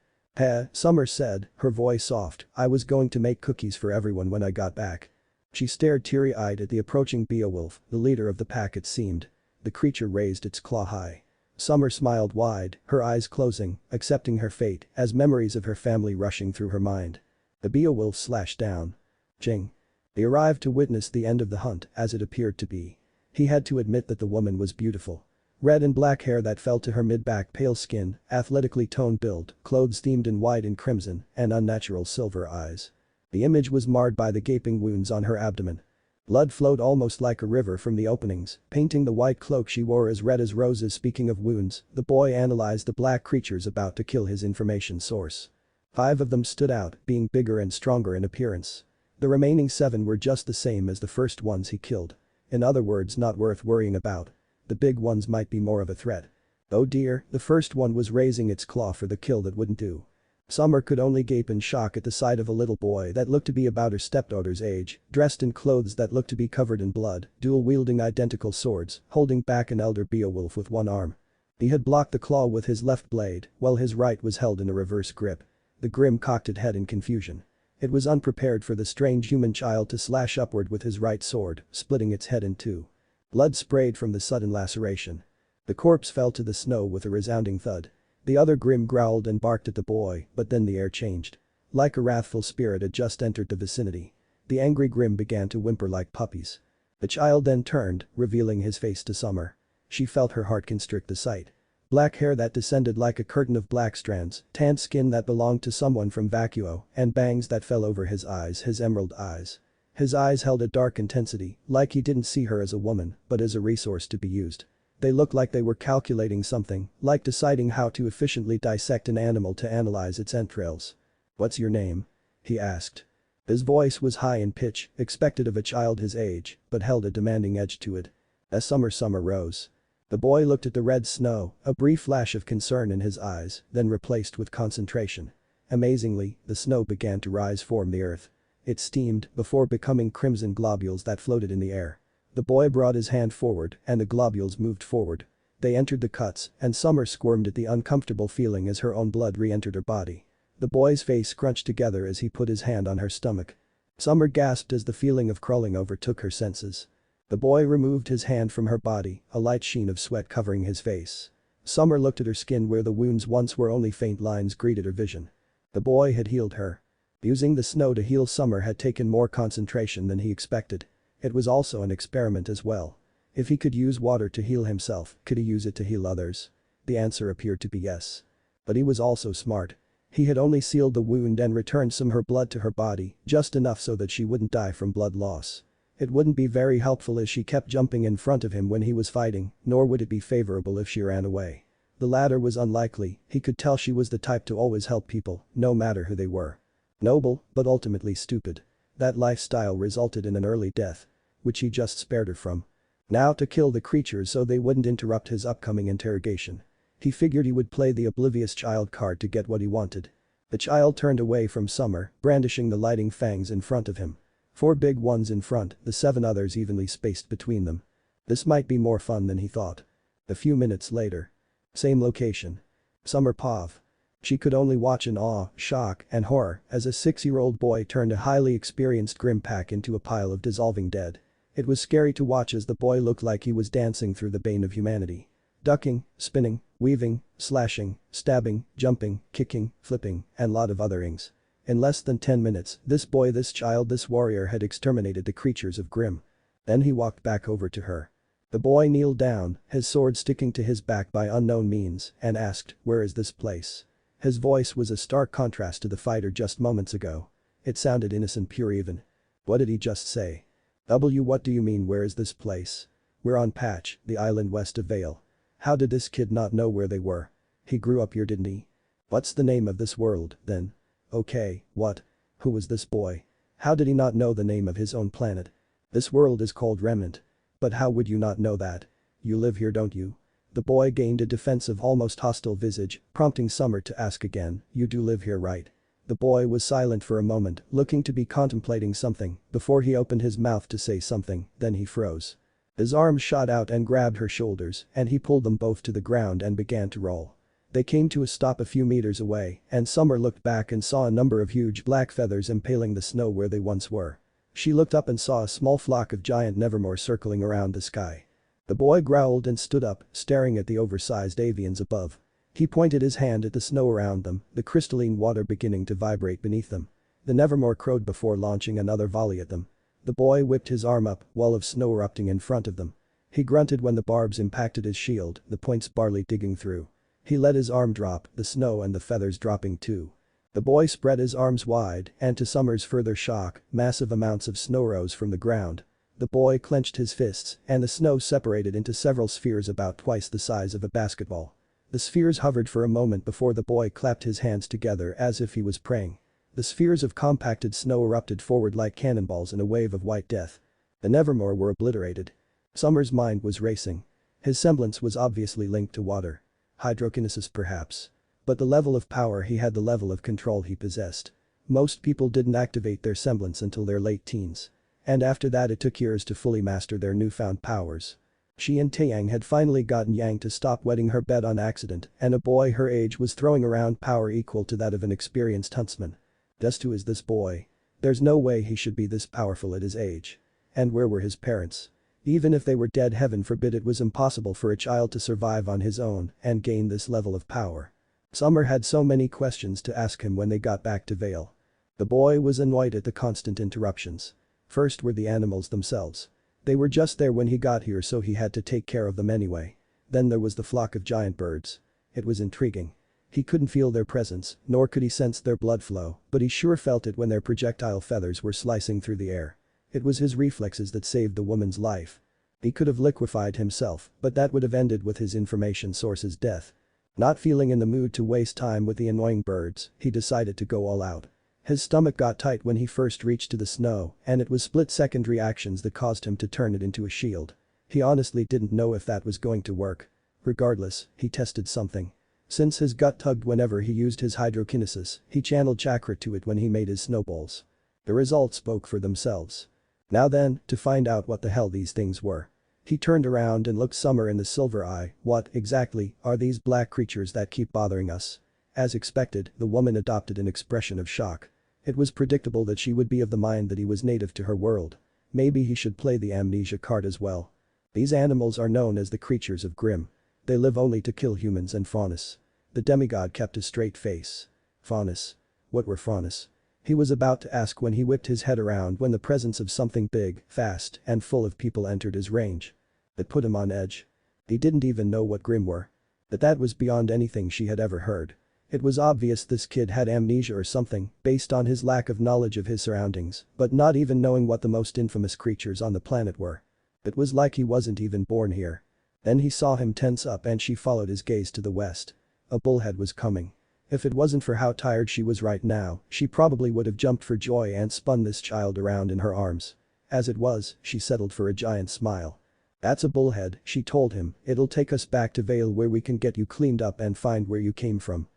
Summer said, her voice soft, I was going to make cookies for everyone when I got back. She stared teary-eyed at the approaching Beowulf, the leader of the pack it seemed. The creature raised its claw high. Summer smiled wide, her eyes closing, accepting her fate as memories of her family rushing through her mind. The Beowulf slashed down. Jing. They arrived to witness the end of the hunt as it appeared to be. He had to admit that the woman was beautiful. Red and black hair that fell to her mid-back, pale skin, athletically toned build, clothes themed in white and crimson, and unnatural silver eyes. The image was marred by the gaping wounds on her abdomen. Blood flowed almost like a river from the openings, painting the white cloak she wore as red as roses. Speaking of wounds, the boy analyzed the black creatures about to kill his information source. 5 of them stood out, being bigger and stronger in appearance. The remaining 7 were just the same as the first ones he killed. In other words, not worth worrying about. The big ones might be more of a threat. Oh dear, the first one was raising its claw for the kill that wouldn't do. Summer could only gape in shock at the sight of a little boy that looked to be about her stepdaughter's age, dressed in clothes that looked to be covered in blood, dual-wielding identical swords, holding back an elder Beowulf with one arm. He had blocked the claw with his left blade, while his right was held in a reverse grip. The grim cocked its head in confusion. It was unprepared for the strange human child to slash upward with his right sword, splitting its head in two. Blood sprayed from the sudden laceration. The corpse fell to the snow with a resounding thud. The other Grim growled and barked at the boy, but then the air changed. Like a wrathful spirit had just entered the vicinity. The angry Grim began to whimper like puppies. The child then turned, revealing his face to Summer. She felt her heart constrict the sight. Black hair that descended like a curtain of black strands, tanned skin that belonged to someone from Vacuo, and bangs that fell over his eyes, his emerald eyes. His eyes held a dark intensity, like he didn't see her as a woman, but as a resource to be used. They looked like they were calculating something, like deciding how to efficiently dissect an animal to analyze its entrails. "What's your name?" he asked. His voice was high in pitch, expected of a child his age, but held a demanding edge to it. As Summer rose. The boy looked at the red snow, a brief flash of concern in his eyes, then replaced with concentration. Amazingly, the snow began to rise from the earth. It steamed before becoming crimson globules that floated in the air. The boy brought his hand forward and the globules moved forward. They entered the cuts and Summer squirmed at the uncomfortable feeling as her own blood re-entered her body. The boy's face scrunched together as he put his hand on her stomach. Summer gasped as the feeling of crawling overtook her senses. The boy removed his hand from her body, a light sheen of sweat covering his face. Summer looked at her skin where the wounds once were only faint lines greeted her vision. The boy had healed her. Using the snow to heal Summer had taken more concentration than he expected. It was also an experiment as well. If he could use water to heal himself, could he use it to heal others? The answer appeared to be yes. But he was also smart. He had only sealed the wound and returned some of her blood to her body, just enough so that she wouldn't die from blood loss. It wouldn't be very helpful as she kept jumping in front of him when he was fighting, nor would it be favorable if she ran away. The latter was unlikely, he could tell she was the type to always help people, no matter who they were. Noble, but ultimately stupid. That lifestyle resulted in an early death. Which he just spared her from. Now to kill the creatures so they wouldn't interrupt his upcoming interrogation. He figured he would play the oblivious child card to get what he wanted. The child turned away from Summer, brandishing the lighting fangs in front of him. 4 big ones in front, the 7 others evenly spaced between them. This might be more fun than he thought. A few minutes later. Same location. Summer Pav. She could only watch in awe, shock, and horror as a 6-year-old boy turned a highly experienced Grim pack into a pile of dissolving dead. It was scary to watch as the boy looked like he was dancing through the bane of humanity. Ducking, spinning, weaving, slashing, stabbing, jumping, kicking, flipping, and lot of other things. In less than 10 minutes, this boy, this child, this warrior had exterminated the creatures of Grim. Then he walked back over to her. The boy kneeled down, his sword sticking to his back by unknown means, and asked, "Where is this place?" His voice was a stark contrast to the fighter just moments ago. It sounded innocent, pure even. What did he just say? What do you mean, where is this place? We're on Patch, the island west of Vale. How did this kid not know where they were? He grew up here, didn't he? What's the name of this world, then? Okay, what? Who was this boy? How did he not know the name of his own planet? This world is called Remnant. But how would you not know that? You live here, don't you? The boy gained a defensive, almost hostile visage, prompting Summer to ask again, "You do live here, right?" The boy was silent for a moment, looking to be contemplating something, before he opened his mouth to say something, then he froze. His arms shot out and grabbed her shoulders, and he pulled them both to the ground and began to roll. They came to a stop a few meters away, and Summer looked back and saw a number of huge black feathers impaling the snow where they once were. She looked up and saw a small flock of giant nevermore circling around the sky. The boy growled and stood up, staring at the oversized avians above. He pointed his hand at the snow around them, the crystalline water beginning to vibrate beneath them. The nevermore crowed before launching another volley at them. The boy whipped his arm up, wall of snow erupting in front of them. He grunted when the barbs impacted his shield, the points barely digging through. He let his arm drop, the snow and the feathers dropping too. The boy spread his arms wide, and to Summer's further shock, massive amounts of snow rose from the ground. The boy clenched his fists, and the snow separated into several spheres about twice the size of a basketball. The spheres hovered for a moment before the boy clapped his hands together as if he was praying. The spheres of compacted snow erupted forward like cannonballs in a wave of white death. The nevermore were obliterated. Summer's mind was racing. His semblance was obviously linked to water. Hydrokinesis perhaps. But the level of power he had, the level of control he possessed. Most people didn't activate their semblance until their late teens. And after that it took years to fully master their newfound powers. She and Taeyang had finally gotten Yang to stop wetting her bed on accident, and a boy her age was throwing around power equal to that of an experienced huntsman. Just who is this boy? There's no way he should be this powerful at his age. And where were his parents? Even if they were dead, heaven forbid, it was impossible for a child to survive on his own and gain this level of power. Summer had so many questions to ask him when they got back to Vale. The boy was annoyed at the constant interruptions. First were the animals themselves. They were just there when he got here, so he had to take care of them anyway. Then there was the flock of giant birds. It was intriguing. He couldn't feel their presence, nor could he sense their blood flow, but he sure felt it when their projectile feathers were slicing through the air. It was his reflexes that saved the woman's life. He could have liquefied himself, but that would have ended with his information source's death. Not feeling in the mood to waste time with the annoying birds, he decided to go all out. His stomach got tight when he first reached to the snow, and it was split-second reactions that caused him to turn it into a shield. He honestly didn't know if that was going to work. Regardless, he tested something. Since his gut tugged whenever he used his hydrokinesis, he channeled chakra to it when he made his snowballs. The results spoke for themselves. Now then, to find out what the hell these things were. He turned around and looked Summer in the silver eye. What, exactly, are these black creatures that keep bothering us? As expected, the woman adopted an expression of shock. It was predictable that she would be of the mind that he was native to her world. Maybe he should play the amnesia card as well. These animals are known as the creatures of Grimm. They live only to kill humans and Faunus. The demigod kept a straight face. Faunus? What were Faunus? He was about to ask when he whipped his head around when the presence of something big, fast, and full of people entered his range. It put him on edge. He didn't even know what Grimm were. But that was beyond anything she had ever heard. It was obvious this kid had amnesia or something, based on his lack of knowledge of his surroundings, but not even knowing what the most infamous creatures on the planet were. It was like he wasn't even born here. Then he saw him tense up and she followed his gaze to the west. A bullhead was coming. If it wasn't for how tired she was right now, she probably would have jumped for joy and spun this child around in her arms. As it was, she settled for a giant smile. That's a bullhead, she told him. It'll take us back to Vale where we can get you cleaned up and find where you came from.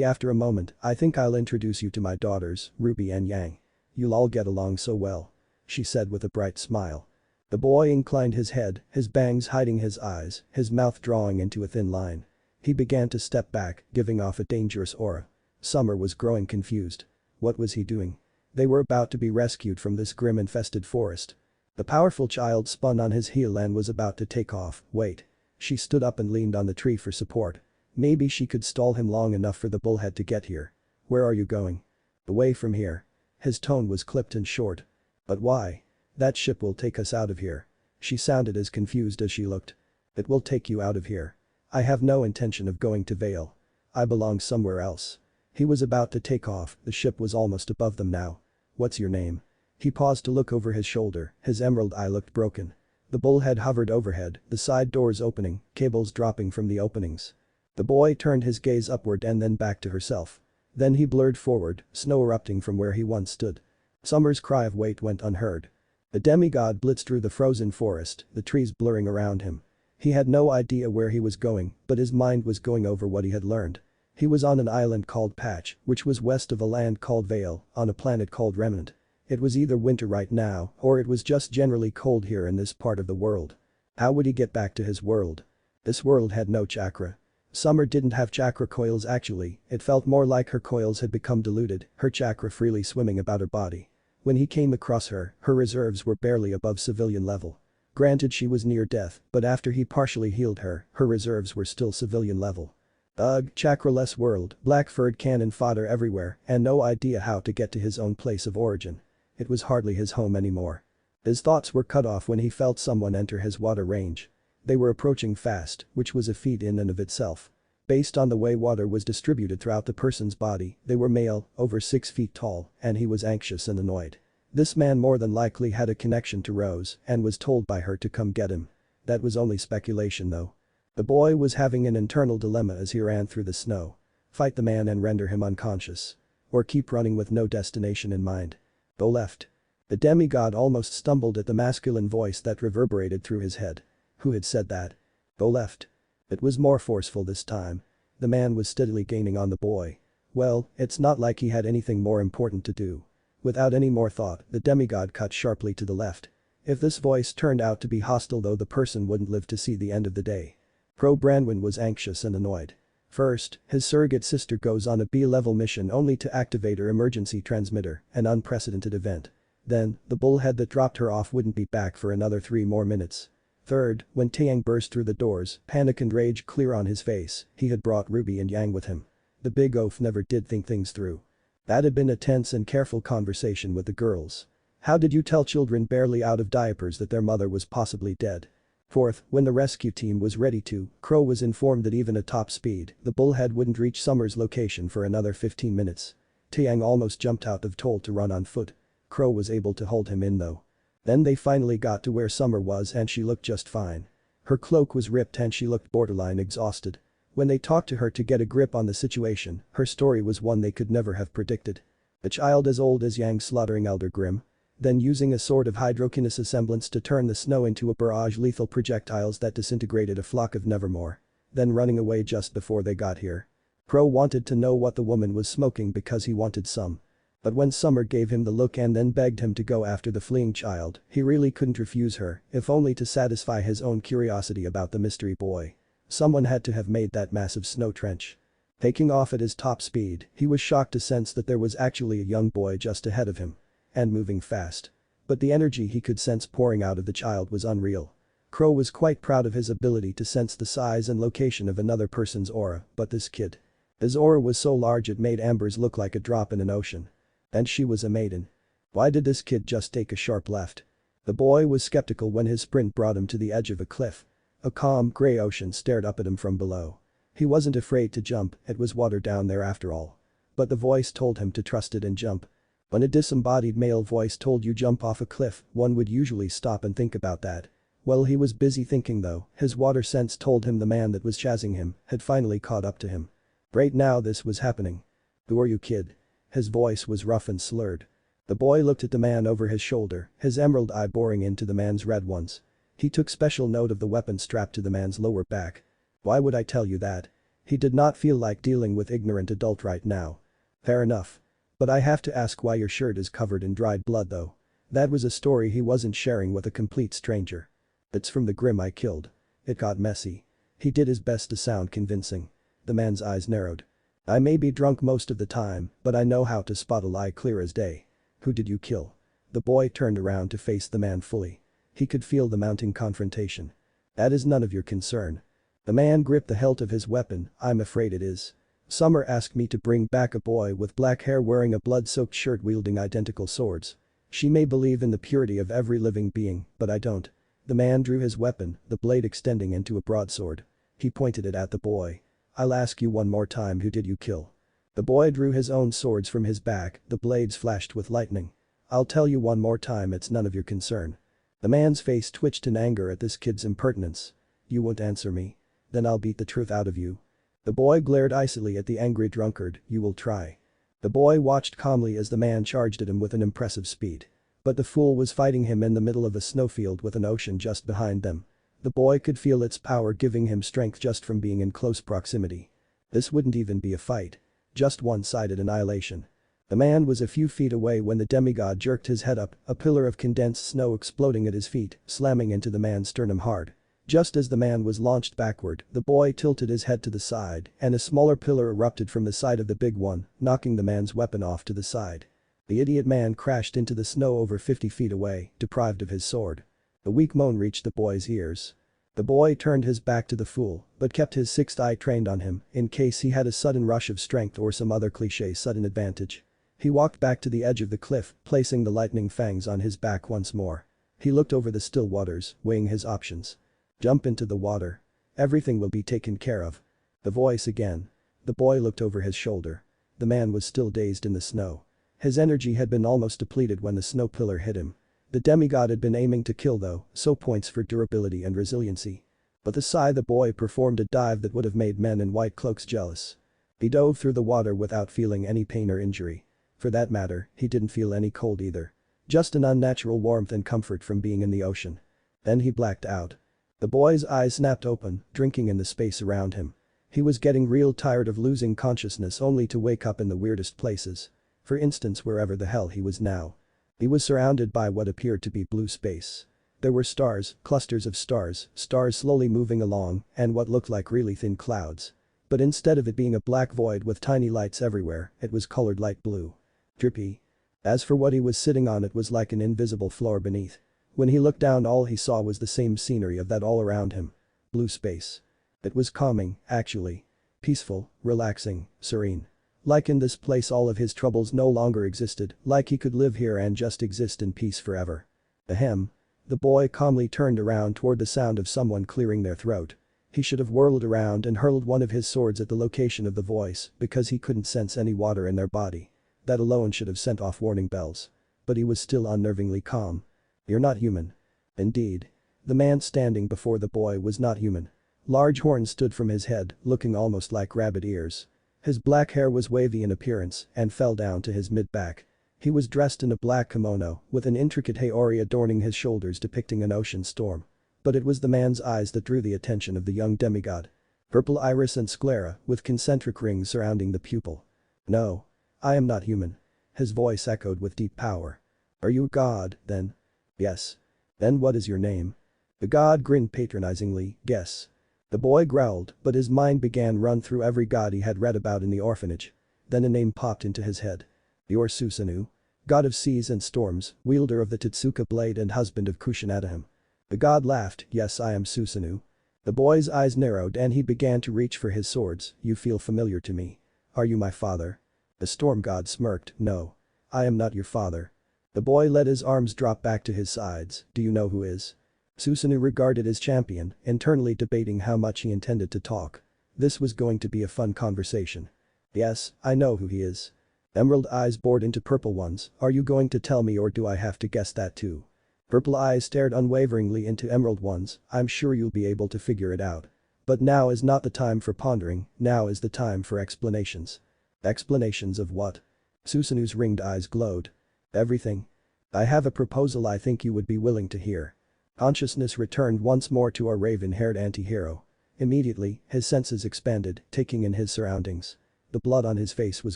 After a moment, I think I'll introduce you to my daughters, Ruby and Yang. You'll all get along so well. She said with a bright smile. The boy inclined his head, his bangs hiding his eyes, his mouth drawing into a thin line. He began to step back, giving off a dangerous aura. Summer was growing confused. What was he doing? They were about to be rescued from this grim-infested forest. The powerful child spun on his heel and was about to take off. Wait. She stood up and leaned on the tree for support. Maybe she could stall him long enough for the bullhead to get here. Where are you going? Away from here. His tone was clipped and short. But why? That ship will take us out of here. She sounded as confused as she looked. It will take you out of here. I have no intention of going to Vale. I belong somewhere else. He was about to take off, the ship was almost above them now. What's your name? He paused to look over his shoulder, his emerald eye looked broken. The bullhead hovered overhead, the side doors opening, cables dropping from the openings. The boy turned his gaze upward and then back to herself. Then he blurred forward, snow erupting from where he once stood. Summer's cry of wait went unheard. The demigod blitzed through the frozen forest, the trees blurring around him. He had no idea where he was going, but his mind was going over what he had learned. He was on an island called Patch, which was west of a land called Vale, on a planet called Remnant. It was either winter right now, or it was just generally cold here in this part of the world. How would he get back to his world? This world had no chakra. Summer didn't have chakra coils actually, it felt more like her coils had become diluted, her chakra freely swimming about her body. When he came across her, her reserves were barely above civilian level. Granted she was near death, but after he partially healed her, her reserves were still civilian level. Ugh, chakra-less world, black-furred cannon fodder everywhere, and no idea how to get to his own place of origin. It was hardly his home anymore. His thoughts were cut off when he felt someone enter his water range. They were approaching fast, which was a feat in and of itself. Based on the way water was distributed throughout the person's body, they were male, over 6 feet tall, and he was anxious and annoyed. This man more than likely had a connection to Rose and was told by her to come get him. That was only speculation though. The boy was having an internal dilemma as he ran through the snow. Fight the man and render him unconscious. Or keep running with no destination in mind. Go left. The demigod almost stumbled at the masculine voice that reverberated through his head. Who had said that? Go left. It was more forceful this time. The man was steadily gaining on the boy. Well, it's not like he had anything more important to do. Without any more thought, the demigod cut sharply to the left. If this voice turned out to be hostile though the person wouldn't live to see the end of the day. Pro Branwyn was anxious and annoyed. First, his surrogate sister goes on a B-level mission only to activate her emergency transmitter, an unprecedented event. Then, the bullhead that dropped her off wouldn't be back for another 3 more minutes. Third, when Taeyang burst through the doors, panic and rage clear on his face, he had brought Ruby and Yang with him. The big oaf never did think things through. That had been a tense and careful conversation with the girls. How did you tell children barely out of diapers that their mother was possibly dead? Fourth, when the rescue team was ready to, Crow was informed that even at top speed, the bullhead wouldn't reach Summer's location for another 15 minutes. Taeyang almost jumped out of told to run on foot. Crow was able to hold him in though. Then they finally got to where Summer was and she looked just fine. Her cloak was ripped and she looked borderline exhausted. When they talked to her to get a grip on the situation, her story was one they could never have predicted. A child as old as Yang slaughtering Elder Grimm. Then using a sort of hydrokinesis semblance to turn the snow into a barrage lethal projectiles that disintegrated a flock of Nevermore. Then running away just before they got here. Crow wanted to know what the woman was smoking because he wanted some. But when Summer gave him the look and then begged him to go after the fleeing child, he really couldn't refuse her, if only to satisfy his own curiosity about the mystery boy. Someone had to have made that massive snow trench. Taking off at his top speed, he was shocked to sense that there was actually a young boy just ahead of him. And moving fast. But the energy he could sense pouring out of the child was unreal. Crow was quite proud of his ability to sense the size and location of another person's aura, but this kid. His aura was so large it made Ambers look like a drop in an ocean. And she was a maiden. Why did this kid just take a sharp left? The boy was skeptical when his sprint brought him to the edge of a cliff. A calm, gray ocean stared up at him from below. He wasn't afraid to jump, it was water down there after all. But the voice told him to trust it and jump. When a disembodied male voice told you jump off a cliff, one would usually stop and think about that. Well, he was busy thinking though, his water sense told him the man that was chasing him had finally caught up to him. Right now this was happening. Who are you, kid? His voice was rough and slurred. The boy looked at the man over his shoulder, his emerald eye boring into the man's red ones. He took special note of the weapon strapped to the man's lower back. Why would I tell you that? He did not feel like dealing with ignorant adult right now. Fair enough. But I have to ask why your shirt is covered in dried blood though. That was a story he wasn't sharing with a complete stranger. It's from the Grimm I killed. It got messy. He did his best to sound convincing. The man's eyes narrowed. I may be drunk most of the time, but I know how to spot a lie clear as day. Who did you kill? The boy turned around to face the man fully. He could feel the mounting confrontation. That is none of your concern. The man gripped the hilt of his weapon, I'm afraid it is. Summer asked me to bring back a boy with black hair wearing a blood-soaked shirt wielding identical swords. She may believe in the purity of every living being, but I don't. The man drew his weapon, the blade extending into a broadsword. He pointed it at the boy. I'll ask you one more time, who did you kill? The boy drew his own swords from his back, the blades flashed with lightning. I'll tell you one more time, it's none of your concern. The man's face twitched in anger at this kid's impertinence. You won't answer me? Then I'll beat the truth out of you. The boy glared icily at the angry drunkard, you will try. The boy watched calmly as the man charged at him with an impressive speed. But the fool was fighting him in the middle of a snowfield with an ocean just behind them. The boy could feel its power giving him strength just from being in close proximity. This wouldn't even be a fight. Just one-sided annihilation. The man was a few feet away when the demigod jerked his head up, a pillar of condensed snow exploding at his feet, slamming into the man's sternum hard. Just as the man was launched backward, the boy tilted his head to the side, and a smaller pillar erupted from the side of the big one, knocking the man's weapon off to the side. The idiot man crashed into the snow over 50 feet away, deprived of his sword. A weak moan reached the boy's ears. The boy turned his back to the fool, but kept his sixth eye trained on him, in case he had a sudden rush of strength or some other cliché sudden advantage. He walked back to the edge of the cliff, placing the lightning fangs on his back once more. He looked over the still waters, weighing his options. Jump into the water. Everything will be taken care of. The voice again. The boy looked over his shoulder. The man was still dazed in the snow. His energy had been almost depleted when the snow pillar hit him. The demigod had been aiming to kill though, so points for durability and resiliency. But the boy performed a dive that would have made men in white cloaks jealous. He dove through the water without feeling any pain or injury. For that matter, he didn't feel any cold either. Just an unnatural warmth and comfort from being in the ocean. Then he blacked out. The boy's eyes snapped open, drinking in the space around him. He was getting real tired of losing consciousness only to wake up in the weirdest places. For instance, wherever the hell he was now. He was surrounded by what appeared to be blue space. There were stars, clusters of stars slowly moving along, and what looked like really thin clouds. But instead of it being a black void with tiny lights everywhere, it was colored light blue. Drippy. As for what he was sitting on, it was like an invisible floor beneath. When he looked down, all he saw was the same scenery of that all around him. Blue space. It was calming, actually. Peaceful, relaxing, serene. Like in this place all of his troubles no longer existed, like he could live here and just exist in peace forever. Ahem. The boy calmly turned around toward the sound of someone clearing their throat. He should have whirled around and hurled one of his swords at the location of the voice because he couldn't sense any water in their body. That alone should have sent off warning bells. But he was still unnervingly calm. You're not human. Indeed. The man standing before the boy was not human. Large horns stood from his head, looking almost like rabbit ears. His black hair was wavy in appearance and fell down to his mid-back. He was dressed in a black kimono, with an intricate haori adorning his shoulders depicting an ocean storm. But it was the man's eyes that drew the attention of the young demigod. Purple iris and sclera, with concentric rings surrounding the pupil. No. I am not human. His voice echoed with deep power. Are you a god, then? Yes. Then what is your name? The god grinned patronizingly, guess. The boy growled, but his mind began run through every god he had read about in the orphanage. Then a name popped into his head. You're Susanoo. God of seas and storms, wielder of the Totsuka blade and husband of Kushinadahim. The god laughed, yes, I am Susanoo. The boy's eyes narrowed and he began to reach for his swords. You feel familiar to me. Are you my father? The storm god smirked, no. I am not your father. The boy let his arms drop back to his sides. Do you know who is? Susanoo regarded his champion, internally debating how much he intended to talk. This was going to be a fun conversation. Yes, I know who he is. Emerald eyes bored into purple ones. Are you going to tell me or do I have to guess that too? Purple eyes stared unwaveringly into emerald ones. I'm sure you'll be able to figure it out. But now is not the time for pondering, now is the time for explanations. Explanations of what? Susanoo's ringed eyes glowed. Everything. I have a proposal I think you would be willing to hear. Consciousness returned once more to our raven-haired anti-hero. Immediately, his senses expanded, taking in his surroundings. The blood on his face was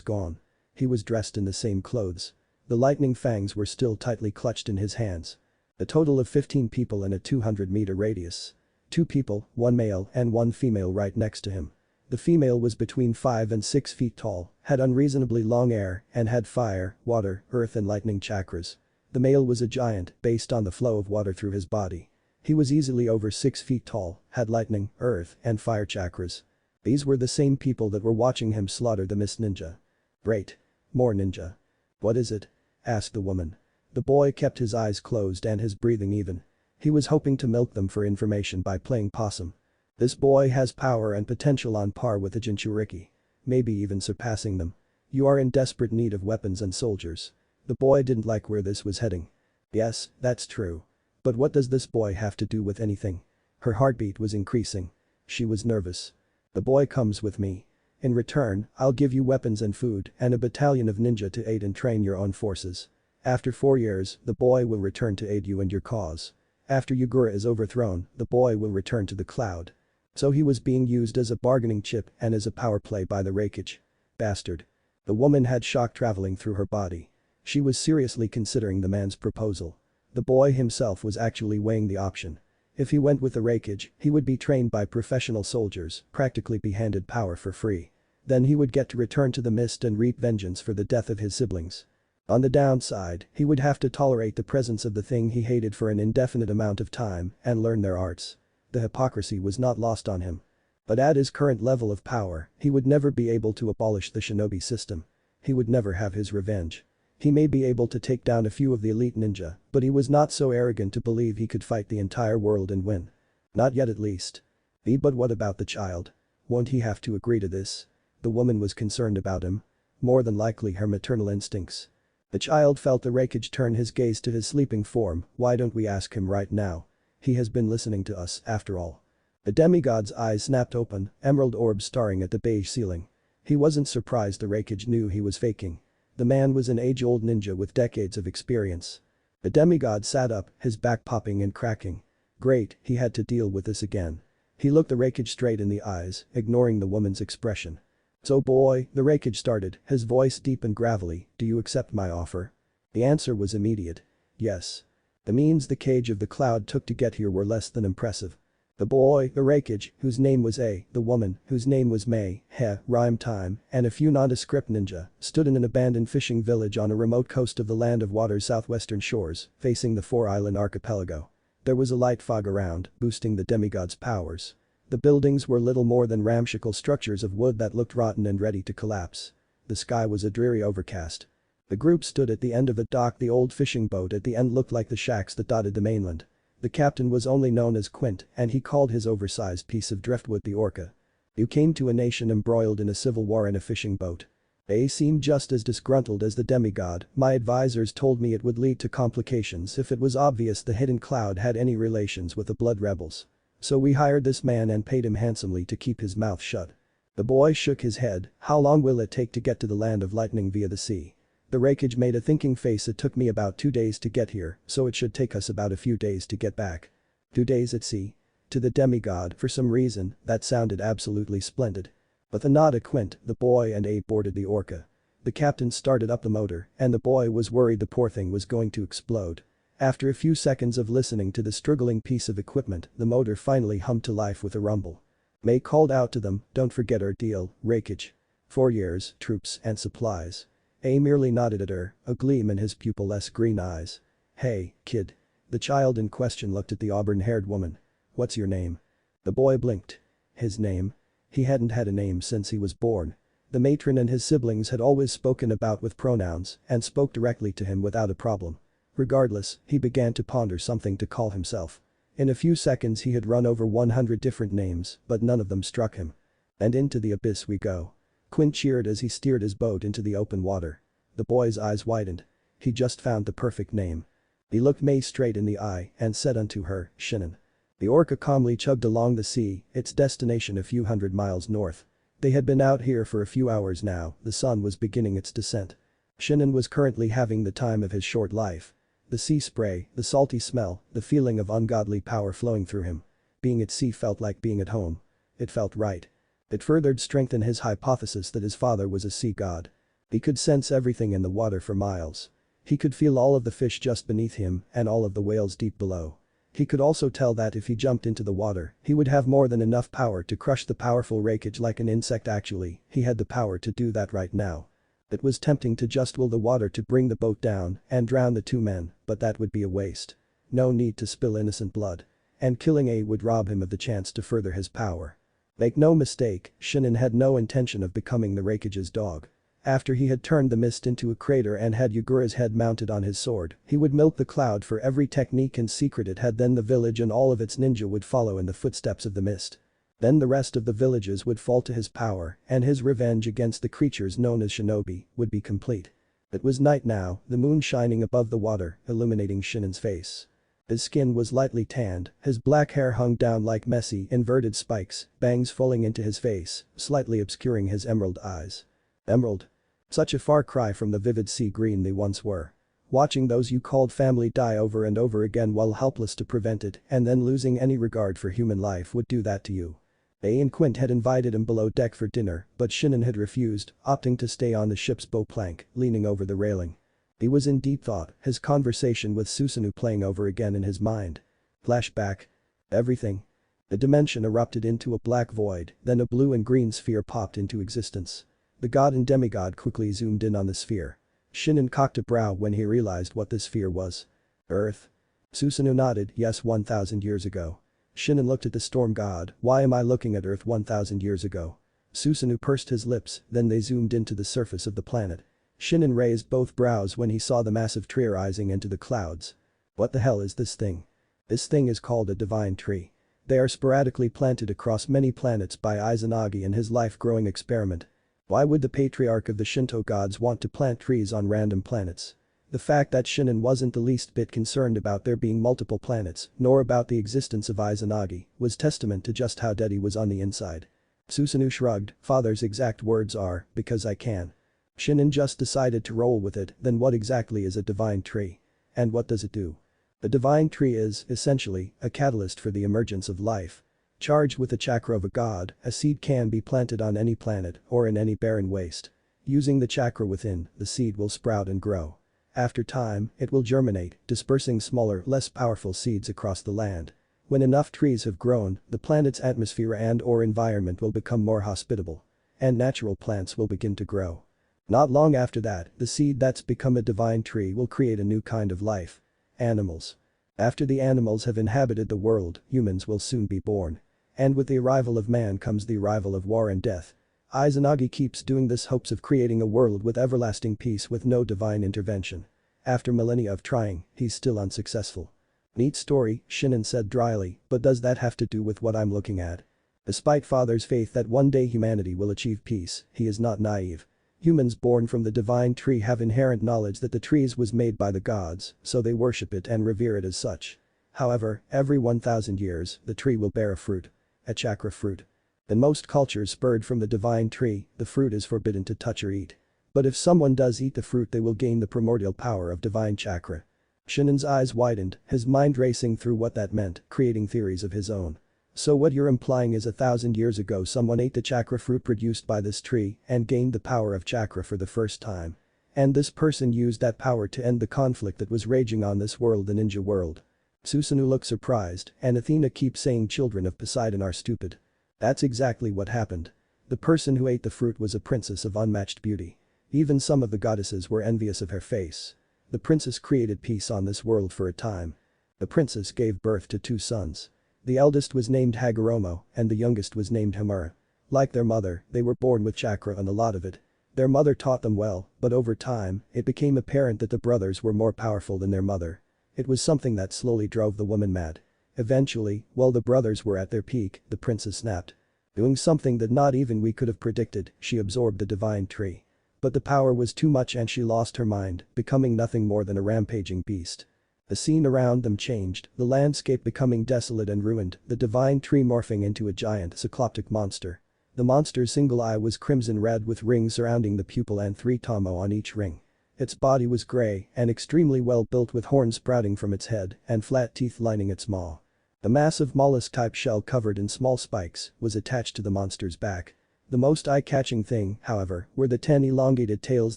gone. He was dressed in the same clothes. The lightning fangs were still tightly clutched in his hands. A total of 15 people in a 200-meter radius. 2 people, 1 male and 1 female right next to him. The female was between 5 and 6 feet tall, had unreasonably long hair, and had fire, water, earth and lightning chakras. The male was a giant, based on the flow of water through his body. He was easily over 6 feet tall, had lightning, earth, and fire chakras. These were the same people that were watching him slaughter the Miss Ninja. Great. More ninja. What is it? Asked the woman. The boy kept his eyes closed and his breathing even. He was hoping to milk them for information by playing possum. This boy has power and potential on par with the Jinchuriki. Maybe even surpassing them. You are in desperate need of weapons and soldiers. The boy didn't like where this was heading. Yes, that's true. But what does this boy have to do with anything? Her heartbeat was increasing. She was nervous. The boy comes with me. In return, I'll give you weapons and food and a battalion of ninja to aid and train your own forces. After 4 years, the boy will return to aid you and your cause. After Yugura is overthrown, the boy will return to the cloud. So he was being used as a bargaining chip and as a power play by the Raikage. Bastard. The woman had shock traveling through her body. She was seriously considering the man's proposal. The boy himself was actually weighing the option. If he went with the Raikage, he would be trained by professional soldiers, practically be handed power for free. Then he would get to return to the mist and reap vengeance for the death of his siblings. On the downside, he would have to tolerate the presence of the thing he hated for an indefinite amount of time and learn their arts. The hypocrisy was not lost on him. But at his current level of power, he would never be able to abolish the shinobi system. He would never have his revenge. He may be able to take down a few of the elite ninja, but he was not so arrogant to believe he could fight the entire world and win. Not yet at least. But what about the child? Won't he have to agree to this? The woman was concerned about him. More than likely her maternal instincts. The child felt the Raikage turn his gaze to his sleeping form. Why don't we ask him right now? He has been listening to us, after all. The demigod's eyes snapped open, emerald orbs staring at the beige ceiling. He wasn't surprised the Raikage knew he was faking. The man was an age-old ninja with decades of experience. The demigod sat up, his back popping and cracking. Great, he had to deal with this again. He looked the Raikage straight in the eyes, ignoring the woman's expression. So boy, the Raikage started, his voice deep and gravelly, do you accept my offer? The answer was immediate. Yes. The means the cage of the cloud took to get here were less than impressive. The boy, the Raikage, whose name was A, the woman, whose name was Mei, rhyme time, and a few nondescript ninja, stood in an abandoned fishing village on a remote coast of the Land of Water's southwestern shores, facing the four-island archipelago. There was a light fog around, boosting the demigod's powers. The buildings were little more than ramshackle structures of wood that looked rotten and ready to collapse. The sky was a dreary overcast. The group stood at the end of a dock. The old fishing boat at the end looked like the shacks that dotted the mainland. The captain was only known as Quint, and he called his oversized piece of driftwood the Orca. You came to a nation embroiled in a civil war in a fishing boat. They seemed just as disgruntled as the demigod. My advisors told me it would lead to complications if it was obvious the hidden cloud had any relations with the blood rebels. So we hired this man and paid him handsomely to keep his mouth shut. The boy shook his head. How long will it take to get to the land of lightning via the sea? The Raikage made a thinking face. It took me about 2 days to get here, so it should take us about a few days to get back. 2 days at sea? To the demigod, for some reason, that sounded absolutely splendid. With a nod at Quint, the boy and Abe boarded the Orca. The captain started up the motor, and the boy was worried the poor thing was going to explode. After a few seconds of listening to the struggling piece of equipment, the motor finally hummed to life with a rumble. May called out to them, don't forget our deal, Raikage. 4 years, troops, and supplies. A merely nodded at her, a gleam in his pupil-less green eyes. Hey, kid. The child in question looked at the auburn-haired woman. What's your name? The boy blinked. His name? He hadn't had a name since he was born. The matron and his siblings had always spoken about with pronouns and spoke directly to him without a problem. Regardless, he began to ponder something to call himself. In a few seconds he had run over 100 different names, but none of them struck him. And into the abyss we go. Quint cheered as he steered his boat into the open water. The boy's eyes widened. He just found the perfect name. He looked May straight in the eye and said unto her, Shinin. The Orca calmly chugged along the sea, its destination a few hundred miles north. They had been out here for a few hours now. The sun was beginning its descent. Shinin was currently having the time of his short life. The sea spray, the salty smell, the feeling of ungodly power flowing through him. Being at sea felt like being at home. It felt right. It further strengthened his hypothesis that his father was a sea god. He could sense everything in the water for miles. He could feel all of the fish just beneath him and all of the whales deep below. He could also tell that if he jumped into the water, he would have more than enough power to crush the powerful Raikage like an insect. Actually, he had the power to do that right now. It was tempting to just will the water to bring the boat down and drown the two men, but that would be a waste. No need to spill innocent blood. And killing A would rob him of the chance to further his power. Make no mistake, Shinin had no intention of becoming the Raikage's dog. After he had turned the mist into a crater and had Yagura's head mounted on his sword, he would milk the cloud for every technique and secret it had. Then the village and all of its ninja would follow in the footsteps of the mist. Then the rest of the villages would fall to his power, and his revenge against the creatures known as shinobi would be complete. It was night now, the moon shining above the water, illuminating Shinin's face. His skin was lightly tanned, his black hair hung down like messy, inverted spikes, bangs falling into his face, slightly obscuring his emerald eyes. Emerald. Such a far cry from the vivid sea green they once were. Watching those you called family die over and over again while helpless to prevent it and then losing any regard for human life would do that to you. A and Quint had invited him below deck for dinner, but Shinin had refused, opting to stay on the ship's bow plank, leaning over the railing. He was in deep thought, his conversation with Susanoo playing over again in his mind. Flashback. Everything. The dimension erupted into a black void, then a blue and green sphere popped into existence. The god and demigod quickly zoomed in on the sphere. Shinin cocked a brow when he realized what this sphere was. Earth? Susanoo nodded, yes, 1,000 years ago. Shinin looked at the storm god, why am I looking at Earth 1,000 years ago? Susanoo pursed his lips, then they zoomed into the surface of the planet. Shinin raised both brows when he saw the massive tree rising into the clouds. What the hell is this thing? This thing is called a divine tree. They are sporadically planted across many planets by Izanagi in his life-growing experiment. Why would the patriarch of the Shinto gods want to plant trees on random planets? The fact that Shinin wasn't the least bit concerned about there being multiple planets, nor about the existence of Izanagi, was testament to just how dead he was on the inside. Susanoo shrugged, father's exact words are, because I can. Shinin just decided to roll with it, then what exactly is a divine tree? And what does it do? A divine tree is, essentially, a catalyst for the emergence of life. Charged with the chakra of a god, a seed can be planted on any planet or in any barren waste. Using the chakra within, the seed will sprout and grow. After time, it will germinate, dispersing smaller, less powerful seeds across the land. When enough trees have grown, the planet's atmosphere and/or environment will become more hospitable. And natural plants will begin to grow. Not long after that, the seed that's become a divine tree will create a new kind of life. Animals. After the animals have inhabited the world, humans will soon be born. And with the arrival of man comes the arrival of war and death. Izanagi keeps doing this hopes of creating a world with everlasting peace with no divine intervention. After millennia of trying, he's still unsuccessful. Neat story, Shinin said dryly, but does that have to do with what I'm looking at? Despite father's faith that one day humanity will achieve peace, he is not naive. Humans born from the divine tree have inherent knowledge that the tree was made by the gods, so they worship it and revere it as such. However, every 1,000 years, the tree will bear a fruit. A chakra fruit. In most cultures spurred from the divine tree, the fruit is forbidden to touch or eat. But if someone does eat the fruit they will gain the primordial power of divine chakra. Shinin's eyes widened, his mind racing through what that meant, creating theories of his own. So what you're implying is 1,000 years ago someone ate the chakra fruit produced by this tree and gained the power of chakra for the first time. And this person used that power to end the conflict that was raging on this world, the ninja world. Susanoo looked surprised, and Athena keeps saying children of Poseidon are stupid. That's exactly what happened. The person who ate the fruit was a princess of unmatched beauty. Even some of the goddesses were envious of her face. The princess created peace on this world for a time. The princess gave birth to 2 sons. The eldest was named Hagoromo, and the youngest was named Himura. Like their mother, they were born with chakra and a lot of it. Their mother taught them well, but over time, it became apparent that the brothers were more powerful than their mother. It was something that slowly drove the woman mad. Eventually, while the brothers were at their peak, the princess snapped. Doing something that not even we could have predicted, she absorbed the divine tree. But the power was too much and she lost her mind, becoming nothing more than a rampaging beast. The scene around them changed, the landscape becoming desolate and ruined, the divine tree morphing into a giant cycloptic monster. The monster's single eye was crimson red with rings surrounding the pupil and 3 tomo on each ring. Its body was gray and extremely well built with horns sprouting from its head and flat teeth lining its maw. The massive mollusk-type shell covered in small spikes was attached to the monster's back. The most eye-catching thing, however, were the 10 elongated tails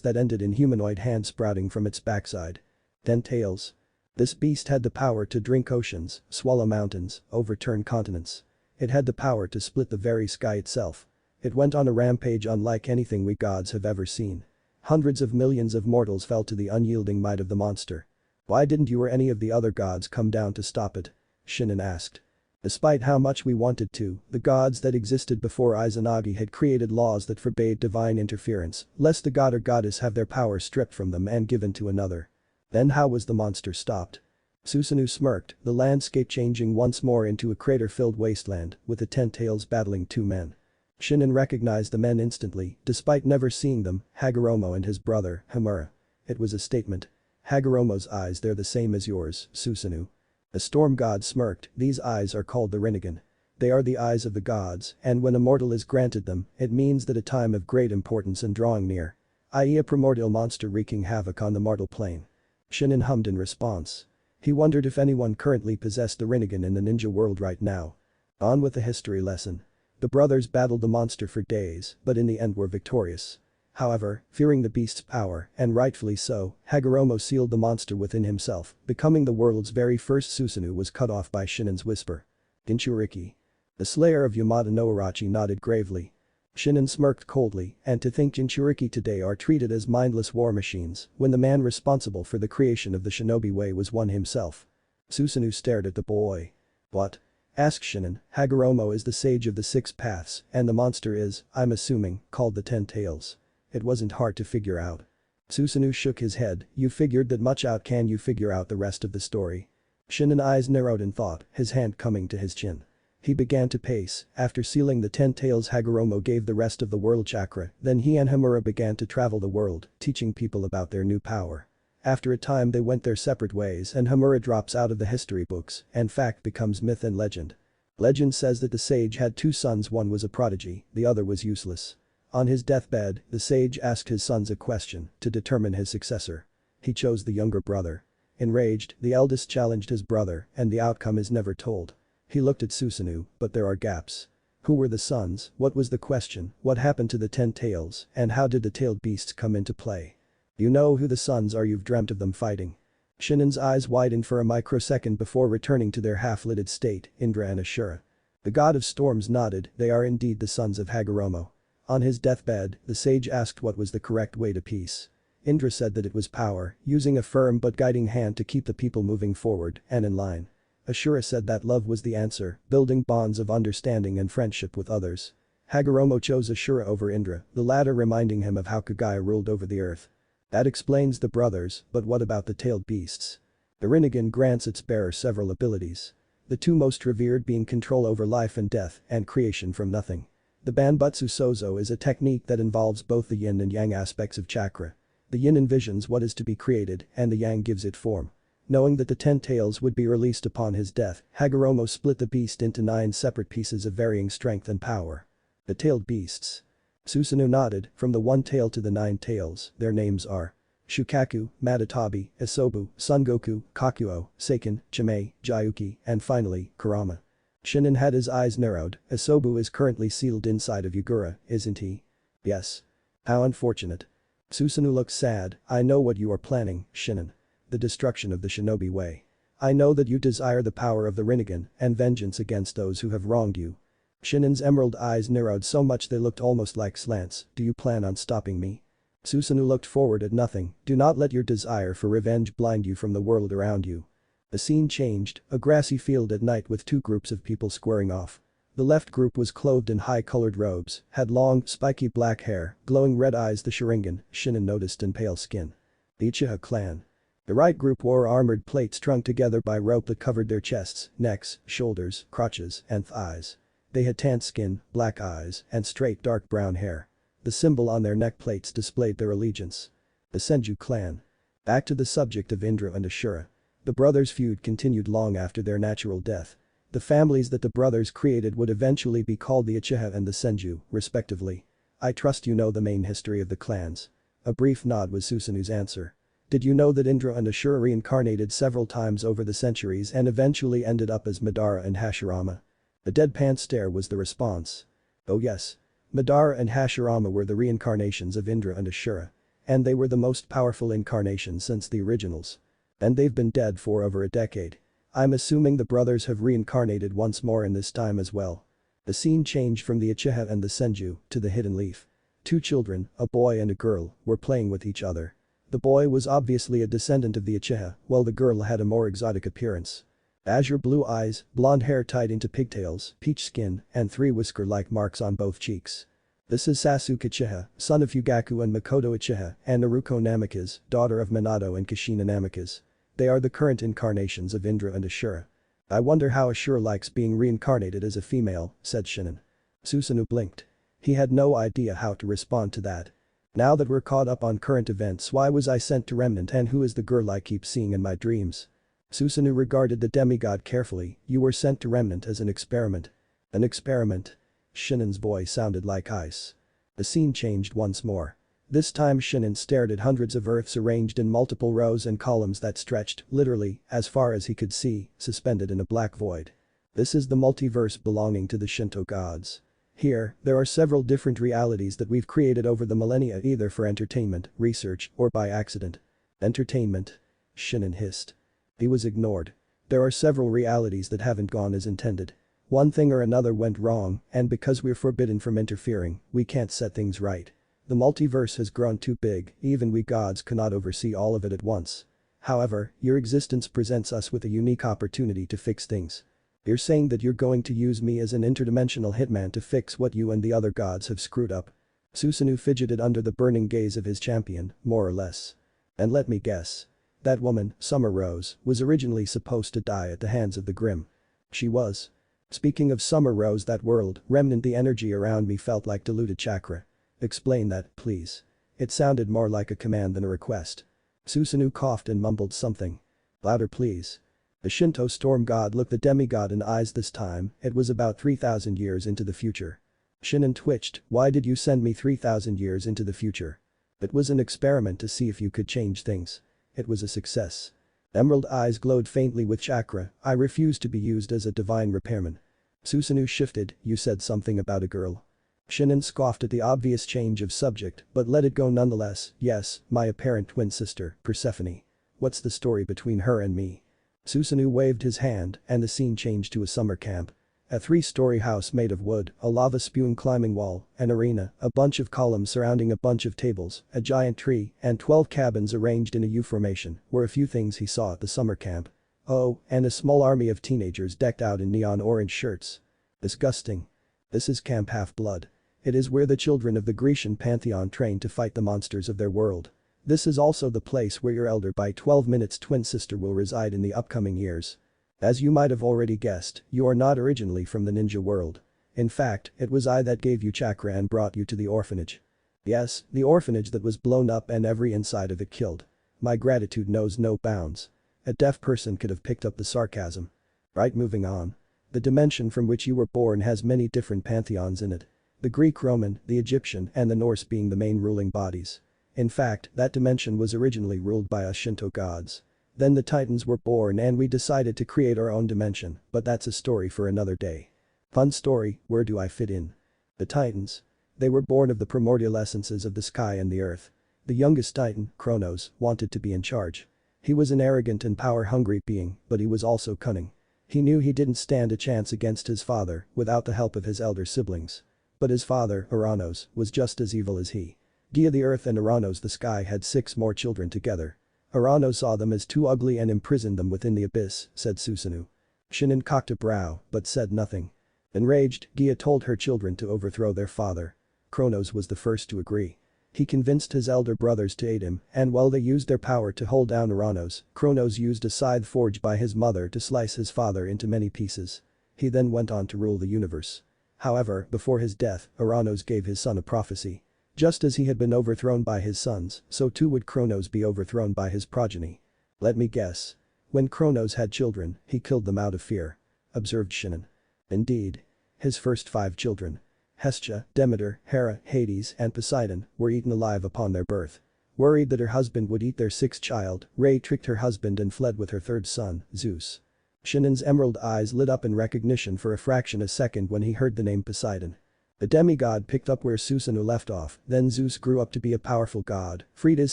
that ended in humanoid hands sprouting from its backside. 10 tails. This beast had the power to drink oceans, swallow mountains, overturn continents. It had the power to split the very sky itself. It went on a rampage unlike anything we gods have ever seen. Hundreds of millions of mortals fell to the unyielding might of the monster. Why didn't you or any of the other gods come down to stop it? Shinin asked. Despite how much we wanted to, the gods that existed before Izanagi had created laws that forbade divine interference, lest the god or goddess have their power stripped from them and given to another. Then how was the monster stopped? Susanoo smirked, the landscape changing once more into a crater-filled wasteland, with the 10 tails battling 2 men. Shinin recognized the men instantly, despite never seeing them, Hagoromo and his brother, Himura. It was a statement. Hagoromo's eyes, they're the same as yours, Susanoo. The storm god smirked, these eyes are called the Rinnegan. They are the eyes of the gods, and when a mortal is granted them, it means that a time of great importance is drawing near. I.e. a primordial monster wreaking havoc on the mortal plane. Shinin hummed in response. He wondered if anyone currently possessed the Rinnegan in the ninja world right now. On with the history lesson. The brothers battled the monster for days, but in the end were victorious. However, fearing the beast's power, and rightfully so, Hagoromo sealed the monster within himself, becoming the world's very first Susanoo was cut off by Shinnen's whisper. Jinchuriki. The slayer of Yamata no Orochi nodded gravely. Shinnen smirked coldly, and to think Jinchuriki today are treated as mindless war machines when the man responsible for the creation of the shinobi way was one himself. Susanoo stared at the boy. What? Asked Shinnen. Hagoromo is the sage of the 6 paths, and the monster is, I'm assuming, called the 10 tails. It wasn't hard to figure out. Susanoo shook his head. You figured that much out, can you figure out the rest of the story? Shinnen's eyes narrowed in thought, his hand coming to his chin. He began to pace. After sealing the 10 tails, Hagoromo gave the rest of the world chakra, then he and Hamura began to travel the world, teaching people about their new power. After a time they went their separate ways and Hamura drops out of the history books and fact becomes myth and legend. Legend says that the sage had 2 sons, one was a prodigy, the other was useless. On his deathbed, the sage asked his sons a question to determine his successor. He chose the younger brother. Enraged, the eldest challenged his brother and the outcome is never told. He looked at Susanoo, but there are gaps. Who were the sons, what was the question, what happened to the 10 tails, and how did the tailed beasts come into play? You know who the sons are, you've dreamt of them fighting. Shinnen's eyes widened for a microsecond before returning to their half-lidded state, Indra and Ashura. The god of storms nodded, they are indeed the sons of Hagoromo. On his deathbed, the sage asked what was the correct way to peace. Indra said that it was power, using a firm but guiding hand to keep the people moving forward and in line. Ashura said that love was the answer, building bonds of understanding and friendship with others. Hagoromo chose Ashura over Indra, the latter reminding him of how Kagaya ruled over the earth. That explains the brothers, but what about the tailed beasts? The Rinnegan grants its bearer several abilities. The 2 most revered being control over life and death and creation from nothing. The Banbutsu Sozo is a technique that involves both the yin and yang aspects of chakra. The yin envisions what is to be created and the yang gives it form. Knowing that the 10 tails would be released upon his death, Hagoromo split the beast into 9 separate pieces of varying strength and power. The tailed beasts. Susanoo nodded, from the 1 tail to the 9 tails, their names are Shukaku, Matatabi, Isobu, Sungoku, Kakuo, Seiken, Chimei, Jayuki, and finally, Kurama. Shinnen had his eyes narrowed. Isobu is currently sealed inside of Yagura, isn't he? Yes. How unfortunate. Susanoo looked sad. I know what you are planning, Shinnen. The destruction of the shinobi way. I know that you desire the power of the Rinnegan and vengeance against those who have wronged you. Shinnen's emerald eyes narrowed so much they looked almost like slants. Do you plan on stopping me? Susanoo looked forward at nothing. Do not let your desire for revenge blind you from the world around you. The scene changed, a grassy field at night with 2 groups of people squaring off. The left group was clothed in high-colored robes, had long, spiky black hair, glowing red eyes, the Sharingan, Shinnen noticed, and pale skin. The Uchiha clan. The right group wore armored plates strung together by rope that covered their chests, necks, shoulders, crotches, and thighs. They had tanned skin, black eyes, and straight dark brown hair. The symbol on their neck plates displayed their allegiance. The Senju clan. Back to the subject of Indra and Ashura. The brothers' feud continued long after their natural death. The families that the brothers created would eventually be called the Uchiha and the Senju, respectively. I trust you know the main history of the clans. A brief nod was Susanoo's answer. Did you know that Indra and Ashura reincarnated several times over the centuries and eventually ended up as Madara and Hashirama? A deadpan stare was the response. Oh yes. Madara and Hashirama were the reincarnations of Indra and Ashura. And they were the most powerful incarnations since the originals. And they've been dead for over a decade. I'm assuming the brothers have reincarnated once more in this time as well. The scene changed from the Uchiha and the Senju to the Hidden Leaf. 2 children, a boy and a girl, were playing with each other. The boy was obviously a descendant of the Uchiha, while the girl had a more exotic appearance. Azure blue eyes, blonde hair tied into pigtails, peach skin, and 3 whisker-like marks on both cheeks. This is Sasuke Uchiha, son of Fugaku and Makoto Uchiha, and Naruko Namikaze, daughter of Minato and Kushina Namikaze. They are the current incarnations of Indra and Ashura. I wonder how Ashura likes being reincarnated as a female, said Shinnen. Susanoo blinked. He had no idea how to respond to that. Now that we're caught up on current events, why was I sent to Remnant and who is the girl I keep seeing in my dreams? Susanoo regarded the demigod carefully. You were sent to Remnant as an experiment. An experiment? Shinnen's voice sounded like ice. The scene changed once more. This time Shinnen stared at hundreds of earths arranged in multiple rows and columns that stretched, literally, as far as he could see, suspended in a black void. This is the multiverse belonging to the Shinto gods. Here, there are several different realities that we've created over the millennia either for entertainment, research, or by accident. Entertainment? Shinin hissed. He was ignored. There are several realities that haven't gone as intended. One thing or another went wrong, and because we're forbidden from interfering, we can't set things right. The multiverse has grown too big, even we gods cannot oversee all of it at once. However, your existence presents us with a unique opportunity to fix things. You're saying that you're going to use me as an interdimensional hitman to fix what you and the other gods have screwed up. Susanoo fidgeted under the burning gaze of his champion, more or less. And let me guess. That woman, Summer Rose, was originally supposed to die at the hands of the Grim. She was. Speaking of Summer Rose, that world, remnant, the energy around me felt like diluted chakra. Explain that, please. It sounded more like a command than a request. Susanoo coughed and mumbled something. Louder please. The Shinto storm god looked the demigod in the eyes this time. It was about 3,000 years into the future. Shinin twitched. Why did you send me 3,000 years into the future? It was an experiment to see if you could change things. It was a success. Emerald eyes glowed faintly with chakra. I refuse to be used as a divine repairman. Susanoo shifted. You said something about a girl. Shinin scoffed at the obvious change of subject, but let it go nonetheless. Yes, my apparent twin sister, Persephone. What's the story between her and me? Susanoo waved his hand, and the scene changed to a summer camp. A 3-story house made of wood, a lava-spewing climbing wall, an arena, a bunch of columns surrounding a bunch of tables, a giant tree, and 12 cabins arranged in a U formation were a few things he saw at the summer camp. Oh, and a small army of teenagers decked out in neon orange shirts. Disgusting. This is Camp Half-Blood. It is where the children of the Grecian pantheon train to fight the monsters of their world. This is also the place where your elder by 12 minutes twin sister will reside in the upcoming years. As you might have already guessed, you are not originally from the ninja world. In fact, it was I that gave you chakra and brought you to the orphanage. Yes, the orphanage that was blown up and every inside of it killed. My gratitude knows no bounds. A deaf person could have picked up the sarcasm. Right, moving on. The dimension from which you were born has many different pantheons in it. The Greek-Roman, the Egyptian, and the Norse being the main ruling bodies. In fact, that dimension was originally ruled by us Shinto gods. Then the Titans were born and we decided to create our own dimension, but that's a story for another day. Fun story, where do I fit in? The Titans. They were born of the primordial essences of the sky and the earth. The youngest Titan, Kronos, wanted to be in charge. He was an arrogant and power-hungry being, but he was also cunning. He knew he didn't stand a chance against his father without the help of his elder siblings. But his father, Uranos, was just as evil as he. Gaia the earth and Uranos the sky had 6 more children together. Uranos saw them as too ugly and imprisoned them within the abyss, said Susanoo. Shinin cocked a brow, but said nothing. Enraged, Gaia told her children to overthrow their father. Kronos was the first to agree. He convinced his elder brothers to aid him, and while they used their power to hold down Uranos, Kronos used a scythe forged by his mother to slice his father into many pieces. He then went on to rule the universe. However, before his death, Uranos gave his son a prophecy. Just as he had been overthrown by his sons, so too would Kronos be overthrown by his progeny. Let me guess. When Kronos had children, he killed them out of fear. Observed Shinin. Indeed. His first 5 children. Hestia, Demeter, Hera, Hades, and Poseidon were eaten alive upon their birth. Worried that her husband would eat their 6th child, Rhea tricked her husband and fled with her 3rd son, Zeus. Shinin's emerald eyes lit up in recognition for a fraction of a second when he heard the name Poseidon. The demigod picked up where Susanoo left off, then Zeus grew up to be a powerful god, freed his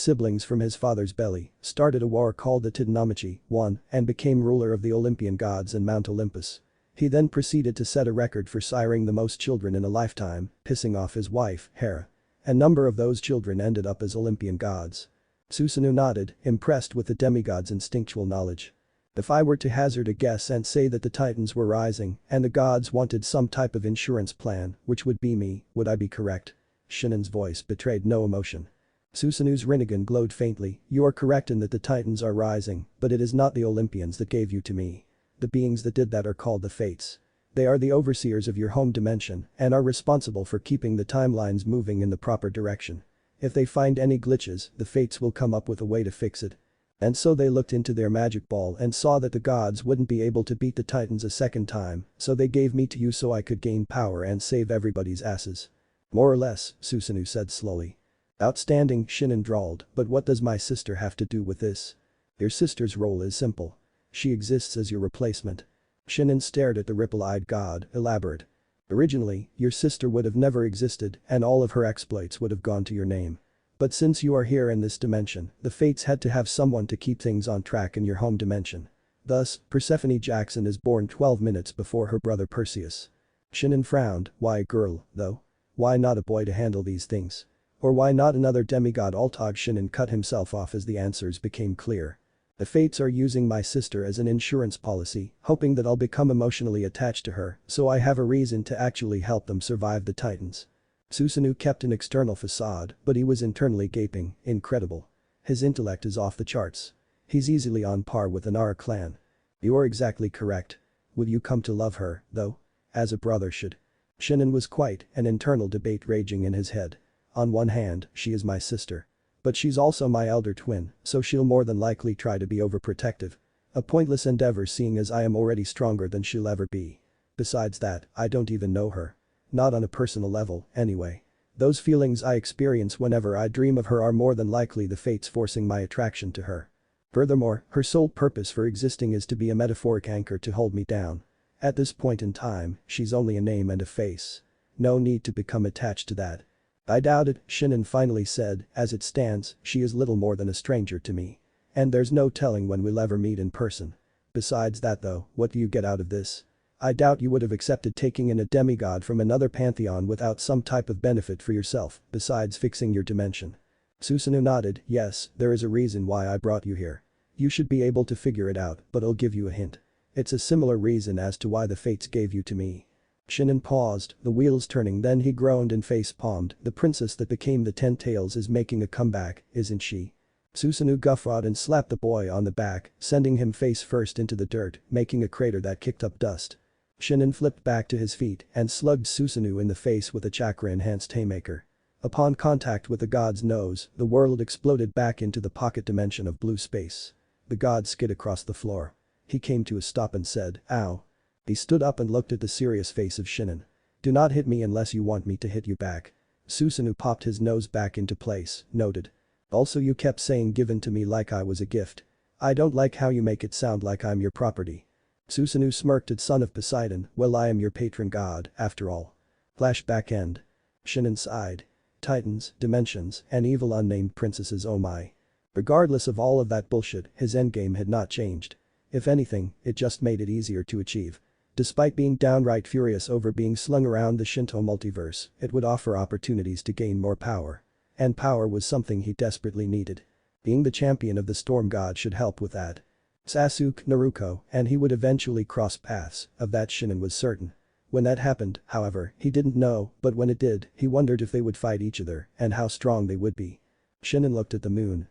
siblings from his father's belly, started a war called the Titanomachy, won, and became ruler of the Olympian gods and Mount Olympus. He then proceeded to set a record for siring the most children in a lifetime, pissing off his wife, Hera. A number of those children ended up as Olympian gods. Susanoo nodded, impressed with the demigod's instinctual knowledge. If I were to hazard a guess and say that the Titans were rising and the gods wanted some type of insurance plan, which would be me, would I be correct? Shinin's voice betrayed no emotion. Susanoo's Rinnegan glowed faintly. You are correct in that the Titans are rising, but it is not the Olympians that gave you to me. The beings that did that are called the Fates. They are the overseers of your home dimension and are responsible for keeping the timelines moving in the proper direction. If they find any glitches, the Fates will come up with a way to fix it. And so they looked into their magic ball and saw that the gods wouldn't be able to beat the Titans a second time, so they gave me to you so I could gain power and save everybody's asses. More or less, Susanoo said slowly. Outstanding, Shinin drawled, but what does my sister have to do with this? Your sister's role is simple. She exists as your replacement. Shinin stared at the ripple-eyed god, elaborate. Originally, your sister would have never existed and all of her exploits would have gone to your name. But since you are here in this dimension, the fates had to have someone to keep things on track in your home dimension. Thus, Persephone Jackson is born 12 minutes before her brother Perseus. Shinin frowned, why a girl, though? Why not a boy to handle these things? Or why not another demigod? Altog Shinin cut himself off as the answers became clear. The fates are using my sister as an insurance policy, hoping that I'll become emotionally attached to her, so I have a reason to actually help them survive the Titans. Susanoo kept an external facade, but he was internally gaping, incredible. His intellect is off the charts. He's easily on par with the Nara clan. You're exactly correct. Will you come to love her, though? As a brother should. Shinin was quite an internal debate raging in his head. On one hand, she is my sister. But she's also my elder twin, so she'll more than likely try to be overprotective. A pointless endeavor seeing as I am already stronger than she'll ever be. Besides that, I don't even know her. Not on a personal level, anyway. Those feelings I experience whenever I dream of her are more than likely the fates forcing my attraction to her. Furthermore, her sole purpose for existing is to be a metaphoric anchor to hold me down. At this point in time, she's only a name and a face. No need to become attached to that. I doubt it, Shinin finally said, as it stands, she is little more than a stranger to me. And there's no telling when we'll ever meet in person. Besides that though, what do you get out of this? I doubt you would have accepted taking in a demigod from another pantheon without some type of benefit for yourself, besides fixing your dimension. Susanoo nodded, yes, there is a reason why I brought you here. You should be able to figure it out, but I'll give you a hint. It's a similar reason as to why the fates gave you to me. Shinin paused, the wheels turning, then he groaned and face-palmed, the princess that became the 10 tails is making a comeback, isn't she? Susanoo guffawed and slapped the boy on the back, sending him face first into the dirt, making a crater that kicked up dust. Shinin flipped back to his feet and slugged Susanoo in the face with a chakra-enhanced haymaker. Upon contact with the god's nose, the world exploded back into the pocket dimension of blue space. The god skid across the floor. He came to a stop and said, ow. He stood up and looked at the serious face of Shinin. Do not hit me unless you want me to hit you back. Susanoo popped his nose back into place, noted. Also you kept saying given to me like I was a gift. I don't like how you make it sound like I'm your property. Susanoo smirked at son of Poseidon, well I am your patron god, after all. Flashback end. Shinin sighed. Titans, dimensions, and evil unnamed princesses, oh my. Regardless of all of that bullshit, his endgame had not changed. If anything, it just made it easier to achieve. Despite being downright furious over being slung around the Shinto multiverse, it would offer opportunities to gain more power. And power was something he desperately needed. Being the champion of the storm god should help with that. Sasuke, Naruto, and he would eventually cross paths, of that Shinin was certain. When that happened, however, he didn't know, but when it did, he wondered if they would fight each other and how strong they would be. Shinin looked at the moon.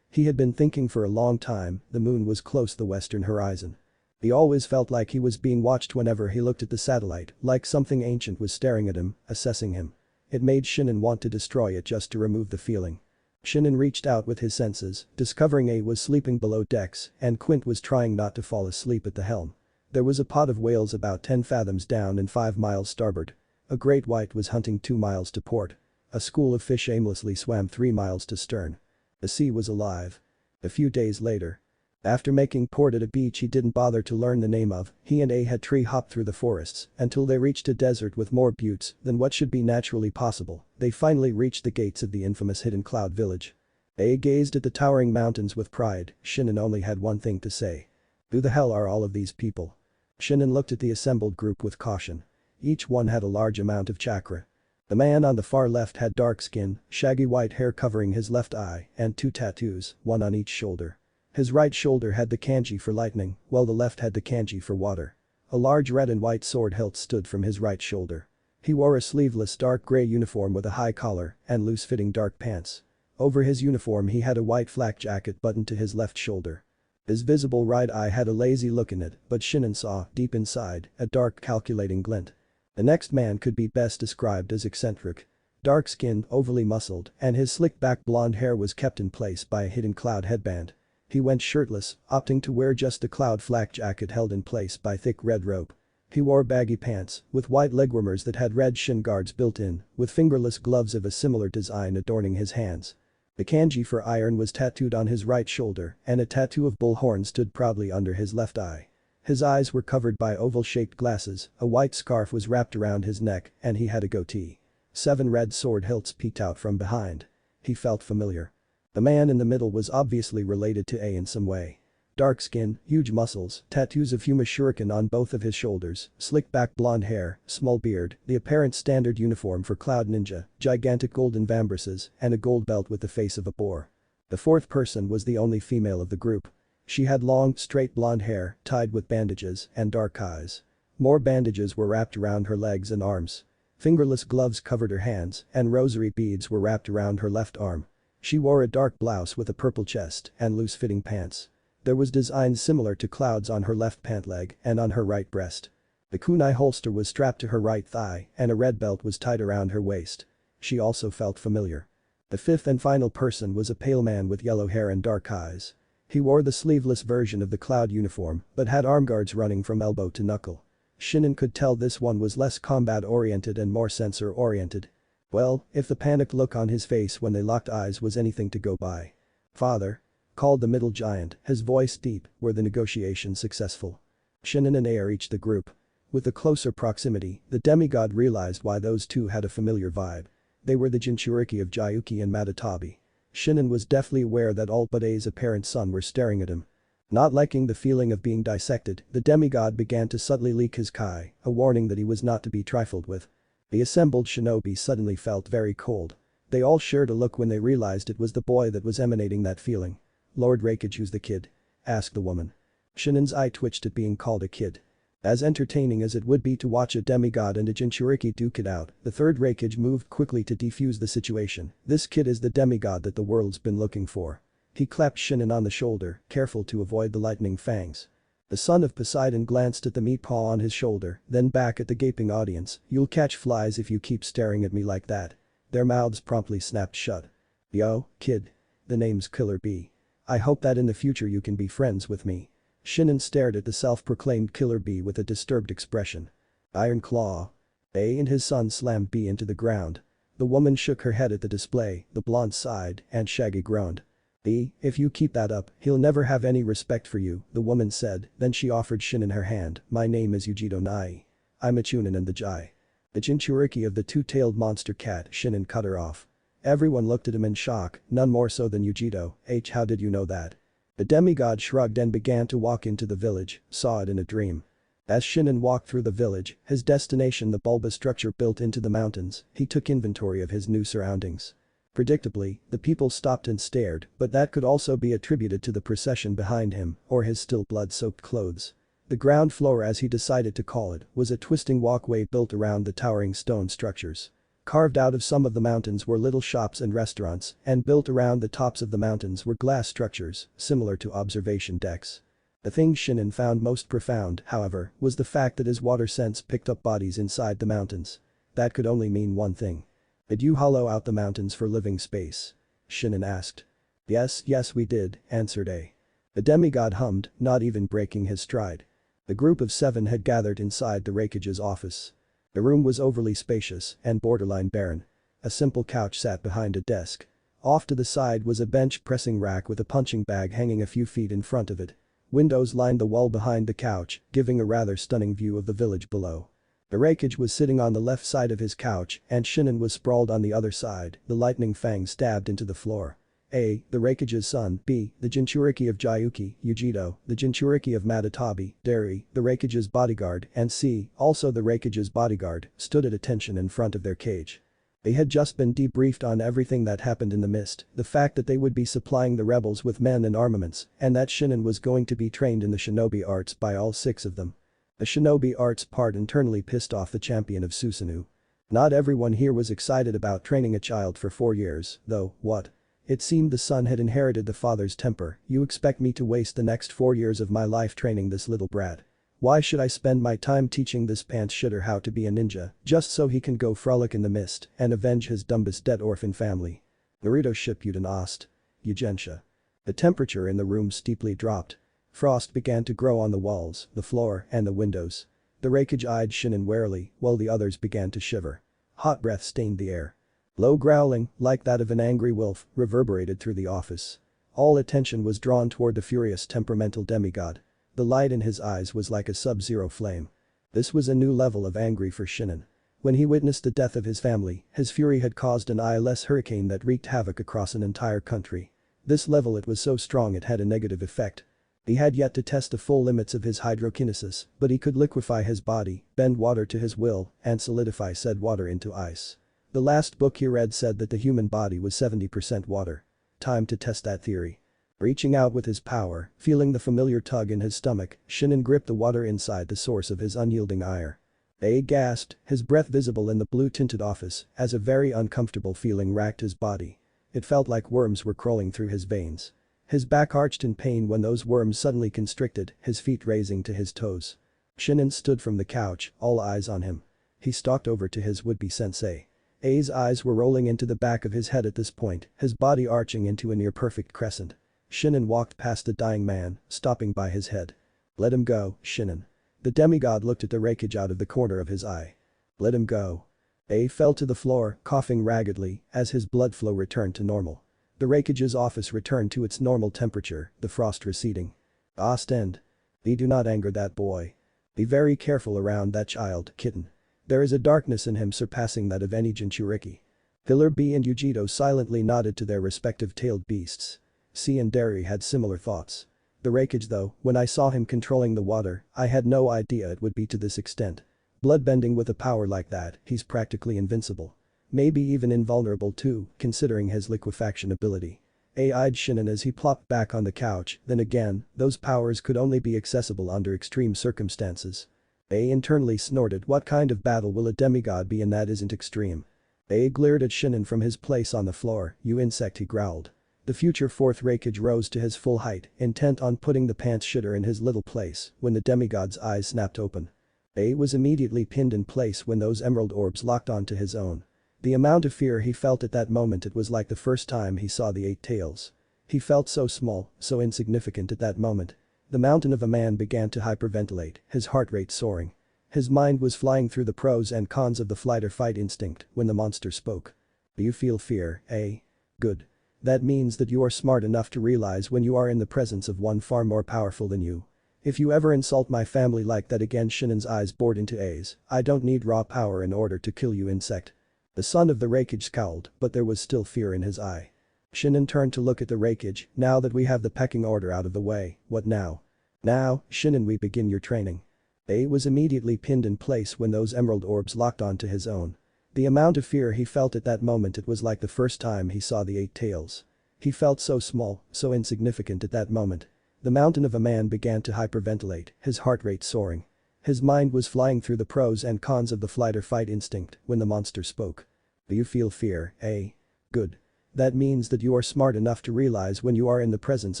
He had been thinking for a long time, the moon was close to the western horizon. He always felt like he was being watched whenever he looked at the satellite, like something ancient was staring at him, assessing him. It made Shinin want to destroy it just to remove the feeling. Shinin reached out with his senses, discovering A was sleeping below decks and Quint was trying not to fall asleep at the helm. There was a pod of whales about 10 fathoms down and 5 miles starboard. A great white was hunting 2 miles to port. A school of fish aimlessly swam 3 miles to stern. The sea was alive. A few days later. After making port at a beach he didn't bother to learn the name of, he and A had tree-hopped through the forests until they reached a desert with more buttes than what should be naturally possible. They finally reached the gates of the infamous Hidden Cloud village. A gazed at the towering mountains with pride. Shinin only had one thing to say. Who the hell are all of these people? Shinin looked at the assembled group with caution. Each one had a large amount of chakra. The man on the far left had dark skin, shaggy white hair covering his left eye, and 2 tattoos, one on each shoulder. His right shoulder had the kanji for lightning, while the left had the kanji for water. A large red and white sword hilt stood from his right shoulder. He wore a sleeveless dark gray uniform with a high collar and loose-fitting dark pants. Over his uniform he had a white flak jacket buttoned to his left shoulder. His visible right eye had a lazy look in it, but Shinin saw, deep inside, a dark calculating glint. The next man could be best described as eccentric. Dark-skinned, overly muscled, and his slick-back blonde hair was kept in place by a hidden cloud headband. He went shirtless, opting to wear just a cloud flak jacket held in place by thick red rope. He wore baggy pants, with white legwarmers that had red shin guards built in, with fingerless gloves of a similar design adorning his hands. The kanji for iron was tattooed on his right shoulder, and a tattoo of bull horn stood proudly under his left eye. His eyes were covered by oval-shaped glasses, a white scarf was wrapped around his neck, and he had a goatee. 7 red sword hilts peeked out from behind. He felt familiar. The man in the middle was obviously related to A in some way. Dark skin, huge muscles, tattoos of Huma shuriken on both of his shoulders, slick-back blonde hair, small beard, the apparent standard uniform for Cloud Ninja, gigantic golden vambraces, and a gold belt with the face of a boar. The fourth person was the only female of the group. She had long, straight blonde hair, tied with bandages, and dark eyes. More bandages were wrapped around her legs and arms. Fingerless gloves covered her hands, and rosary beads were wrapped around her left arm. She wore a dark blouse with a purple chest and loose-fitting pants. There was design similar to Cloud's on her left pant leg and on her right breast. The kunai holster was strapped to her right thigh and a red belt was tied around her waist. She also felt familiar. The fifth and final person was a pale man with yellow hair and dark eyes. He wore the sleeveless version of the Cloud uniform but had arm guards running from elbow to knuckle. Shinin could tell this one was less combat-oriented and more sensor-oriented. Well, if the panicked look on his face when they locked eyes was anything to go by. "Father," called the middle giant, his voice deep, were the negotiations successful. Shinin and A reached the group. With the closer proximity, the demigod realized why those two had a familiar vibe. They were the Jinchuriki of Jayuki and Matatabi. Shinin was definitely aware that all but A's apparent son were staring at him. Not liking the feeling of being dissected, the demigod began to subtly leak his kai, a warning that he was not to be trifled with. The assembled shinobi suddenly felt very cold. They all shared a look when they realized it was the boy that was emanating that feeling. "Lord Reikaju's the kid?" asked the woman. Shinin's eye twitched at being called a kid. As entertaining as it would be to watch a demigod and a Jinchuriki duke it out, the third Reikage moved quickly to defuse the situation. "This kid is the demigod that the world's been looking for." He clapped Shinin on the shoulder, careful to avoid the lightning fangs. The son of Poseidon glanced at the meat paw on his shoulder, then back at the gaping audience. "You'll catch flies if you keep staring at me like that." Their mouths promptly snapped shut. "Yo, kid. The name's Killer B. I hope that in the future you can be friends with me." Shinin stared at the self-proclaimed Killer B with a disturbed expression. "Iron Claw." A and his son slammed B into the ground. The woman shook her head at the display, the blonde sighed, and Shaggy groaned. "B, if you keep that up, he'll never have any respect for you," the woman said, then she offered Shinin her hand. "My name is Yujito Nai. I'm a Chunin and the Jai." "The Jinchuriki of the two-tailed monster cat," Shinin cut her off. Everyone looked at him in shock, none more so than Yujito. "How did you know that?" The demigod shrugged and began to walk into the village, saw it in a dream. As Shinin walked through the village, his destination the bulbous structure built into the mountains, he took inventory of his new surroundings. Predictably, the people stopped and stared, but that could also be attributed to the procession behind him, or his still blood-soaked clothes. The ground floor, as he decided to call it, was a twisting walkway built around the towering stone structures. Carved out of some of the mountains were little shops and restaurants, and built around the tops of the mountains were glass structures, similar to observation decks. The thing Shinin found most profound, however, was the fact that his water sense picked up bodies inside the mountains. That could only mean one thing. "Did you hollow out the mountains for living space?" Shinin asked. Yes, we did," answered A. The demigod hummed, not even breaking his stride. The group of 7 had gathered inside the Reikage's office. The room was overly spacious and borderline barren. A simple couch sat behind a desk. Off to the side was a bench pressing rack with a punching bag hanging a few feet in front of it. Windows lined the wall behind the couch, giving a rather stunning view of the village below. The Reikage was sitting on the left side of his couch and Shinin was sprawled on the other side, the lightning fang stabbed into the floor. A, the Reikage's son, B, the Jinchuriki of Jayuki, Yujito, the Jinchuriki of Matatabi, Dari, the Reikage's bodyguard, and C, also the Reikage's bodyguard, stood at attention in front of their cage. They had just been debriefed on everything that happened in the mist, the fact that they would be supplying the rebels with men and armaments, and that Shinin was going to be trained in the shinobi arts by all 6 of them. The shinobi arts part internally pissed off the champion of Susanoo. Not everyone here was excited about training a child for 4 years, though, what? It seemed the son had inherited the father's temper. "You expect me to waste the next 4 years of my life training this little brat? Why should I spend my time teaching this pants shitter how to be a ninja, just so he can go frolic in the mist and avenge his dumbest dead orphan family?" Naruto Shippuden asked. Yugensha. The temperature in the room steeply dropped. Frost began to grow on the walls, the floor, and the windows. The Reikage eyed Shinin warily, while the others began to shiver. Hot breath stained the air. Low growling, like that of an angry wolf, reverberated through the office. All attention was drawn toward the furious temperamental demigod. The light in his eyes was like a sub-zero flame. This was a new level of angry for Shinin. When he witnessed the death of his family, his fury had caused an eye-less hurricane that wreaked havoc across an entire country. This level it was so strong it had a negative effect. He had yet to test the full limits of his hydrokinesis, but he could liquefy his body, bend water to his will, and solidify said water into ice. The last book he read said that the human body was 70% water. Time to test that theory. Reaching out with his power, feeling the familiar tug in his stomach, Shinin gripped the water inside the source of his unyielding ire. He gasped, his breath visible in the blue-tinted office, as a very uncomfortable feeling racked his body. It felt like worms were crawling through his veins. His back arched in pain when those worms suddenly constricted, his feet raising to his toes. Shinin stood from the couch, all eyes on him. He stalked over to his would-be sensei. A's eyes were rolling into the back of his head at this point, his body arching into a near-perfect crescent. Shinin walked past the dying man, stopping by his head. "Let him go, Shinin." The demigod looked at the wreckage out of the corner of his eye. "Let him go." A fell to the floor, coughing raggedly, as his blood flow returned to normal. The wreckage's office returned to its normal temperature, the frost receding. Ostend. Do not anger that boy. Be very careful around that child, kitten. There is a darkness in him surpassing that of any Jinchuriki. Pillar B and Yujito silently nodded to their respective tailed beasts. C and Derry had similar thoughts. The wreckage though, when I saw him controlling the water, I had no idea it would be to this extent. Bloodbending with a power like that, he's practically invincible. Maybe even invulnerable too, considering his liquefaction ability. A eyed Shinin as he plopped back on the couch, then again, those powers could only be accessible under extreme circumstances. A internally snorted, what kind of battle will a demigod be in that isn't extreme? A glared at Shinin from his place on the floor, "You insect," he growled. The future fourth wreckage rose to his full height, intent on putting the pants shitter in his little place, when the demigod's eyes snapped open. A was immediately pinned in place when those emerald orbs locked onto his own. The amount of fear he felt at that moment, it was like the first time he saw the eight tails. He felt so small, so insignificant at that moment. The mountain of a man began to hyperventilate, his heart rate soaring. His mind was flying through the pros and cons of the flight or fight instinct when the monster spoke. "Do you feel fear, eh? Good. That means that you are smart enough to realize when you are in the presence of one far more powerful than you. If you ever insult my family like that again," Shinin's eyes bored into A's, "I don't need raw power in order to kill you, insect." The son of the wreckage scowled, but there was still fear in his eye. Shinin turned to look at the wreckage. "Now that we have the pecking order out of the way, what now?" "Now, Shinin, we begin your training." A was immediately pinned in place when those emerald orbs locked onto his own. The amount of fear he felt at that moment, it was like the first time he saw the eight tails. He felt so small, so insignificant at that moment. The mountain of a man began to hyperventilate, his heart rate soaring. His mind was flying through the pros and cons of the flight or fight instinct when the monster spoke. "Do you feel fear, eh? Good. That means that you are smart enough to realize when you are in the presence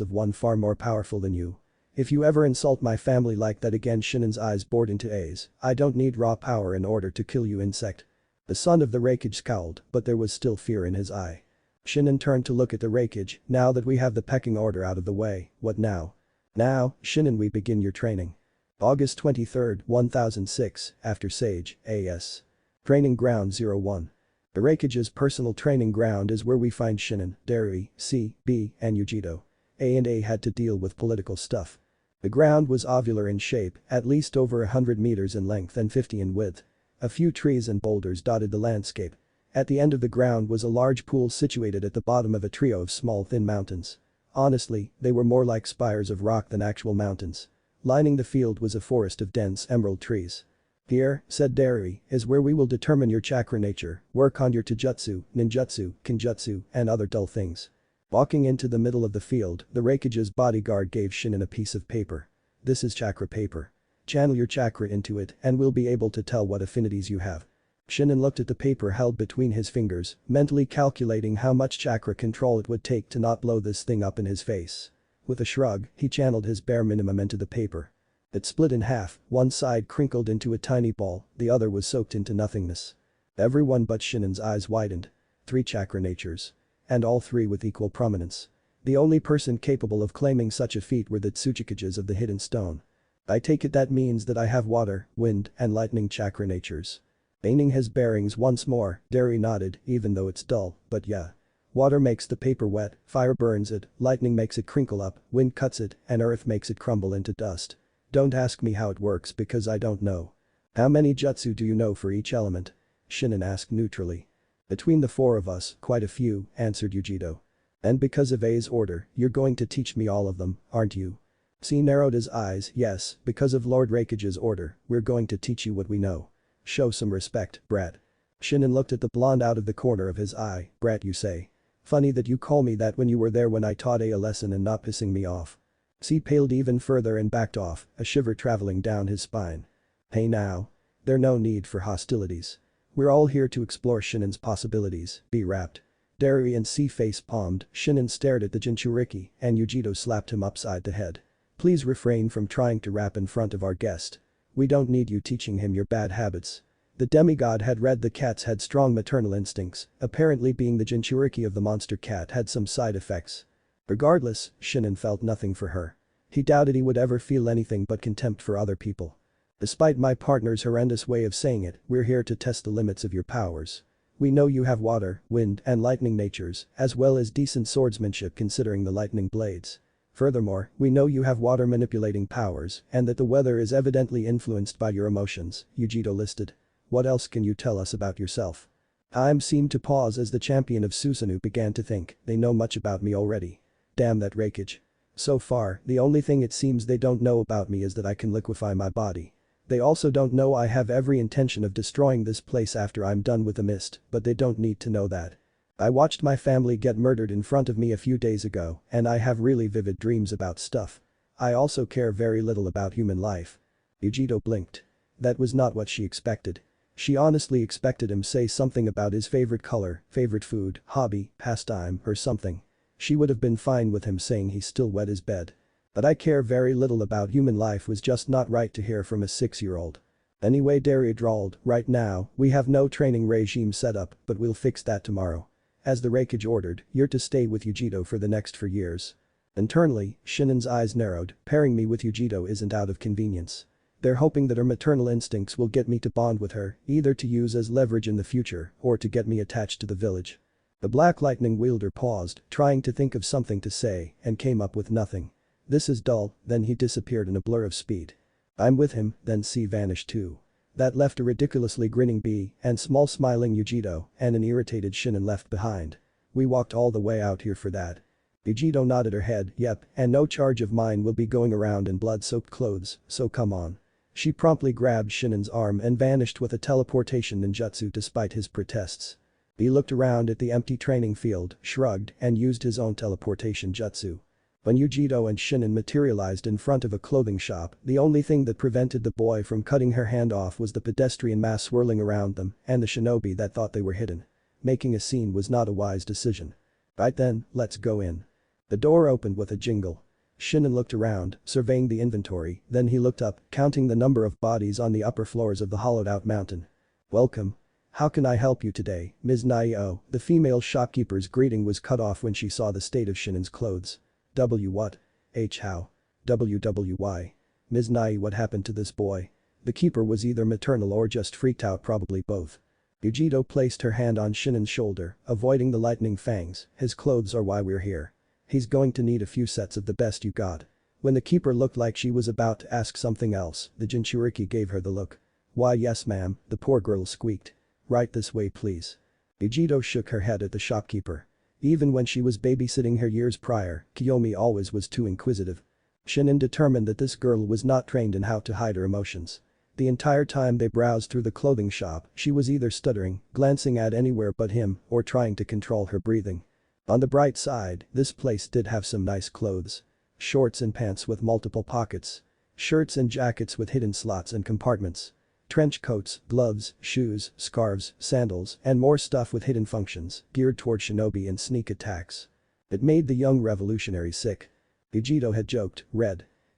of one far more powerful than you. If you ever insult my family like that again," Shinin's eyes bored into A's, "I don't need raw power in order to kill you, insect." The son of the wreckage scowled, but there was still fear in his eye. Shinin turned to look at the wreckage. "Now that we have the pecking order out of the way, what now?" "Now, Shinin, we begin your training." August 23, 1006, after Sage, A.S. Training Ground 01. The wreckage's personal training ground is where we find Shinin, Derry, C, B, and Yujito. A and A had to deal with political stuff. The ground was ovular in shape, at least over 100 meters in length and 50 in width. A few trees and boulders dotted the landscape. At the end of the ground was a large pool situated at the bottom of a trio of small thin mountains. Honestly, they were more like spires of rock than actual mountains. Lining the field was a forest of dense emerald trees. "Here," said Derry, "is where we will determine your chakra nature, work on your taijutsu, ninjutsu, kenjutsu, and other dull things." Walking into the middle of the field, the wreckage's bodyguard gave Shinin a piece of paper. "This is chakra paper. Channel your chakra into it and we'll be able to tell what affinities you have." Shinin looked at the paper held between his fingers, mentally calculating how much chakra control it would take to not blow this thing up in his face. With a shrug, he channeled his bare minimum into the paper. It split in half, one side crinkled into a tiny ball, the other was soaked into nothingness. Everyone but Shinin's eyes widened. 3 chakra natures. And all 3 with equal prominence. The only person capable of claiming such a feat were the Tsuchikages of the Hidden Stone. "I take it that means that I have water, wind, and lightning chakra natures." Gaining his bearings once more, Derry nodded, "Even though it's dull, but yeah. Water makes the paper wet, fire burns it, lightning makes it crinkle up, wind cuts it, and earth makes it crumble into dust." Don't ask me how it works because I don't know. How many jutsu do you know for each element? Shinin asked neutrally. Between the four of us, quite a few, answered Yujito. And because of A's order, you're going to teach me all of them, aren't you? C narrowed his eyes. Yes, because of Lord Raikage's order, we're going to teach you what we know. Show some respect, brat. Shinin looked at the blonde out of the corner of his eye. Brat, you say? Funny that you call me that when you were there when I taught a lesson and not pissing me off. C paled even further and backed off, a shiver traveling down his spine. Hey now. There's no need for hostilities. We're all here to explore Shinin's possibilities, B rapped. Derry and C face-palmed, Shinin stared at the Jinchuriki, and Yujito slapped him upside the head. Please refrain from trying to rap in front of our guest. We don't need you teaching him your bad habits. The demigod had read the cats had strong maternal instincts, apparently being the Jinchuriki of the monster cat had some side effects. Regardless, Shinin felt nothing for her. He doubted he would ever feel anything but contempt for other people. Despite my partner's horrendous way of saying it, we're here to test the limits of your powers. We know you have water, wind, and lightning natures, as well as decent swordsmanship considering the lightning blades. Furthermore, we know you have water manipulating powers, and that the weather is evidently influenced by your emotions, Yujito listed. What else can you tell us about yourself? I seemed to pause as the champion of Susanoo began to think, they know much about me already. Damn that Raikage. So far, the only thing it seems they don't know about me is that I can liquefy my body. They also don't know I have every intention of destroying this place after I'm done with the mist, but they don't need to know that. I watched my family get murdered in front of me a few days ago, and I have really vivid dreams about stuff. I also care very little about human life. Yujito blinked. That was not what she expected. She honestly expected him say something about his favorite color, favorite food, hobby, pastime, or something. She would have been fine with him saying he still wet his bed. But I care very little about human life was just not right to hear from a 6-year-old. Anyway, Derry drawled, right now, we have no training regime set up, but we'll fix that tomorrow. As the Raikage ordered, you're to stay with Yujito for the next 4 years. Internally, Shinin's eyes narrowed, pairing me with Yujito isn't out of convenience. They're hoping that her maternal instincts will get me to bond with her, either to use as leverage in the future or to get me attached to the village. The Black Lightning wielder paused, trying to think of something to say, and came up with nothing. This is dull, then he disappeared in a blur of speed. I'm with him, then C vanished too. That left a ridiculously grinning B and small smiling Yujito and an irritated Shinin left behind. We walked all the way out here for that. Yujito nodded her head, yep, and no charge of mine will be going around in blood-soaked clothes, so come on. She promptly grabbed Shinin's arm and vanished with a teleportation ninjutsu despite his protests. He looked around at the empty training field, shrugged, and used his own teleportation jutsu. When Yujito and Shinin materialized in front of a clothing shop, the only thing that prevented the boy from cutting her hand off was the pedestrian mass swirling around them and the shinobi that thought they were hidden. Making a scene was not a wise decision. Right then, let's go in. The door opened with a jingle. Shinin looked around, surveying the inventory, then he looked up, counting the number of bodies on the upper floors of the hollowed-out mountain. Welcome. How can I help you today, Ms. Naio? The female shopkeeper's greeting was cut off when she saw the state of Shinin's clothes. W what? H how? WWY. Ms. Nai, what happened to this boy? The keeper was either maternal or just freaked out, probably both. Yujito placed her hand on Shinin's shoulder, avoiding the lightning fangs. His clothes are why we're here. He's going to need a few sets of the best you got. When the keeper looked like she was about to ask something else, the Jinchuriki gave her the look. Why yes ma'am, the poor girl squeaked. Right this way please. Yujito shook her head at the shopkeeper. Even when she was babysitting her years prior, Kiyomi always was too inquisitive. Shinin determined that this girl was not trained in how to hide her emotions. The entire time they browsed through the clothing shop, she was either stuttering, glancing at anywhere but him, or trying to control her breathing. On the bright side, this place did have some nice clothes. Shorts and pants with multiple pockets. Shirts and jackets with hidden slots and compartments. Trench coats, gloves, shoes, scarves, sandals, and more stuff with hidden functions, geared toward shinobi and sneak attacks. It made the young revolutionary sick. Yujito had joked,